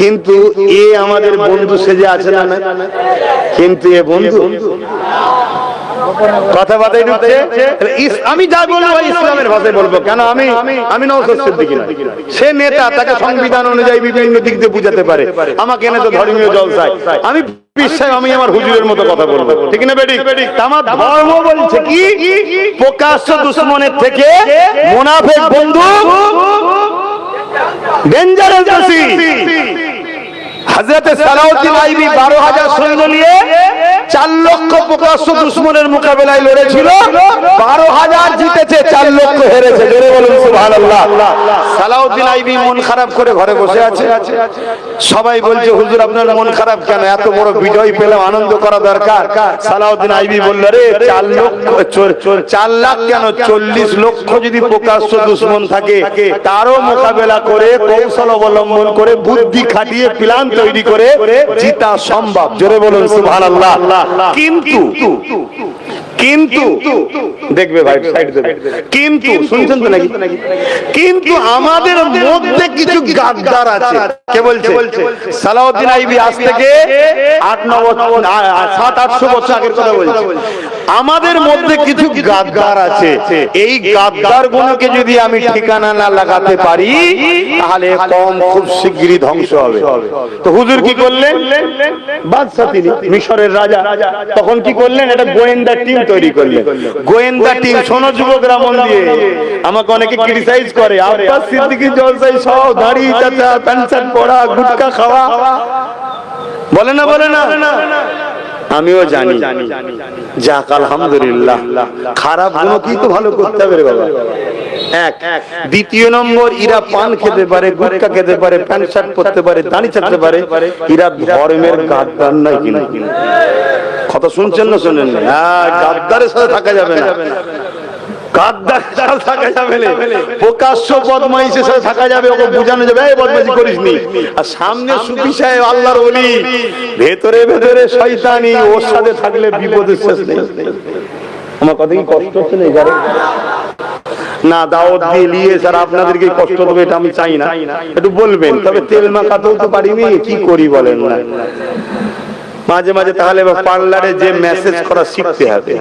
কিন্তু এ আমাদের বন্ধু সেজে আছে না? কিন্তু এ বন্ধু কথাবার্তায় ঢুকছে। আমি যা বলবো ইসলামের ভাষায় বলবো, কেন আমি নওশাদ সিদ্দিকী না, সে নেতা, তাকে সংবিধান অনুযায়ী বিভিন্ন দিক দিয়ে বুঝাতে পারে। আমাকে এনে তো ধর্মীয় জলসায় আমি বিশ্বাস, আমি আমার হুজুরের মতো কথা বলবো, ঠিক না বেটি? আমার ধর্ম বলছে কি, প্রকাশ্য দুশ্মনের থেকে মুনাফিক বন্ধু ডেঞ্জারাস বেশি। হযরত সালাউদ্দিন আইবি 12,000 সৈন্য নিয়ে 4 লক্ষ প্রকাশ্য দুশমনের মোকাবেলায় লড়েছিল, 12,000 জিতেছে, 4 লক্ষ হেরেছে। জোরে বলুন সুবহানাল্লাহ। সালাউদ্দিন আইবি মন খারাপ করে ঘরে বসে আছে। সবাই বলছে হুজুর আপনার মন খারাপ কেন, এত বড় বিজয় পেলাম, আনন্দ করা দরকার। সালাউদ্দিন আইবি বলল, রে 4 লাখ কেন, 40 লক্ষ যদি প্রকাশ্য দুশমন থাকে, তারও মোকাবেলা করে কৌশল অবলম্বন করে বুদ্ধি খাটিয়ে প্ল্যান তৈরি করে জিতা সম্ভব। জোরে বলুন সুবহানাল্লাহ। কিন্তু দেখবে ভাই, সাইড দেবে, কিন্তু শুনছেন তো নাকি? কিন্তু আমাদের মধ্যে কিছু গাদ্দার আছে। কে বলছে? সালাউদ্দিন আইবি আজ থেকে 700-800 বছর আগের কথা বলছে। আমাদের মধ্যে কিছু গাদ্দার আছে, এই গাদ্দার গুলোকে যদি আমি ঠিকানা না লাগাতে পারি, তাহলে কম খুব শিগগিরই ধ্বংস হবে। তো হুজুর কি করলেন? বাদশা তিনি, মিশরের রাজা, তখন কি করলেন? একটা গোয়েন্দা টিম তৈরি করলেন। গোয়েন্দা টিম, শোনো যুবকরা মন দিয়ে, আমাকে অনেকে ক্রিটিসাইজ করে, আব্বাস সিদ্দিকী জলসাই সব দাড়ি চাচা, প্যান্ট শার্ট পরা, গুটকা খাওয়া, বলে না? আমিও জানি, যাক আলহামদুলিল্লাহ। খারাপ গুণ কি তো ভালো করতে হবে রে বাবা। এক, দ্বিতীয় নম্বর, এরা পান খেতে পারে, গুটকা খেতে পারে, প্যান্ট শার্ট পরতে পারে, দাড়ি চাটতে পারে, এরা ধর্মের গাদ্দার নয়। কিনা কথা শুনছেন না শোনেন না? গাদ্দারের সাথে থাকা যাবে না, প্রকাশ্য বদমাইশের সাথে থাকা যাবে, ওকে বোঝানো যাবে এই বদমাইশি করিসনি। আর সামনে সুফি সাহেব আল্লাহর ওলি, ভেতরে ভেতরে শয়তানি, ওর সাথে থাকলে বিপদের শেষ নেই। আমার কথা কি কষ্ট হচ্ছে না? না, দাওয়াত দিয়ে নিয়ে স্যার আপনাদেরকে কষ্ট দেবে এটা আমি চাই না, একটু বলবেন। তবে তেল মাখাতেও তো পারিনি, কি করি বলেন না? মাঝে মাঝে তাহলে পার্লারে যে মেসেজ করা শিখতে হবে।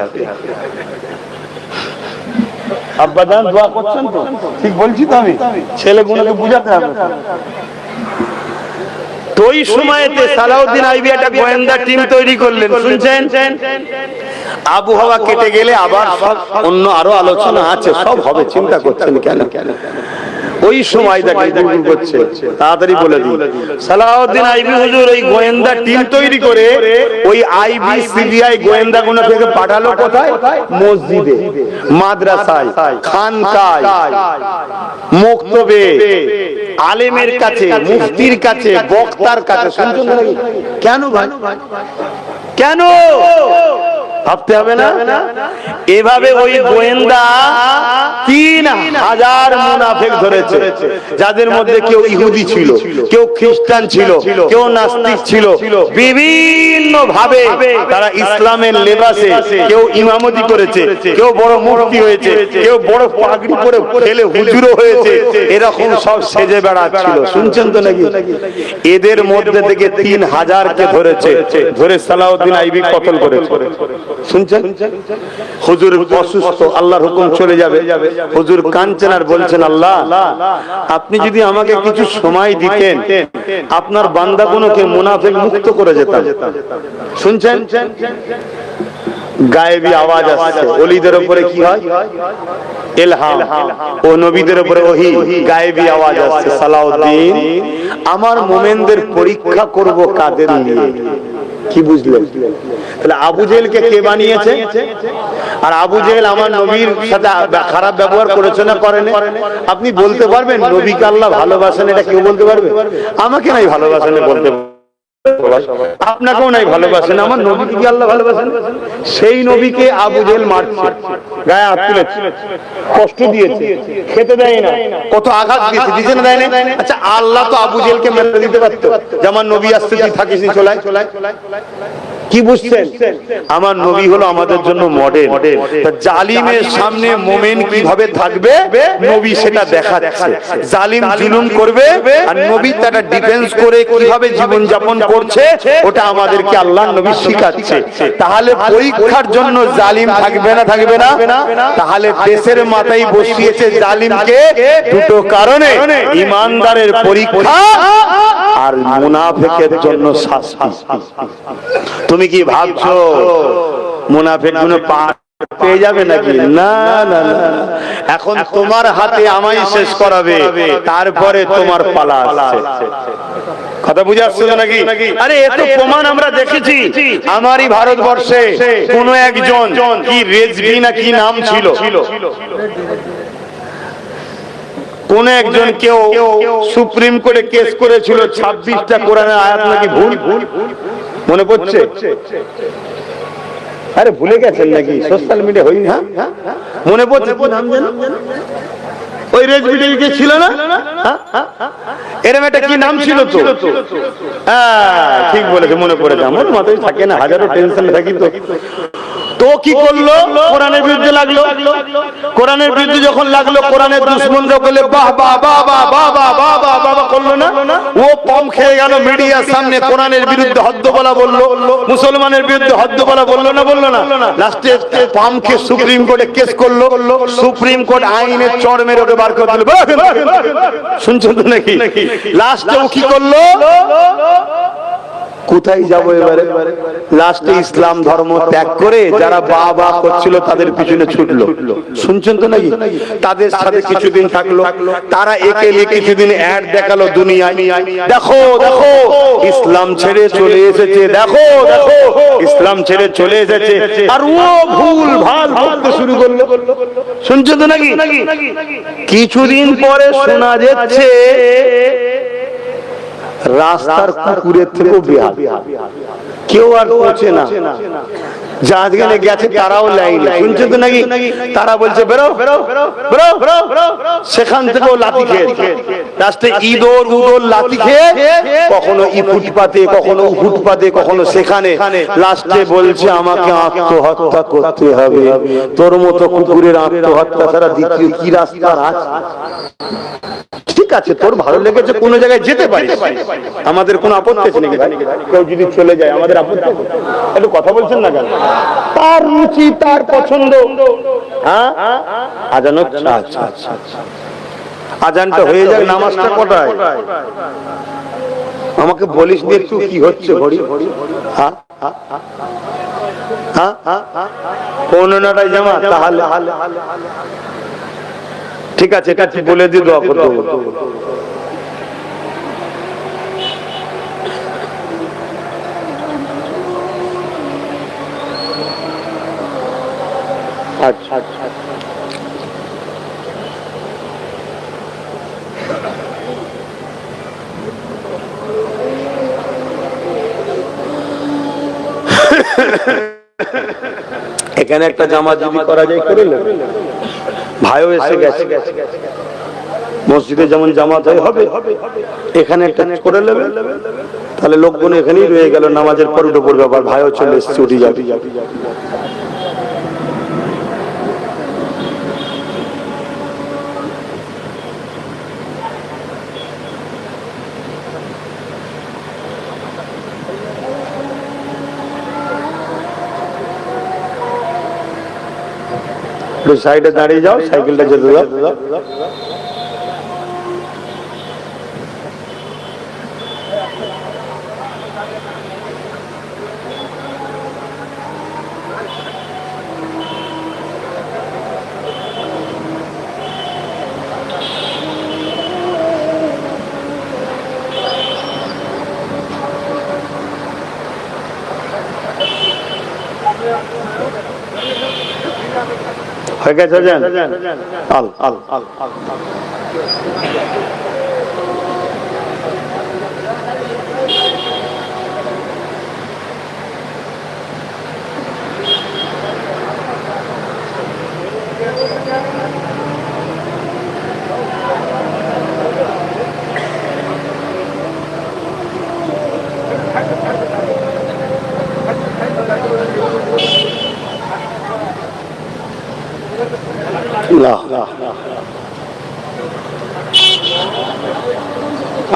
আব্বাজান দোয়া করছেন তো? ঠিক বলছি তো আমি? ছেলেগুলোকে বুঝাতে হবে। তো ওই সময়তে সালাউদ্দিন আইবি একটা গোয়েন্দা টিম তৈরি করলেন, শুনছেন? আবহাওয়া কেটে গেলে আবার সব অন্য আরো আলোচনা আছে, সব হবে, চিন্তা করছেন কেন? ওই সময় দেখে গুগল করছে, তাড়াতাড়ি বলে দিই। সালাউদ্দিন আইবি হুজুর ওই গোয়েন্দা টিম তৈরি করে ওই আইবি সিবিআই গোয়েন্দা গুলো থেকে পাঠালো কোথায়? মসজিদে, মাদ্রাসায়, খানকায়, মক্তবে, আলেমের কাছে, মুফতির কাছে, বক্তার কাছে। শুনছেন নাকি? কেন ভাই? কেন ভাবতে হবে না? এভাবে ওই গোয়েন্দা 3,000 মুনাফিক ধরেছে, যাদের মধ্যে কেউ ইহুদি ছিল, কেউ খ্রিস্টান ছিল, কেউ নাস্তিক ছিল। বিভিন্ন ভাবে তারা ইসলামের লেবাসে, কেউ ইমামতি করেছে, কেউ বড় মুফতি হয়েছে, কেউ বড় পাগড়ি পরে ছেলে হুজুরও হয়েছে, এরকম সব সেজে বেড়াচ্ছিল। শুনছেন তো নাকি? এদের মধ্যে থেকে 3,000 কে ধরেছে, ধরে সালাউদ্দিন আইবি কতল করেছে। শুনছেন? হুজুর অসুস্থ, আল্লাহর হুকুম চলে যাবে, হুজুর কাঁদছেন আর বলছেন, আল্লাহ আপনি যদি আমাকে কিছু সময় দিতেন, আপনার বান্দাগুলোকে মুনাফিক মুক্ত করে যেতাম। শুনছেন? গায়েবী আওয়াজ আসছে। ওলিদের উপরে কি হয়? ইলহাম। ও নবীদের উপরে ওহী, গায়েবী আওয়াজ আসছে। সালাউদ্দিন, আমার মুমিনদের পরীক্ষা করব কাদের নিয়ে? কি বুঝলেন? তাহলে আবু জেহেলকে কে বানিয়েছে? আর আবু জেহেল আমার নবীর সাথে খারাপ ব্যবহার করেছে না করেনি? আপনি বলতে পারবেন নবীকে আল্লাহ ভালোবাসেন? এটা কেউ বলতে পারবে? আমাকে নাই ভালোবাসেন বলতে আপনাকেও নাই ভালোবাসেন, আমার নবীকে কি আল্লাহ ভালোবাসেন? সেই নবীকে আবু জেহেল মারছে, গায়ে হাত তুলেছে, কষ্ট দিয়েছে, খেতে দেয় না, কত আঘাত দিয়েছে, দিতে না দেয় না। আচ্ছা আল্লাহ তো আবু জেহেলকে মেরে দিতে পারত, যে আমার নবী আসছে তুই থাকিস নি চলাই। কি বুঝছেন? আমার নবী হলো আমাদের জন্য মডেল। জালিমের সামনে মুমিন কিভাবে থাকবে নবী সেটা দেখাচ্ছে। জালিম জুলুম করবে আর নবী তাটা ডিফেন্স করে কিভাবে জীবন যাপন করছে ওটা আমাদেরকে আল্লাহর নবী শিখাচ্ছে। তাহলে পরীক্ষার জন্য জালিম থাকবে না, থাকবে না? তাহলে দেশের মাথায় বসিয়েছে জালিমকে দুটো কারণে, ইমানদারের পরীক্ষা আর মুনাফিকের জন্য শাস্তি। তুমি কি ভাবছো মুনাফিক গুলো পেয়ে যাবে নাকি? না না না, এখন তোমার হাতে আমায় শেষ করাবে, তারপরে তোমার পালা আসছে। কথা বুঝে আসছে নাকি? আরে এত প্রমাণ আমরা দেখেছি। আমারই ভারতবর্ষে কোন একজন কি রেজভি না কি নাম ছিল, কোন একজন কেউ সুপ্রিম কোর্টে কেস করেছিল 26টা কোরআনের আয়াত নাকি ভুল। মনে পড়ছে? আরে ভুলে গেছেন নাকি? সোশ্যাল মিডিয়া হই না, মনে পড়ছে? ওই রেজভিডিকে ছিল না, এরম একটা কি নাম ছিল তো? হ্যাঁ ঠিক বলেছে, মনে পড়েছে। আমার মাথায় থাকে না, হাজারো টেনশন থাকি। তো কি করলো? কোরআনের বিরুদ্ধে লাগলো। কোরআনের বিরুদ্ধে যখন লাগলো, কোরআনের দুশমনরা বলে বাহ বাহ বাহ বাহ বাহ বাহ বাহ বাহ বাহ করলো না? ও পম খেয়ে গেল, মিডিয়ার সামনে কোরআনের বিরুদ্ধে হদ্দ বলা বললো, মুসলমানের বিরুদ্ধে হদ্দ বলা বললো না, বললো না? লাস্টে পাম খেয়ে সুপ্রিম কোর্টে কেস করলো। সুপ্রিম কোর্ট আইনের চড় মেরে ওকে বার করে দিল। শুনছেন তো নাকি? লাস্টে ও কি করলো? কোথায় যাবো এবারে? লাস্টে ইসলাম ধর্ম ত্যাগ করে যারা বাবা করছিল তাদের পিছনে ছুটলো। শুনছেন তো নাকি? তাদের সাথে কিছুদিন থাকলো, তারা একে নিয়ে কিছুদিন অ্যাড দেখালো দুনিয়ায়, দেখো দেখো ইসলাম ছেড়ে চলে এসেছে, দেখো দেখো ইসলাম ছেড়ে চলে এসেছে। আর ও ভুল ভাল বলতে শুরু করলো। শুনছেন তো নাকি? কিছুদিন পরে শোনা যাচ্ছে রাস্তার কুকুরের থেকেও বেহাল, কেউ আর পৌঁছে না। যারা গেছে তারাও লাইন। শুনছেন তো নাকি? তারা বলছে বেরো বেরো বেরো বেরো, সেখান থেকেও লাঠি খেয়ে লাস্টে ইঁদুর উদর লাঠি খেয়ে কখনো ই ফুটপাতে, কখনো ফুটপাতে, কখনো সেখানে। লাস্টে বলছে আমাকে আত্মহত্যা করতে হবে। তোর মতো কুকুরের আত্মহত্যা ছাড়া দ্বিতীয় কি রাস্তা আছে? ঠিক আছে, তোর ভালো লেগেছে কোন জায়গায় যেতে পারিস, আমাদের কোনো আপত্তি আছে নাকি? কেউ যদি চলে যায় আমাদের আপত্তি আছে? একটু কথা বলছেন না কেন? তার রুচি, তার পছন্দ। হ্যাঁ আজান হচ্ছে, আচ্ছা আচ্ছা, আজানটা হয়ে যাক, নামাজটা কটায়? আমাকে বলিস নি একটু কি হচ্ছে ঘড়ি? হ্যাঁ হ্যাঁ হ্যাঁ, 9:15টায় জামা। তাহলে ঠিক আছে, এটা বলে দিয়ে দোয়া করতে হবে। আচ্ছা আচ্ছা, এখানে একটা জামাত যদি করা যায় করে নেব। ভাইও এসে গেছে, মসজিদে যেমন জামাত হয় হবে, এখানে একটা করে নেবে, তাহলে লোকগুলো এখানেই রয়ে গেল, নামাজের পর উঠে পড়বে, আবার ভাইও চলে এসছে, উঠে যাবে। সাইডে দাঁড়িয়ে যাও, সাইকেলটা যেতে দাও। হয়ে গেছে জান? আল আল আল আল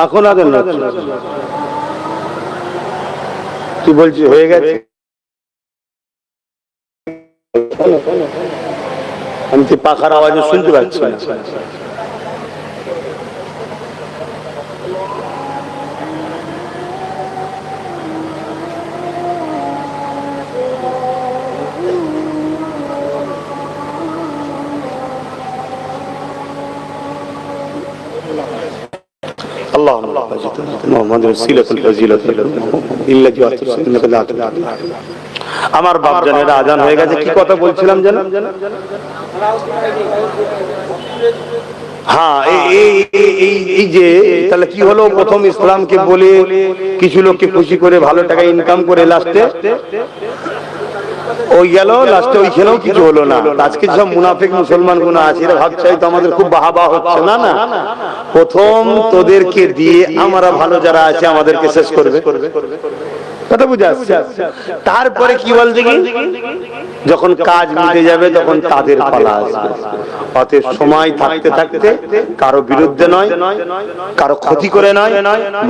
এখন আগে না তুই বলছিস হয়ে গেছে, আমি তো পাখার আওয়াজ শুনতে পাচ্ছি না। আমার বাপ জানেরা আজান হয়ে গেছে, কি কথা বলছিলাম যেন? হ্যাঁ, এই যে তাহলে কি হলো, প্রথম ইসলামকে বলে কিছু লোককে খুশি করে ভালো টাকা ইনকাম করে লাস্টে ওই গেল, লাস্টে ওইখানেও কিছু হলো না। আজকে সব মুনাফিক মুসলমান গুলো আছে, এরা ভাবছে তো আমাদের খুব বাহবা হচ্ছে। না না, প্রথম তোদেরকে দিয়ে আমরা ভালো যারা আছে আমাদেরকে শেষ করবে, কথা বুঝা আসছে? তারপরে কি বলছে কি, যখন কাজ মিটে যাবে তখন তাদের পালা আসবে। অতএব সময় থাকতে থাকতে কারো বিরুদ্ধে নয়, কারো ক্ষতি করে নয়,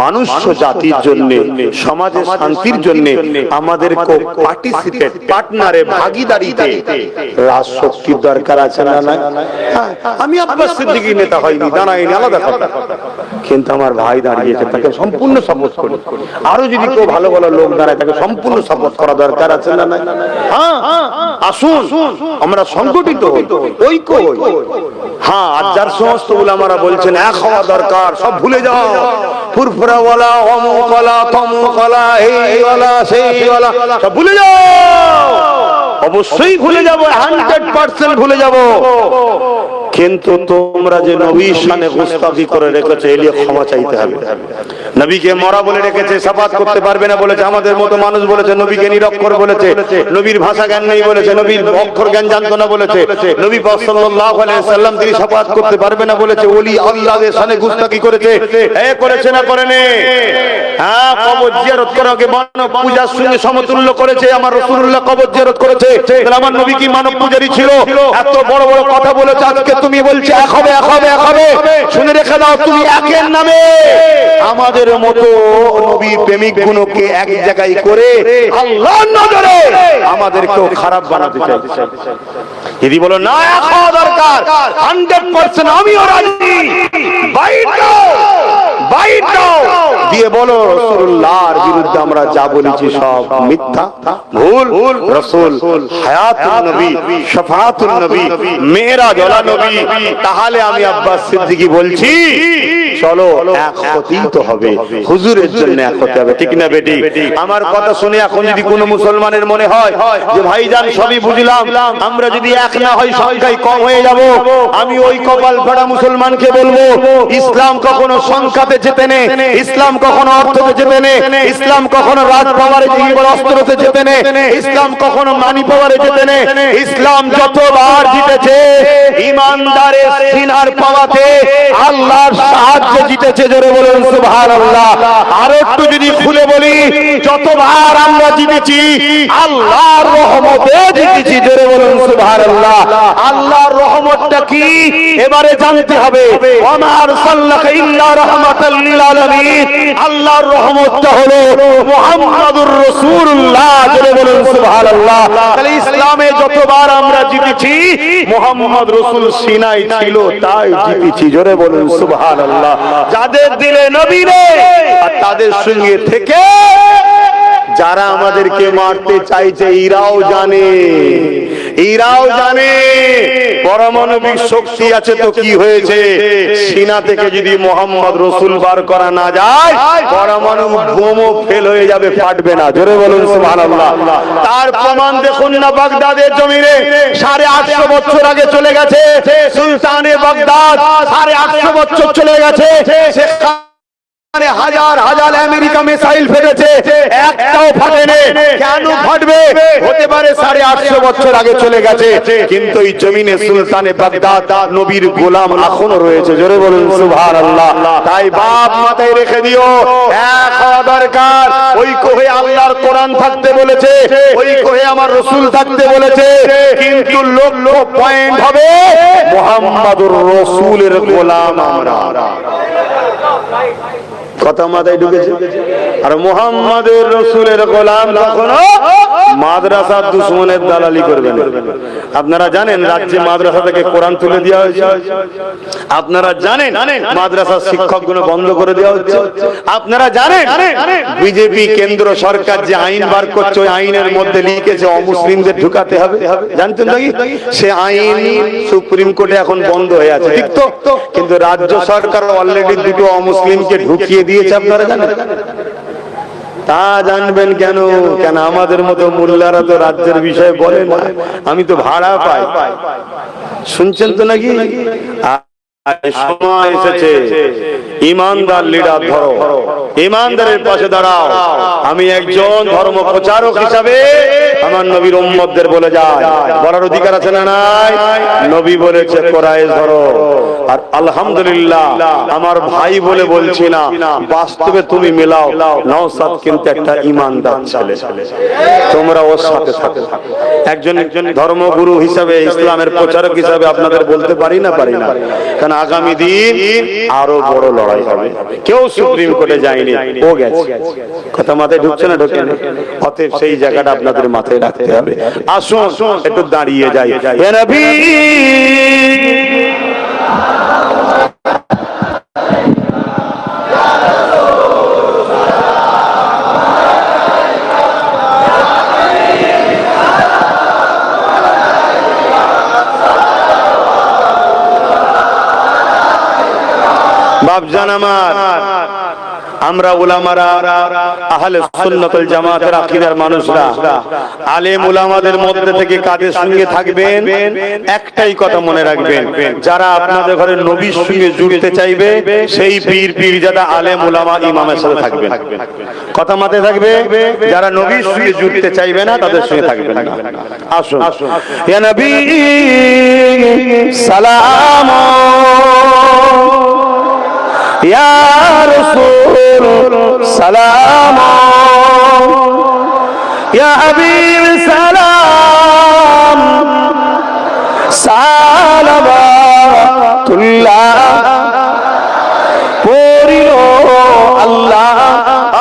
মানুষ জাতির জন্য, সমাজের শান্তির জন্য আমাদেরকে পার্টিসিপেট, পার্টনারে, ভাগীদারিতে রাজশক্তির দরকার আছে না? না, আমি আব্বাস সিদ্দিকী নেতা হয়নি, দাঁড়াইনি, আলাদা কথা, কিন্তু আমার ভাই দাঁড়িয়েছে, তাকে সম্পূর্ণ সাপোর্ট করি। আরো যদি কেউ ভালো ভালো লোক দাঁড়ায় তাকে সম্পূর্ণ সাপোর্ট করা দরকার আছে না? হ্যাঁ, আসুন আমরা সংগঠিত হই, ঐক্য হই। হ্যাঁ, আর যার সমস্ত উলামারা বলছেন এক হওয়া দরকার, সব ভুলে যাও, ফুরফুরাওয়ালা, অমুকওয়ালা, তমুকওয়ালা, এইওয়ালা, সেইওয়ালা সব ভুলে যাও। অবশ্যই ভুলে যাব, 100% ভুলে যাব। কিন্তু তোমরা যে নবীর শানে গুস্তাখি করে রেখেছে, এলিয়ে ক্ষমা চাইতে হবে। নবীকে মরা বলে রেখেছে, শাফাত করতে পারবে না বলেছে, আমাদের মতো মানুষ বলেছে, নবীকে নিরক্ষর বলেছে, নবীর ভাষা জ্ঞান নেই বলেছে, নবীর অক্ষর জ্ঞান জানতো না বলেছে, নবী পাক সাল্লাল্লাহু আলাইহি সাল্লাম তিনি শাফাত করতে পারবে না বলেছে, ওলি আল্লাহর শানে গুস্তাখি করেছে। এ করেছে না করেনি? হ্যাঁ, কবর জিয়ারত করাকে মানব পূজার সঙ্গে সমতুল্য করেছে। আমার রাসূলুল্লাহ কবর জিয়ারত করেছে, তাহলে আমার নবী কি মানব পূজারী ছিল? এত বড় বড় কথা বলেছে, আজকে তুমি বলছো এক হবে, এক হবে, এক হবে। শুনে রেখে দাও, তুমি একের নামে আমাদের মতো নবী প্রেমিক গুলোকে এক জায়গায় করে আল্লাহর নজরে আমাদেরকেও খারাপ বানাতে চাইছে। যদি বলো না এক হওয়া দরকার, 100% আমিও রাজি, বাইট দাও, বাইট দাও দিয়ে বলো রাসূলুল্লাহর বিরুদ্ধে আমরা যা বলেছি সব মিথ্যা, ভুল। রাসূল হায়াতুন নবী, শাফাআতুন নবী, মেরাজ ওয়ালা নবী। তাহলে আমি আব্বাস সিদ্দিকী বলছি, চলো এক হতেই তো হবে, হুজুরের জন্য এক হতে হবে, ঠিক না বেটি? আমার কথা শুনে এখন যদি কোনো মুসলমানের মনে হয় যে ভাইজান সবই বুঝলাম, আমরা যদি এক না হই সংখ্যায় কম হয়ে যাব, আমি ওই কপাল ফাটা মুসলমানকে বলবো, ইসলাম কখনো সংখ্যাতে জেতে নে, ইসলাম কখনো অর্থতে জেতে নে, ইসলাম কখনো রাজ পাওয়ারে অস্ত্রতে জেতে নে, ইসলাম কখনো মানি পাওয়ারে জেতে নে। ইসলাম যতবার জিতেছে ইমানদারের সিনার পাওয়াতে, আল্লাহর সাহায্যে জিতেছে। জোরে বলুন সুবহানাল্লাহ। আর একটু যদি খুলে বলি, যতবার আমরা জিতেছি আল্লাহর রহমতে জিতেছি। জোরে বলুন সুবহানাল্লাহ। আল্লাহর রহমতটা কি এবারে জানতে হবে। ওয়া মা আরসালনাকা ইল্লা রাহমাতাল লিল আলামিন। আল্লাহর রহমতটা হলো মুহাম্মাদুর রাসূলুল্লাহ। জোরে বলুন সুবহানাল্লাহ। তাহলে ইসলামে যতবার আমরা জিতেছি মুহাম্মদ রাসূল সিনায় ছিল, তাই জিতেছি। জোরে বলুন সুবহানাল্লাহ। যাদের দিলে নবী নেই আর তাদের সঙ্গে থেকে যারা আমাদেরকে মারতে চাইছে, এরাও জানে, এরাও জানে পারমাণবিক শক্তি আছে তো কি হয়েছে, সিনা থেকে যদি মোহাম্মদ রসুল বার করা না যায়, পরমাণু বোমও ফেল হয়ে যাবে, ফাটবে না। জোরে বলুন সুবহানাল্লাহ। তার প্রমাণ দেখুন না বাগদাদের জমিনে 850 বছর আগে চলে গেছে, সুলতানে বাগদাদ 850 বছর চলে গেছে। হাজার হাজার আমেরিকা মিসাইল ফেটেছে, একটাও ফাটেনি। কেন ফাটবে? হতে পারে 850 বছর আগে চলে গেছে, কিন্তু এই জমিনে সুলতানে বাগদাদ নবীর গোলাম এখনো রয়েছে। জোরে বলুন সুবহানাল্লাহ। তাই বাপ মাথায় রেখে দিও, এক হওয়া দরকার। ওই কোহে আল্লাহর কোরআন থাকতে বলেছে, ওই কোহে আমার রাসূল থাকতে বলেছে, কিন্তু লক্ষ্য পয়েন্ট হবে মুহাম্মাদুর রাসূলের গোলাম আমরা। কথা মাথায় ঢুকেছে? আর মুহাম্মাদের রাসূলের গোলাম কখনো মাদ্রাসার দুশমনের দালালি করবে না। আপনারা জানেন রাজ্যে মাদ্রাসা থেকে কোরআন তুলে দেওয়া হয়েছে। আপনারা জানেন মাদ্রাসার শিক্ষকগুলো বন্ধ করে দেওয়া হচ্ছে। আপনারা জানেন বিজেপি কেন্দ্র সরকার যে আইন বার করছে, ওই আইনের মধ্যে লিখেছে অমুসলিমদের ঢুকাতে হবে। জানতেন নাকি? সে আইন সুপ্রিম কোর্টে এখন বন্ধ হয়ে আছে, ঠিক তো? কিন্তু রাজ্য সরকার অলরেডি দুটো অমুসলিমকে ঢুকিয়ে দিয়েছে। আপনারা জানেন? তা জানবেন কেন? কেন আমাদের মতো মোল্লারা তো রাজ্যের বিষয়ে বলে না। আমি তো ভাড়া পাই, শুনছেন তো নাকি? সময় এসেছে ইমানদার লিডার ধরো, ইমানদারের পাশে দাঁড়াও। আমি একজন ধর্ম প্রচারক হিসাবে আমার নবীর উম্মতদের বলে যায়, বলার অধিকার আছে না নাই? নবী বলেছে কোরআন ধরো। আর আলহামদুলিল্লাহ আমার ভাই বলে বলছি না, বাস্তবে তুমি মেলাও, নওশাদ কিন্তু একটা ইমানদার ছেলে। তোমরা ওর সাথে থাকো। একজন ধর্মগুরু হিসাবে, ইসলামের প্রচারক হিসাবে আপনাদের বলতে পারি না? কারণ আগামী দিন আরো বড় লড়াই হবে। কেউ সুপ্রিম কোর্টে যায়নি, ও গেছে। কথা মাথায় ঢুকছে না? ঢোকে না? অতএব সেই জায়গাটা আপনাদের মাথায় রাখতে হবে। আসুন একটু দাঁড়িয়ে যাই। হে নবী বাপজান আমার, আমরা উলামারা, আহলে সুন্নাত ওয়াল জামাতের আকীদার মানুষরা আলেম উলামাদের মধ্যে থেকে কাদের সঙ্গে থাকবেন? একটাই কথা মনে রাখবেন, যারা আপনাদের ঘরে নবীর সঙ্গে জুড়তে চাইবে সেই পীর পীরজাদা আলেম উলামা ইমামের সাথে থাকবেন। কথা মাথায় থাকবে। যারা নবীর সঙ্গে জুড়তে চাইবে না তাদের সঙ্গে থাকবেন না। আসুন। ইয়া নবী সালাম, ইয়া রাসূল সালাম, ইয়া হাবিব সালাম, সালাওয়াতুল্লাহ পড়িল আল্লাহ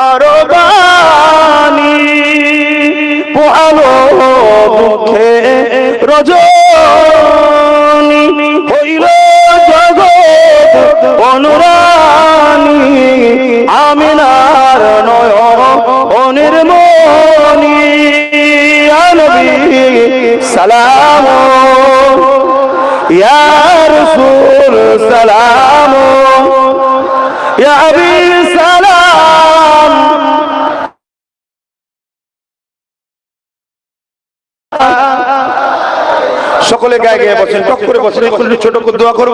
আরো বাণী, পোহালো দুঃখে রজনী, হইল জগৎ অনুরানী, আমিনার নয়নের মনি। ইয়া নবী সালাম, ইয়া রাসূল সালাম, ইয়া হাবিব সালাম। সকলে গায়ে গায়ে বসেন, টক করে বসেন, ছোট করে দোয়া করবো।